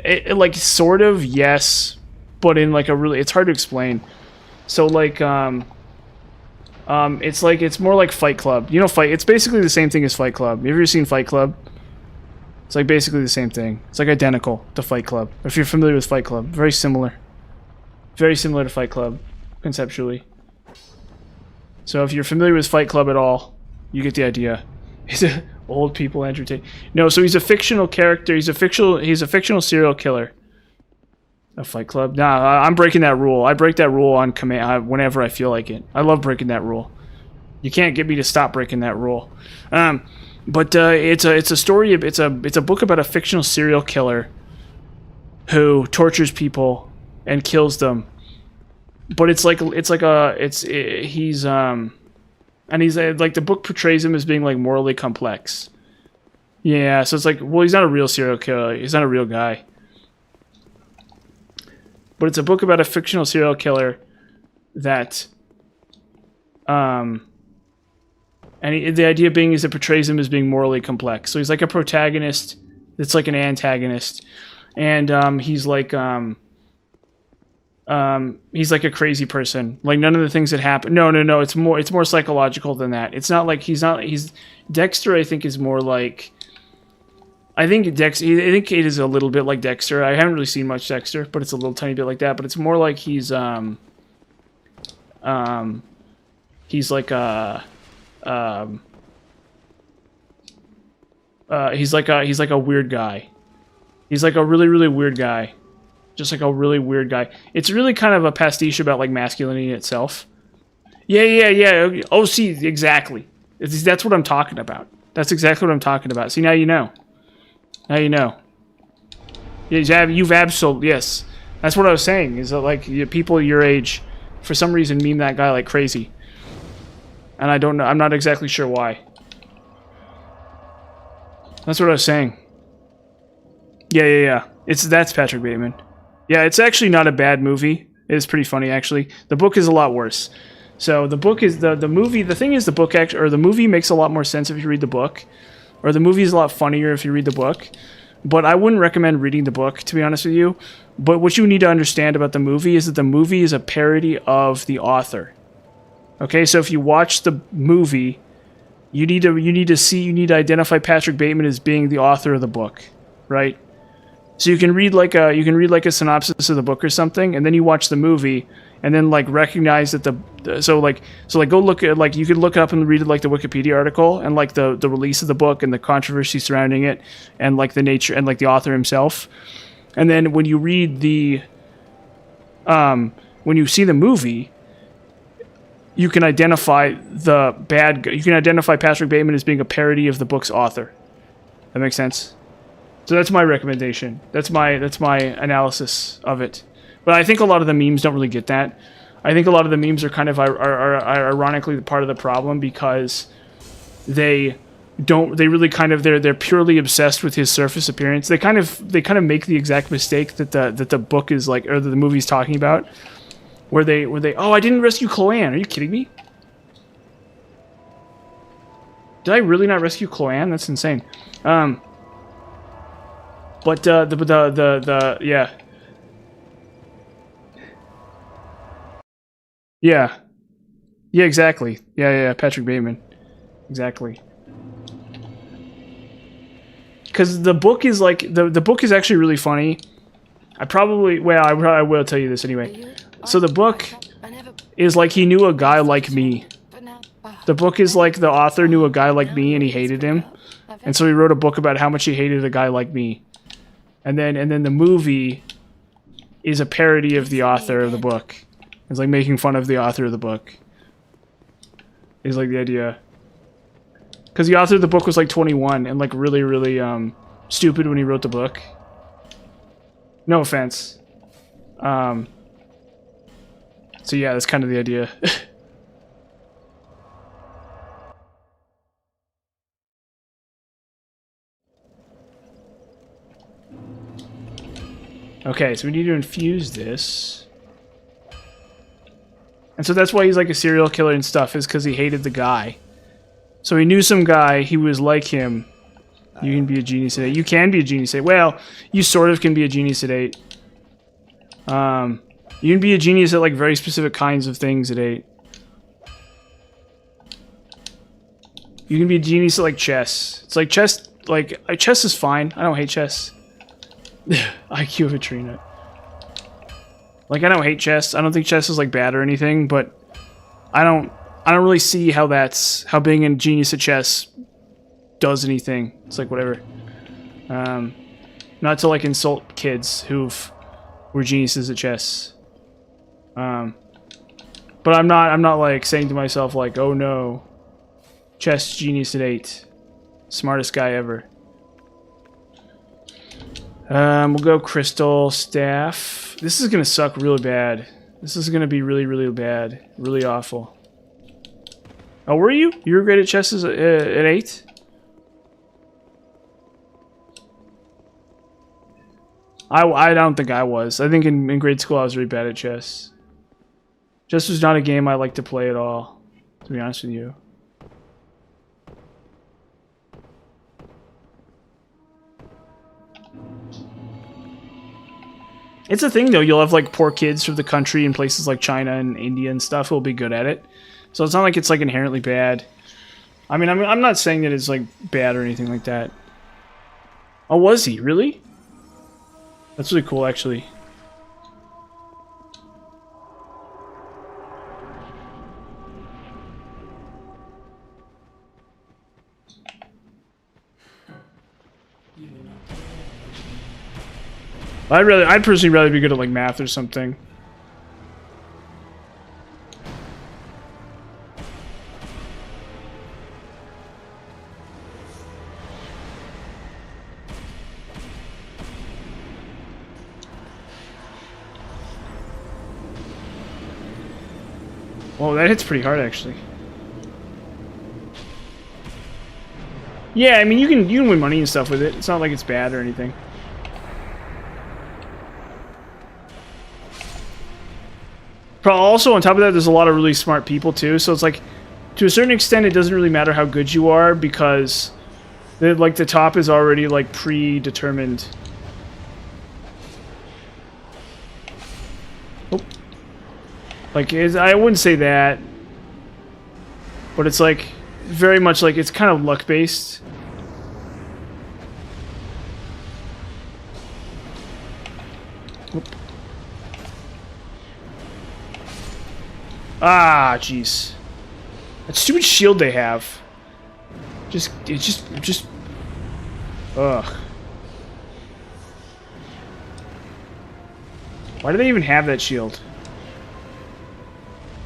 It like sort of yes, but in like a really. It's hard to explain. So like it's more like Fight Club. You know, It's basically the same thing as Fight Club. Have you ever seen Fight Club? It's like basically the same thing. It's like identical to Fight Club. If you're familiar with Fight Club, very similar. Very similar to Fight Club, conceptually. So if you're familiar with Fight Club at all, you get the idea. He's a old people entertain. No, so he's a fictional character. He's a fictional serial killer. A Fight Club? Nah, I'm breaking that rule. I break that rule on command whenever I feel like it. I love breaking that rule. You can't get me to stop breaking that rule. But it's a story of it's a book about a fictional serial killer who tortures people and kills them. But he's like the book portrays him as being like morally complex. Yeah, so it's like, well, he's not a real serial killer. He's not a real guy. But it's a book about a fictional serial killer that, and the idea being is it portrays him as being morally complex. So he's like a protagonist that's like an antagonist, and he's like a crazy person. Like none of the things that happen. No. It's more psychological than that. It's not like he's Dexter. I think is more like. I think it is a little bit like Dexter. I haven't really seen much Dexter, but it's a little tiny bit like that. But it's more like he's like he's like a weird guy. He's like a really, really weird guy. Just like a really weird guy. It's really kind of a pastiche about like masculinity itself. Yeah. Oh, see, exactly. That's what I'm talking about. That's exactly what I'm talking about. See, now you know. Now you know. You've absolutely, yes. That's what I was saying, is that like people your age, for some reason, meme that guy like crazy. And I don't know, I'm not exactly sure why. That's what I was saying. Yeah. That's Patrick Bateman. Yeah, it's actually not a bad movie. It's pretty funny, actually. The book is a lot worse. So the book is, the movie, the thing is the book, or the movie makes a lot more sense if you read the book. Or the movie is a lot funnier if you read the book. But I wouldn't recommend reading the book, to be honest with you. But what you need to understand about the movie is that the movie is a parody of the author. Okay, so if you watch the movie, you need to identify Patrick Bateman as being the author of the book, right? So you can read like a synopsis of the book or something, and then you watch the movie, and then like recognize that so go look at, like, you can look up and read like the Wikipedia article and like the release of the book and the controversy surrounding it and like the nature and like the author himself. And then when you read when you see the movie, you can identify Patrick Bateman as being a parody of the book's author. That makes sense? So that's my recommendation. That's my analysis of it. But I think a lot of the memes don't really get that. I think a lot of the memes are kind of are ironically part of the problem, because they're purely obsessed with his surface appearance. They kind of make the exact mistake that the book is like, or that the movie's talking about, where they oh, I didn't rescue Chloanne. Are you kidding me? Did I really not rescue Chloanne? That's insane. But yeah. Yeah. Yeah, exactly. Yeah, Patrick Bateman. Exactly. Because the book is like, the book is actually really funny. I will tell you this anyway. So the book is like, he knew a guy like me. The book is like, the author knew a guy like me and he hated him. And so he wrote a book about how much he hated a guy like me. And then the movie is a parody of the author of the book. It's like making fun of the author of the book. Is like the idea. Because the author of the book was like 21 and like really, really stupid when he wrote the book. No offense. So yeah, that's kind of the idea. Okay, so we need to infuse this. And so that's why he's like a serial killer and stuff, is because he hated the guy. So he knew some guy, he was like him. You can be a genie sedate. You can be a genie sedate. Well, you sort of can be a genie sedate. You can be a genius at like very specific kinds of things at 8. You can be a genius at like chess. It's like chess, like chess is fine. I don't hate chess. IQ of a tree nut. Like I don't hate chess. I don't think chess is like bad or anything, but I don't really see how being a genius at chess does anything. It's like whatever. Not to like insult kids were geniuses at chess. But I'm not like saying to myself like, oh no, chess genius at 8, smartest guy ever. We'll go crystal staff. This is gonna suck really bad. This is gonna be really, really bad, really awful. Oh, were you? You were great at chess at 8? I don't think I was. I think in grade school I was really bad at chess. Chess was not a game I liked to play at all, to be honest with you. It's a thing though, you'll have like poor kids from the country in places like China and India and stuff who'll be good at it. So it's not like it's like inherently bad. I mean, I'm not saying that it's like bad or anything like that. Oh, was he? Really? That's really cool, actually. I'd personally rather be good at like math or something. Whoa, that hits pretty hard, actually. Yeah, I mean, you can win money and stuff with it. It's not like it's bad or anything. Also, on top of that, there's a lot of really smart people, too. So it's like, to a certain extent, it doesn't really matter how good you are, because like the top is already like predetermined. Oh. Like, I wouldn't say that, but it's like very much like it's kind of luck based. Oop. Ah, jeez. That stupid shield they have. Just. Ugh. Why do they even have that shield?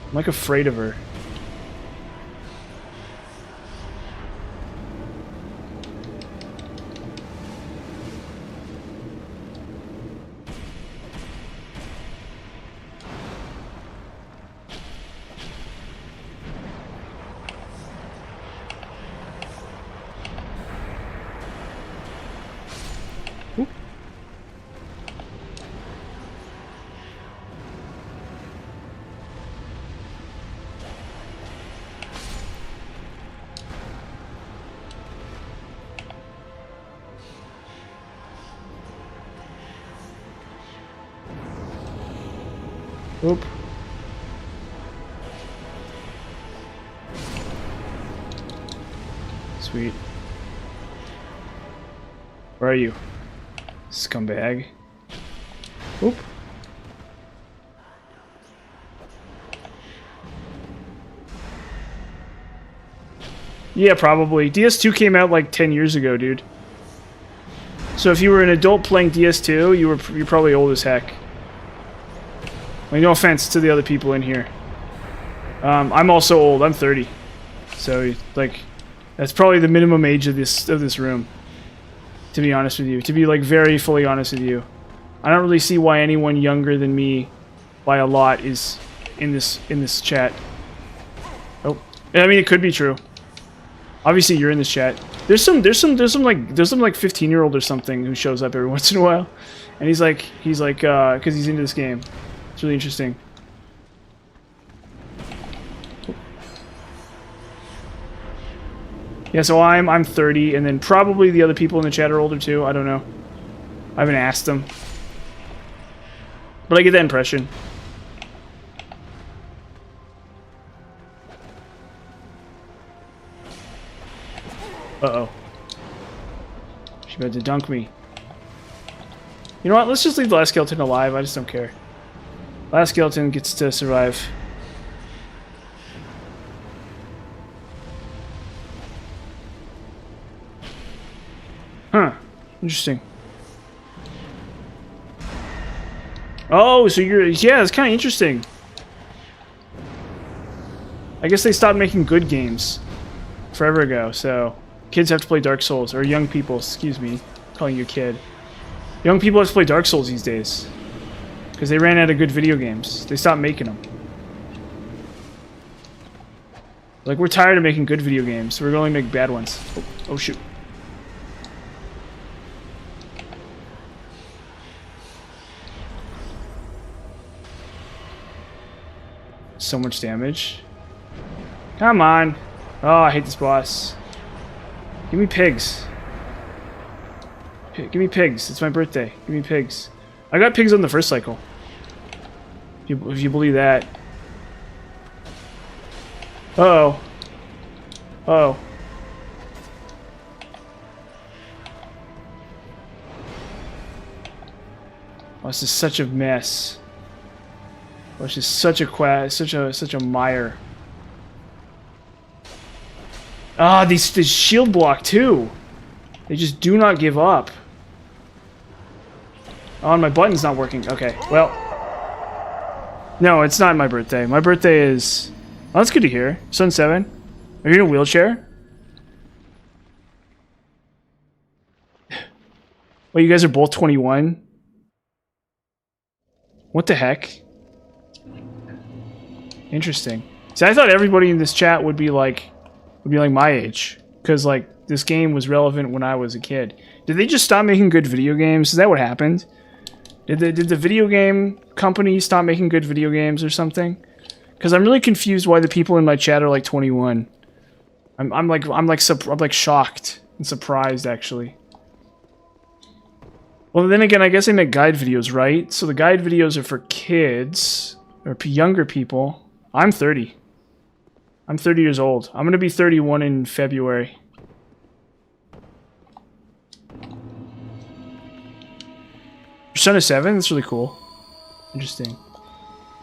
I'm like afraid of her. Oop. Oop. Sweet. Where are you? Scumbag. Oop. Yeah, probably. DS2 came out like 10 years ago, dude. So if you were an adult playing DS2, you're probably old as heck. Like, no offense to the other people in here. I'm also old. I'm 30. So, like, that's probably the minimum age of this room. To be honest with you. To be, like, very fully honest with you. I don't really see why anyone younger than me by a lot is in this chat. Oh. I mean, it could be true. Obviously, you're in this chat. There's some like 15-year-old or something who shows up every once in a while, and he's like, because he's into this game. It's really interesting. Yeah, so I'm 30, and then probably the other people in the chat are older too. I don't know. I haven't asked them, but I get that impression. Uh-oh. She's about to dunk me. You know what? Let's just leave the last skeleton alive. I just don't care. Last skeleton gets to survive. Huh. Interesting. Oh, so you're... Yeah, it's kind of interesting. I guess they stopped making good games forever ago, so... Kids have to play Dark Souls, or young people, excuse me, calling you a kid. Young people have to play Dark Souls these days. Because they ran out of good video games. They stopped making them. Like, we're tired of making good video games, so we're going to make bad ones. Oh shoot. So much damage. Come on. Oh, I hate this boss. Give me pigs. Give me pigs. It's my birthday. Give me pigs. I got pigs on the first cycle. If you believe that. Uh-oh. Uh-oh. Oh, this is such a mess. Oh, it's just such a mire. Ah, these shield block too. They just do not give up. Oh, and my button's not working. Okay, well. No, it's not my birthday. My birthday is... Oh, that's good to hear. Sun 7. Are you in a wheelchair? Well, you guys are both 21? What the heck? Interesting. See, I thought everybody in this chat would be like my age, because like this game was relevant when I was a kid. Did they just stop making good video games? Is that what happened? Did the video game company stop making good video games or something? Because I'm really confused why the people in my chat are like 21. I'm like shocked and surprised actually. Well, then again, I guess they make guide videos, right? So the guide videos are for kids or younger people. I'm 30. I'm 30 years old. I'm gonna be 31 in February. Your son is 7? That's really cool. Interesting.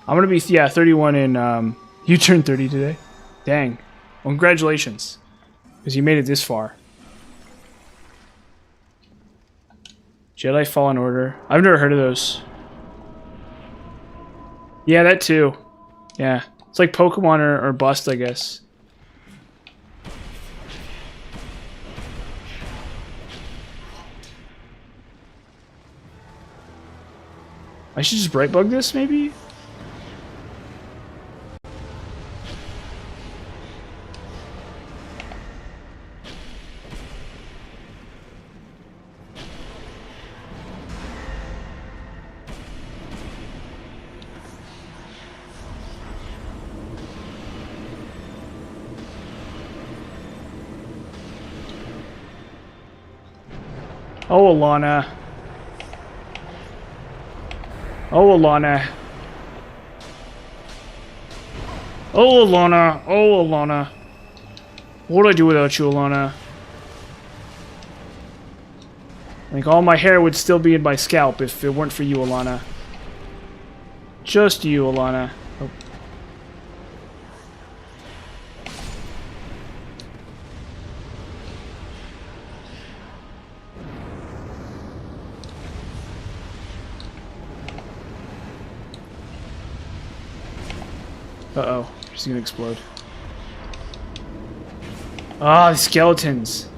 I'm gonna be, yeah, 31 in, you turned 30 today? Dang. Well, congratulations. Because you made it this far. Jedi Fallen Order. I've never heard of those. Yeah, that too. Yeah. It's like Pokemon or bust, I guess. I should just bright bug this, maybe? Oh, Alana. Oh, Alana. Oh, Alana. Oh, Alana. What would I do without you, Alana? I think all my hair would still be in my scalp if it weren't for you, Alana. Just you, Alana. Oh. Uh-oh. She's gonna explode. Ah, the skeletons.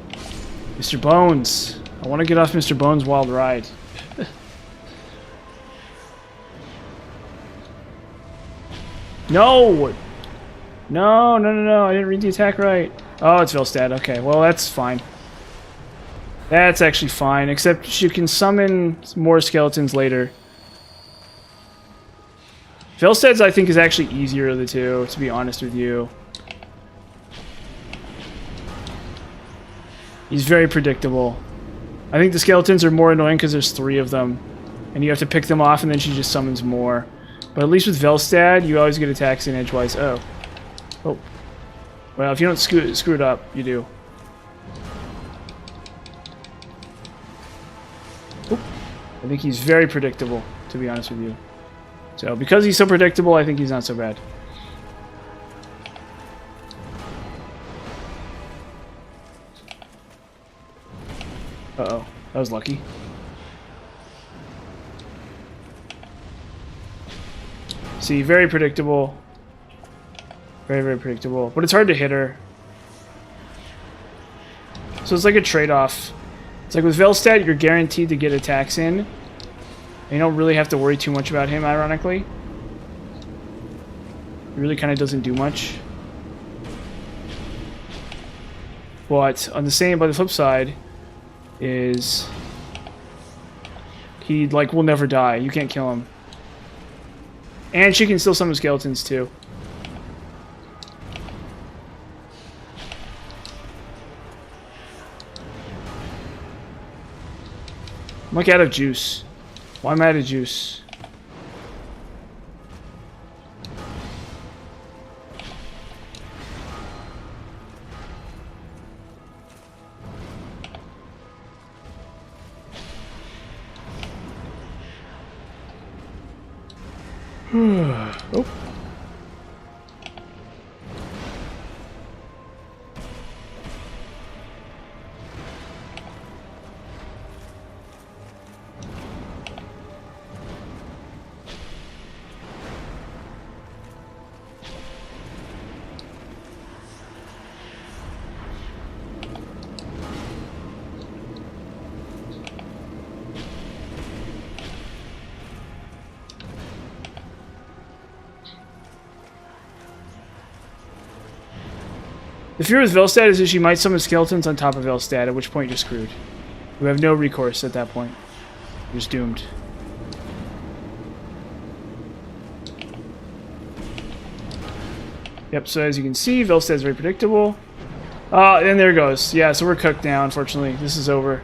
Mr. Bones. I want to get off Mr. Bones' wild ride. No! No, no, no, no. I didn't read the attack right. Oh, it's Velstad. Okay, well, that's fine. That's actually fine, except you can summon more skeletons later. Velstad's, I think, is actually easier of the two, to be honest with you. He's very predictable. I think the skeletons are more annoying because there's 3 of them. And you have to pick them off, and then she just summons more. But at least with Velstad, you always get attacks in edgewise. Oh. Oh. Well, if you don't screw it up, you do. Oop. I think he's very predictable, to be honest with you. So, because he's so predictable, I think he's not so bad. Uh-oh. That was lucky. See, very predictable. Very, very predictable. But it's hard to hit her. So it's like a trade-off. It's like with Velstad, you're guaranteed to get attacks in. And you don't really have to worry too much about him, ironically. He really kind of doesn't do much. But on by the flip side, is he like will never die. You can't kill him. And she can still summon skeletons too. I'm like out of juice. Why am I out of juice? Oh. The fear with Velstad is that she might summon skeletons on top of Velstad, at which point you're screwed. You have no recourse at that point. You're just doomed. Yep, so as you can see, Velstad's very predictable. And there it goes. Yeah, so we're cooked now, unfortunately. This is over.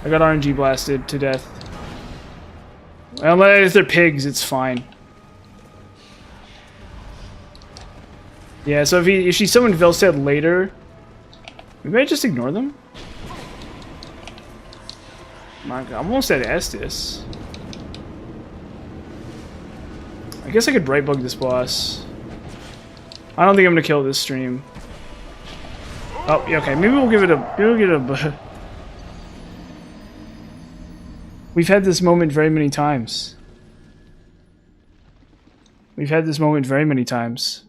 I got RNG blasted to death. Well, if they're pigs, it's fine. Yeah, so if she summoned Velstad later, maybe I just ignore them? I'm almost at Estus. I guess I could bright bug this boss. I don't think I'm gonna kill this stream. Oh, yeah, okay. Maybe we'll give it a. We've had this moment very many times. We've had this moment very many times.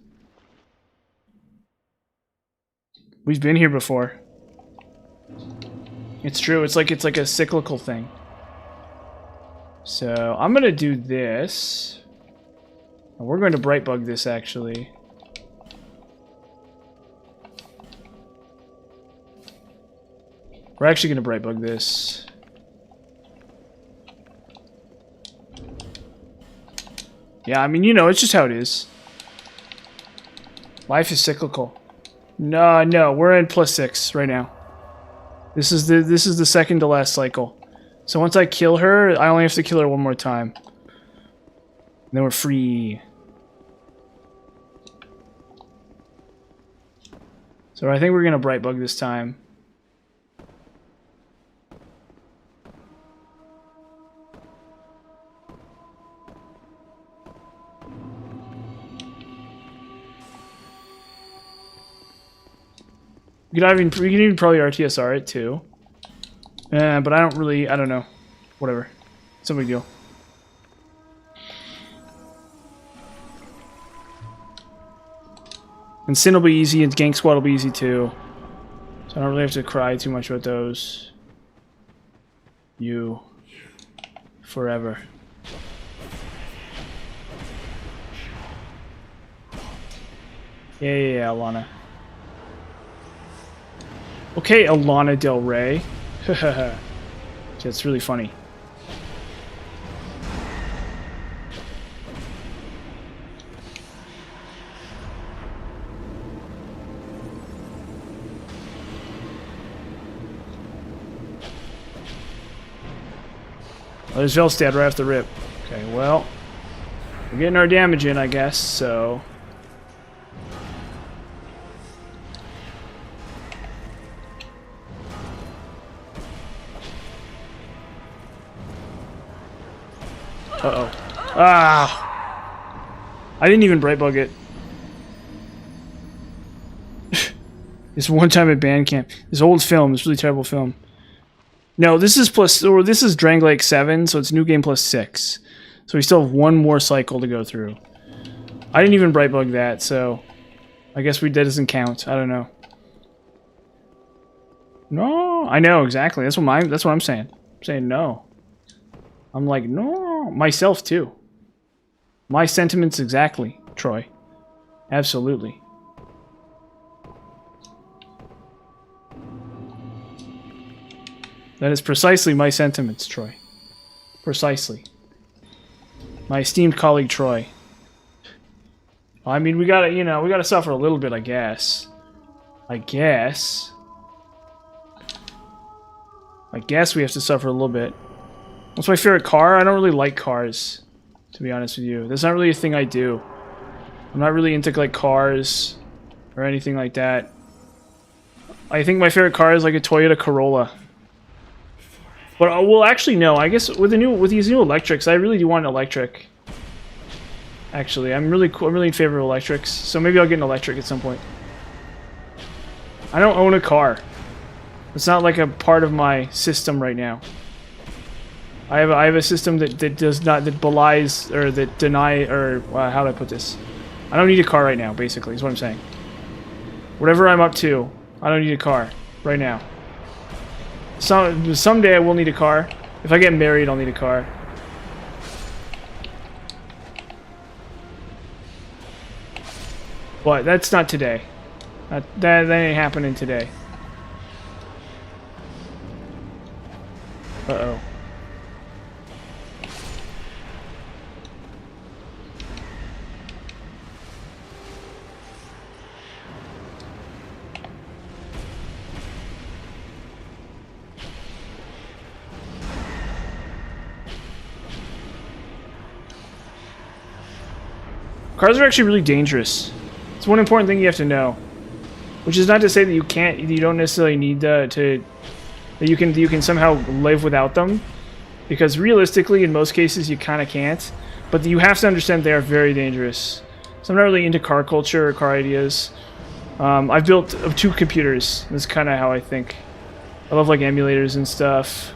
We've been here before. It's true. It's like a cyclical thing. So I'm gonna do this. And we're going to bright bug this actually. We're actually gonna bright bug this. Yeah, I mean, you know, it's just how it is. Life is cyclical. No, we're in +6 right now. This is the second to last cycle. So once I kill her, I only have to kill her one more time. And then we're free. So I think we're gonna bright bug this time. We can even probably RTSR it too. But I don't know. Whatever. It's no big deal. And Sin will be easy, and Gank Squad will be easy too. So I don't really have to cry too much about those. You. Forever. Yeah, Alana. Okay, Alana Del Rey. That's really funny. Oh, there's Velstad right off the rip. Okay, well, we're getting our damage in, I guess, so... Uh-oh. Ah! I didn't even Brightbug it. This one time at band camp. This old film, this really terrible film. No, this is plus, or this is Dranglake 7, so it's new game plus 6. So we still have one more cycle to go through. I didn't even Brightbug that, so I guess that doesn't count. I don't know. No, I know exactly. That's what I'm saying. I'm saying no. I'm like, no, myself too. My sentiments exactly, Troy. Absolutely. That is precisely my sentiments, Troy. Precisely. My esteemed colleague, Troy. I mean, we gotta, you know, we gotta suffer a little bit, I guess. I guess we have to suffer a little bit. What's my favorite car? I don't really like cars, to be honest with you. That's not really a thing I do. I'm not really into, like, cars or anything like that. I think my favorite car is, like, a Toyota Corolla. But, well, actually, no. I guess with these new electrics, I really do want an electric. Actually, I'm really in favor of electrics, so maybe I'll get an electric at some point. I don't own a car. It's not like a part of my system right now. I have a system that does not, that belies or that deny, or how do I put this? I don't need a car right now. Basically, is what I'm saying. Whatever I'm up to, I don't need a car right now. Someday I will need a car. If I get married, I'll need a car. But that's not today. That ain't happening today. Uh-oh. Cars are actually really dangerous. It's one important thing you have to know. Which is not to say that you don't necessarily need that you can somehow live without them. Because realistically, in most cases, you kind of can't. But you have to understand they are very dangerous. So I'm not really into car culture or car ideas. I've built 2 computers. That's kind of how I think. I love like emulators and stuff.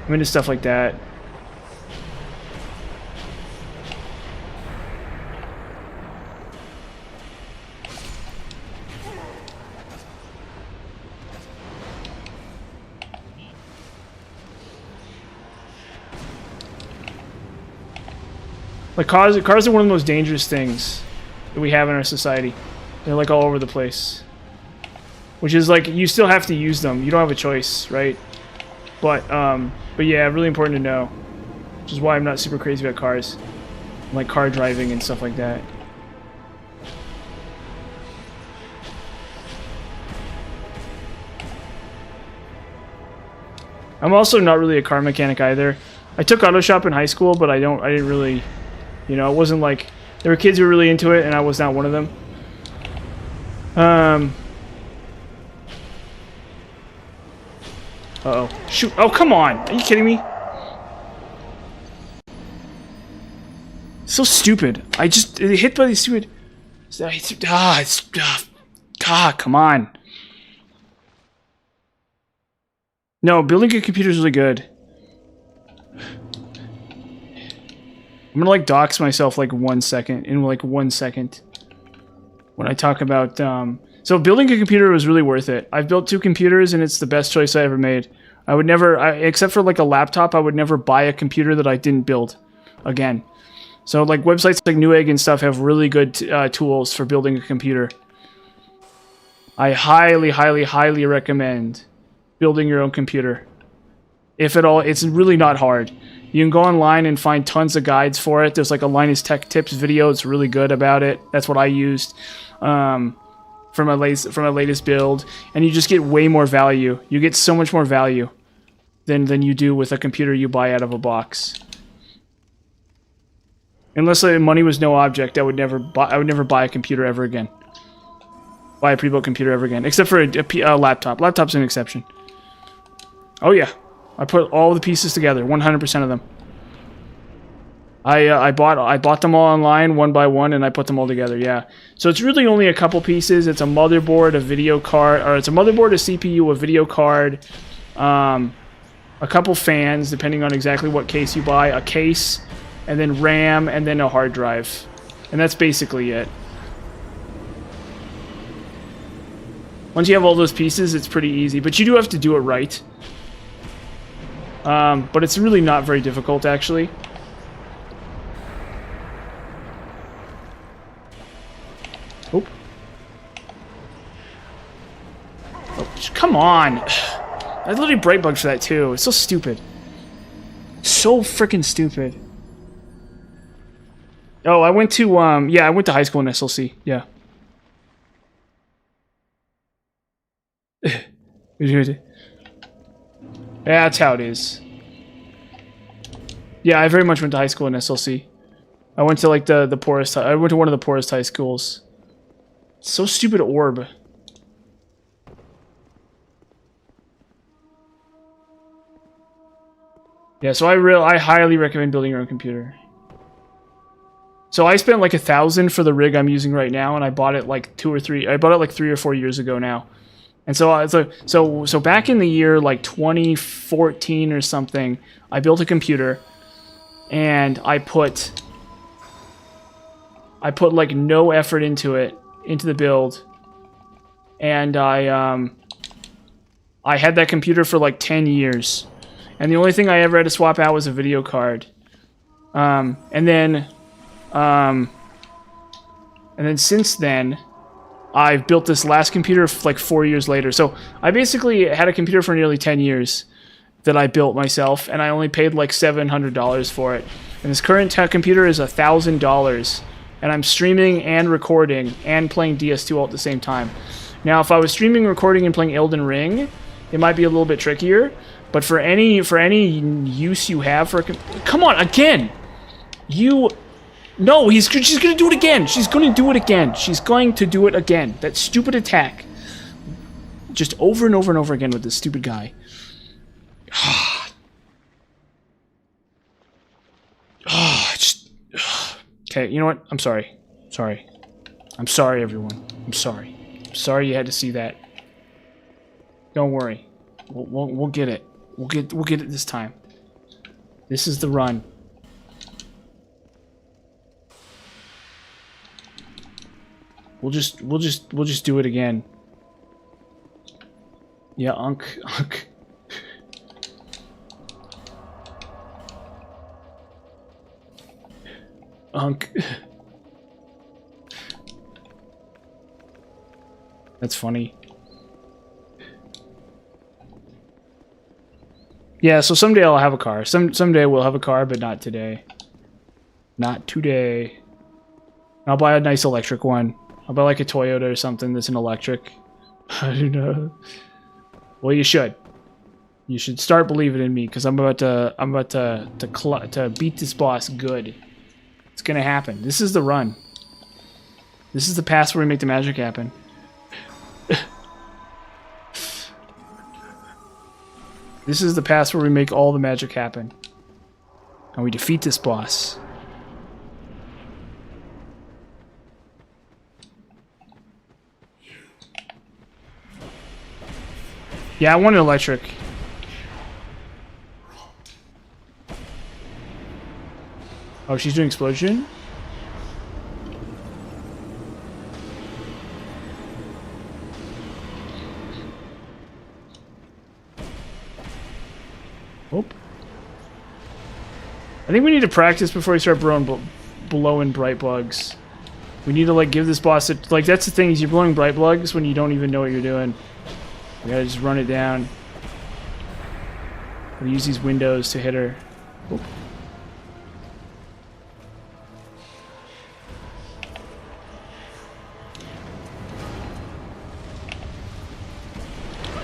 I'm into stuff like that. Like cars are one of the most dangerous things that we have in our society. They're like all over the place. Which is like, you still have to use them. You don't have a choice, right? But yeah, really important to know. Which is why I'm not super crazy about cars. Like car driving and stuff like that. I'm also not really a car mechanic either. I took auto shop in high school, but I didn't really, you know, it wasn't like, there were kids who were really into it, and I was not one of them. Uh-oh. Shoot. Oh, come on. Are you kidding me? So stupid. I just hit by these stupid... come on. No, building a computer is really good. I'm gonna like dox myself like 1 second, in like 1 second. When I talk about, so building a computer was really worth it. I've built 2 computers and it's the best choice I ever made. I would never, except for like a laptop, I would never buy a computer that I didn't build again. So like websites like Newegg and stuff have really good tools for building a computer. I highly, highly, highly recommend building your own computer. If at all, it's really not hard. You can go online and find tons of guides for it. There's like a Linus Tech Tips video. It's really good about it. That's what I used for my latest build. And you just get way more value. You get so much more value than you do with a computer you buy out of a box. Unless money was no object, I would never buy a computer ever again. Buy a pre-built computer ever again, except for a laptop. Laptop's an exception. Oh yeah, I put all the pieces together, 100% of them. I bought them all online one by one, and I put them all together. Yeah, so it's really only a couple pieces. It's a motherboard, a video card, or it's a motherboard, a CPU, a video card, a couple fans, depending on exactly what case you buy, a case, and then RAM, and then a hard drive. And that's basically it. Once you have all those pieces, it's pretty easy, but you do have to do it right. But it's really not very difficult, actually. Oop. Oh, come on! I literally bright bugged for that, too. It's so stupid. So freaking stupid. Oh, I went to, yeah, I went to high school in SLC, yeah. Yeah, that's how it is. Yeah, I very much went to high school in SLC. I went to, like, the poorest, I went to one of the poorest high schools. So stupid orb. Yeah, so I highly recommend building your own computer. So I spent like $1,000 for the rig I'm using right now, and I bought it like 3 or 4 years ago now. And so back in the year like 2014 or something, I built a computer, and I put like no effort into the build, and I had that computer for like 10 years, and the only thing I ever had to swap out was a video card, and then since then, I've built this last computer like 4 years later. So I basically had a computer for nearly 10 years that I built myself, and I only paid like $700 for it. And this current computer is $1,000, and I'm streaming and recording and playing DS2 all at the same time. Now, if I was streaming, recording, and playing Elden Ring, it might be a little bit trickier. But for any use you have for a come on again, No, she's gonna do it again. She's gonna do it again. She's going to do it again. That stupid attack. Just over and over and over again with this stupid guy. Okay, you know what? I'm sorry. Sorry. I'm sorry, everyone. I'm sorry. I'm sorry you had to see that. Don't worry. We'll get it. We'll get it this time. This is the run. We'll just do it again. Yeah, Unk. Unk. That's funny. Yeah, so someday I'll have a car. Someday we'll have a car, but not today. Not today. I'll buy a nice electric one. I'll buy like a Toyota or something that's an electric. I don't know. Well, you should. You should start believing in me, because I'm about to beat this boss good. It's gonna happen. This is the run. This is the pass where we make the magic happen. This is the pass where we make all the magic happen. And we defeat this boss. Yeah, I want an electric. Oh, she's doing explosion? Oh. I think we need to practice before we start blowing bright bugs. We need to like give this boss a, like that's the thing is you're blowing bright plugs when you don't even know what you're doing. You gotta just run it down. We'll use these windows to hit her. Oop.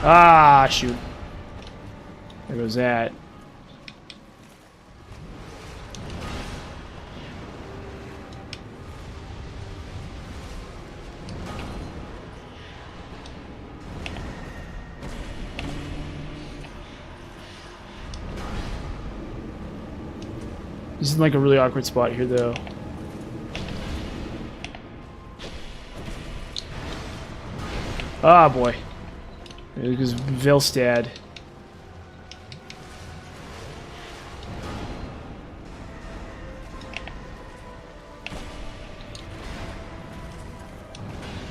Ah, shoot. There goes that. This is like a really awkward spot here, though. Ah, boy. There goes Vilstad.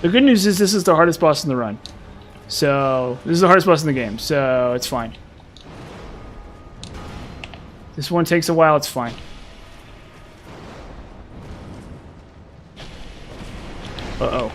The good news is this is the hardest boss in the run. So, this is the hardest boss in the game, so it's fine. This one takes a while, it's fine. Uh-oh.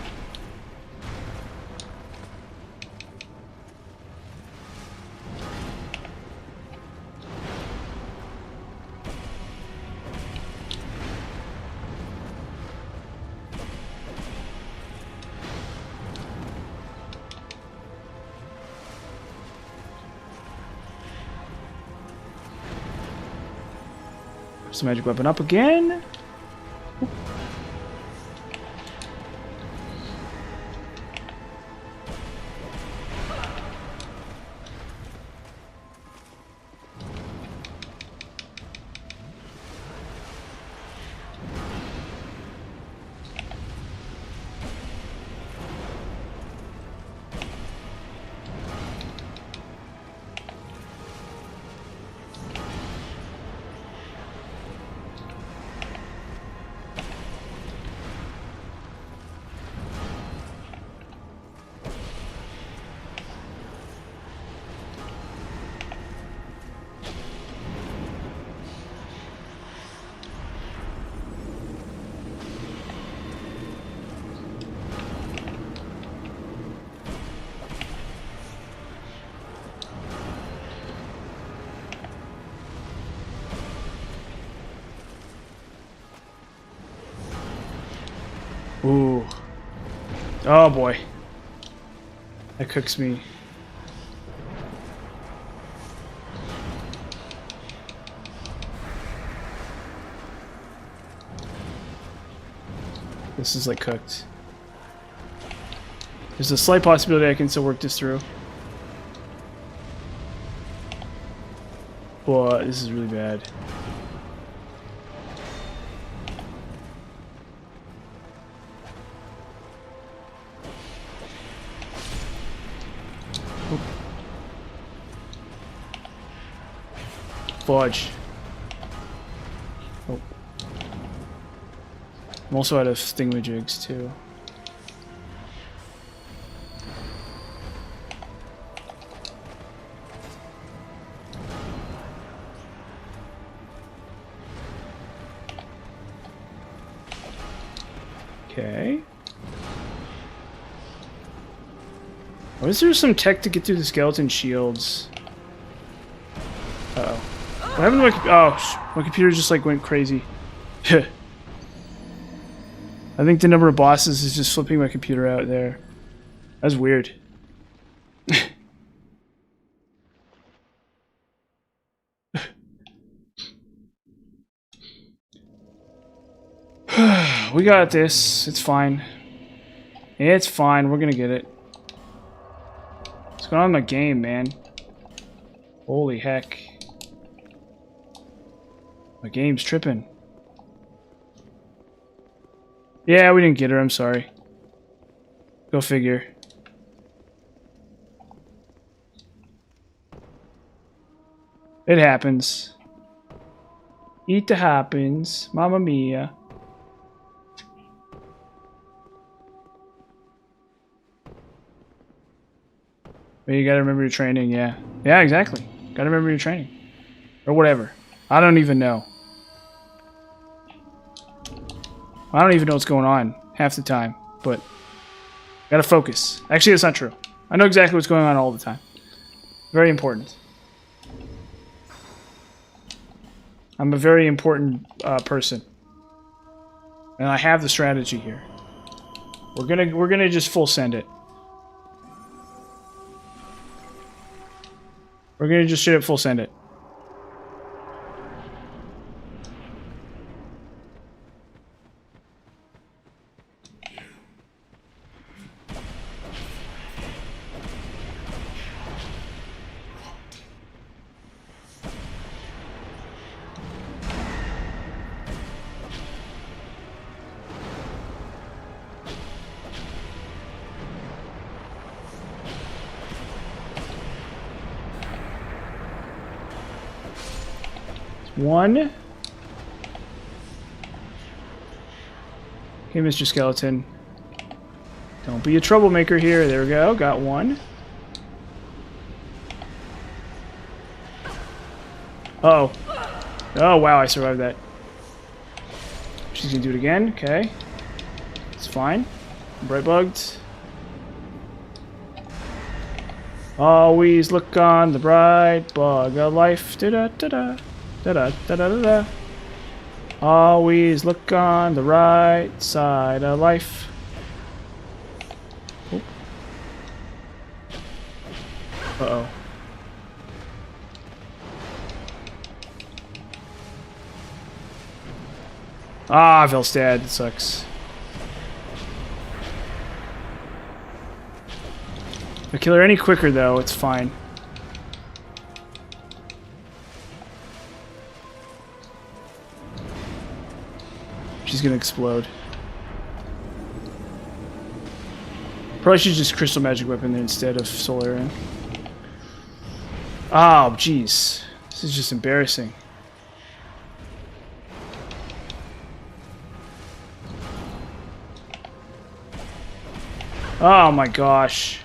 There's the magic weapon up again. Ooh. Oh boy. That cooks me. This is like cooked. There's a slight possibility I can still work this through. But this is really bad. Fudge. Oh. I'm also out of thingamajigs too. Okay. Why is there some tech to get through the skeleton shields? Uh-oh. What happened to my computer just like went crazy. I think the number of bosses is just flipping my computer out there. That's weird. We got this. It's fine. It's fine. We're gonna get it. What's going on in my game, man? Holy heck. My game's tripping. Yeah, we didn't get her. I'm sorry. Go figure. It happens. It happens. Mamma mia. But you gotta remember your training, yeah. Yeah, exactly. Gotta remember your training. Or whatever. I don't even know. I don't even know what's going on. half the time, but gotta focus. Actually, that's not true. I know exactly what's going on all the time. Very important. I'm a very important person, and I have the strategy here. We're gonna just full send it. We're gonna just straight up full send it. One. Okay, Mr. Skeleton. Don't be a troublemaker here. There we go. Got one. Uh-oh. Oh, wow. I survived that. She's gonna do it again. Okay. It's fine. Bright bugged. Always look on the bright bug of life. Da-da-da-da. Da-da-da-da-da-da. Always look on the right side of life. Oh. Uh-oh. Ah, Velstad. It sucks. If I kill her any quicker, though, it's fine. She's gonna explode. Probably should just crystal magic weapon there instead of Solarian. Oh, jeez. This is just embarrassing. Oh my gosh.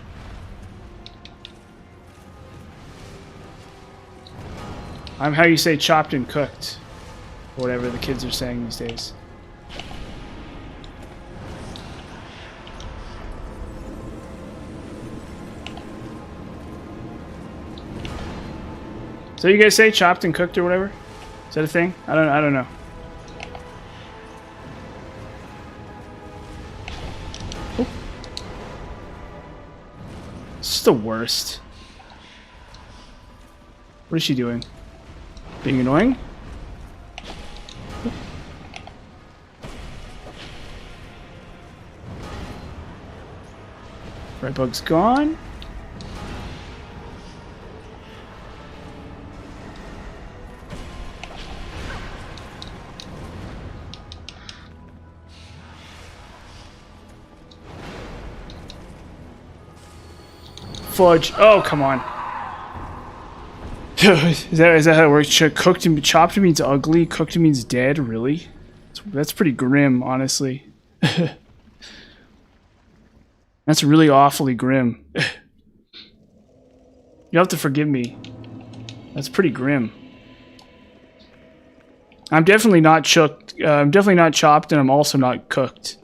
I'm how you say chopped and cooked. Or whatever the kids are saying these days. So you guys say chopped and cooked or whatever? Is that a thing? I don't know. Oh. This is the worst. What is she doing? Being annoying? Red bug's gone. Fudge. Oh, come on. is that how it works? Cooked and chopped means ugly. Cooked means dead. Really? That's pretty grim, honestly. That's really awfully grim. You have to forgive me. That's pretty grim. I'm definitely not chopped. I'm definitely not chopped, and I'm also not cooked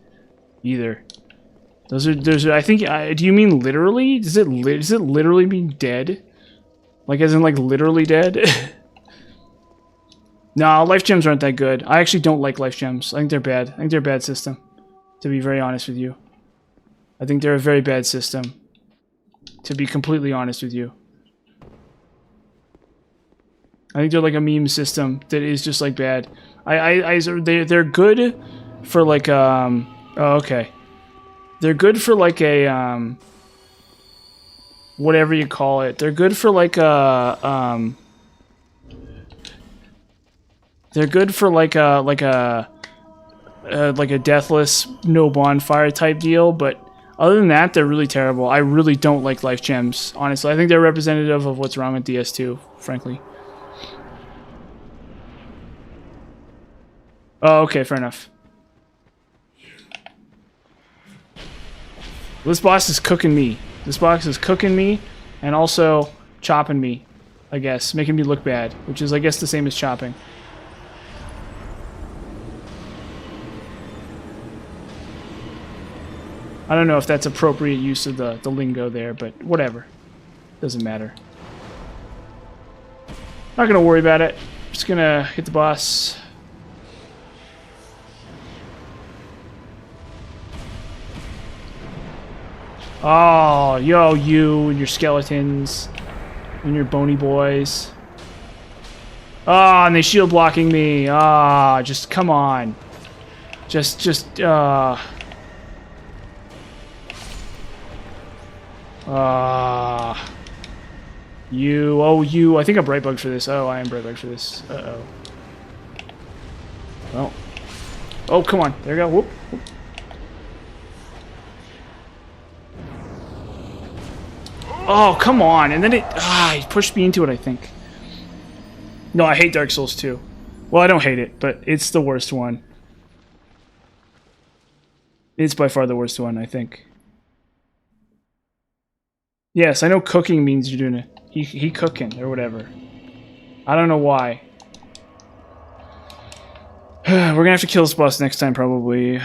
either. Those are. I think. Do you mean literally? Does it literally mean dead? Like as in like literally dead? No, life gems aren't that good. I actually don't like life gems. I think they're bad. I think they're a bad system. To be very honest with you, I think they're a very bad system. To be completely honest with you, I think they're like a meme system that is just like bad. They're good for like oh, okay. They're good for like a whatever you call it. They're good for like a they're good for like a deathless no bonfire type deal, but other than that, they're really terrible. I really don't like life gems, honestly. I think they're representative of what's wrong with DS2, frankly. Oh, okay, fair enough. This boss is cooking me. This boss is cooking me and also chopping me, I guess. Making me look bad, which is, I guess, the same as chopping. I don't know if that's appropriate use of the lingo there, but whatever. Doesn't matter. Not gonna worry about it. Just gonna hit the boss. Oh, yo, you and your skeletons and your bony boys. Ah, and they shield blocking me. Ah, just come on. You, oh, you. I think I'm Brightbug for this. Oh, I am Brightbug for this. Uh-oh. Well. Oh, come on. There we go. Whoop. Whoop. Oh, come on. And then it pushed me into it, I think. No, I hate Dark Souls 2. Well, I don't hate it, but it's the worst one. It's by far the worst one, I think. Yes, I know cooking means you're doing it. He cooking, or whatever. I don't know why. We're gonna have to kill this boss next time, probably.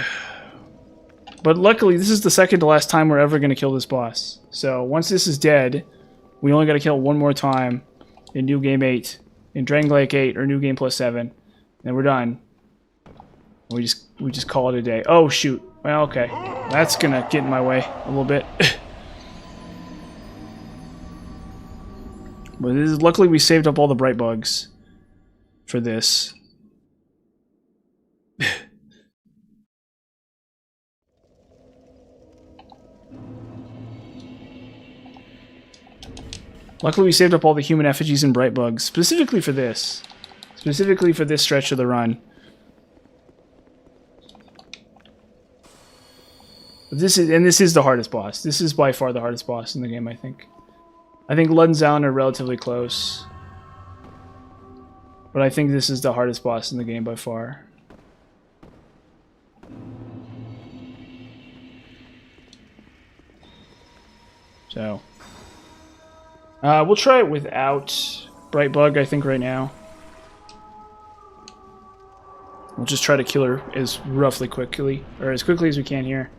But luckily, this is the second to last time we're ever gonna kill this boss. So, once this is dead, we only gotta kill it one more time in New Game 8. In Dragon Lake 8, or New Game Plus 7. Then we're done. We just call it a day. Oh, shoot. Well, okay. That's gonna get in my way a little bit. But this is, luckily we saved up all the bright bugs for this. Luckily we saved up all the human effigies and bright bugs, specifically for this. Specifically for this stretch of the run. This is the hardest boss. This is by far the hardest boss in the game, I think. I think Lud and Zalin are relatively close. But I think this is the hardest boss in the game by far. So we'll try it without Brightbug, I think, right now. We'll just try to kill her as quickly as we can here.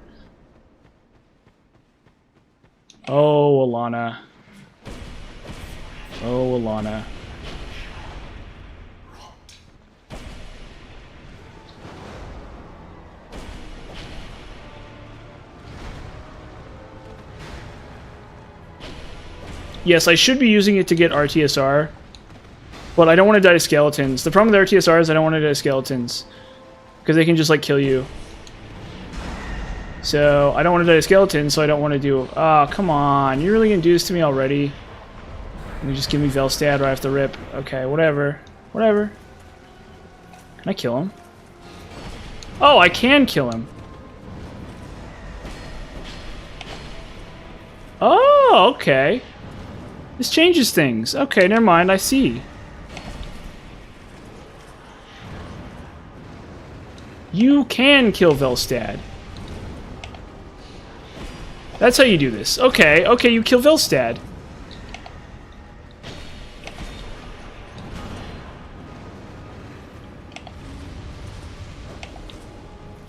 Oh, Alana. Oh, Alana. Yes, I should be using it to get RTSR, but I don't want to die to skeletons. The problem with RTSR is I don't want to die to skeletons, because they can just, like, kill you. So, I don't want to die to skeletons, so I don't want to do... Oh, come on. You're really going to do this to me already? You just give me Velstad right off the rip. Okay, whatever. Whatever. Can I kill him? Oh, I can kill him. Oh, okay. This changes things. Okay, never mind. I see. You can kill Velstad. That's how you do this. Okay, okay, you kill Velstad.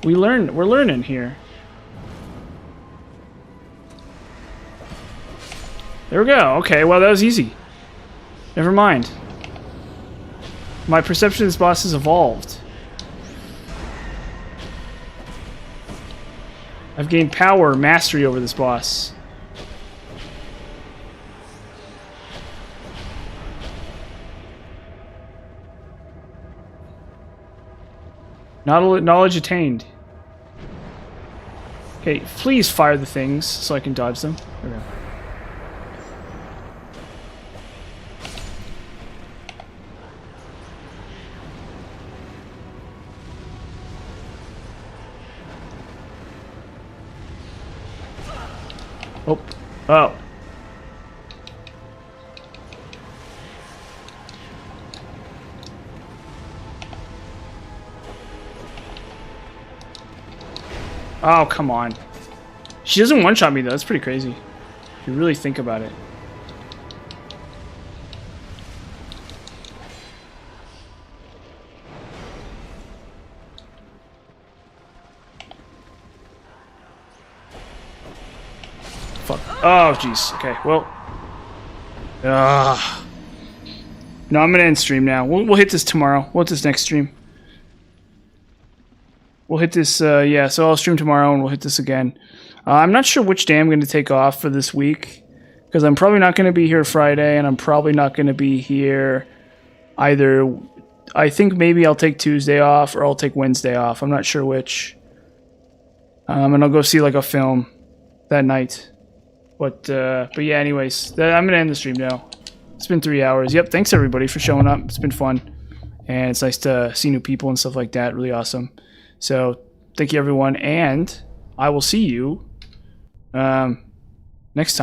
We're learning here. There we go. Okay, well, that was easy. Never mind. My perception of this boss has evolved. I've gained power, mastery over this boss. Knowledge attained. Okay, please fire the things so I can dodge them. Okay. Oh. Oh. Oh, come on. She doesn't one-shot me, though. That's pretty crazy. If you really think about it. Oh, jeez. Okay, well. No, I'm gonna end stream now. We'll hit this tomorrow. We'll hit this next stream. We'll hit this, yeah, so I'll stream tomorrow and we'll hit this again. I'm not sure which day I'm going to take off for this week, because I'm probably not going to be here Friday, and I'm probably not going to be here either. I think maybe I'll take Tuesday off, or I'll take Wednesday off. I'm not sure which. And I'll go see, like, a film that night. But yeah, anyways, I'm going to end the stream now. It's been 3 hours. Yep, thanks everybody for showing up. It's been fun. And it's nice to see new people and stuff like that. Really awesome. So, thank you everyone, and I will see you next time.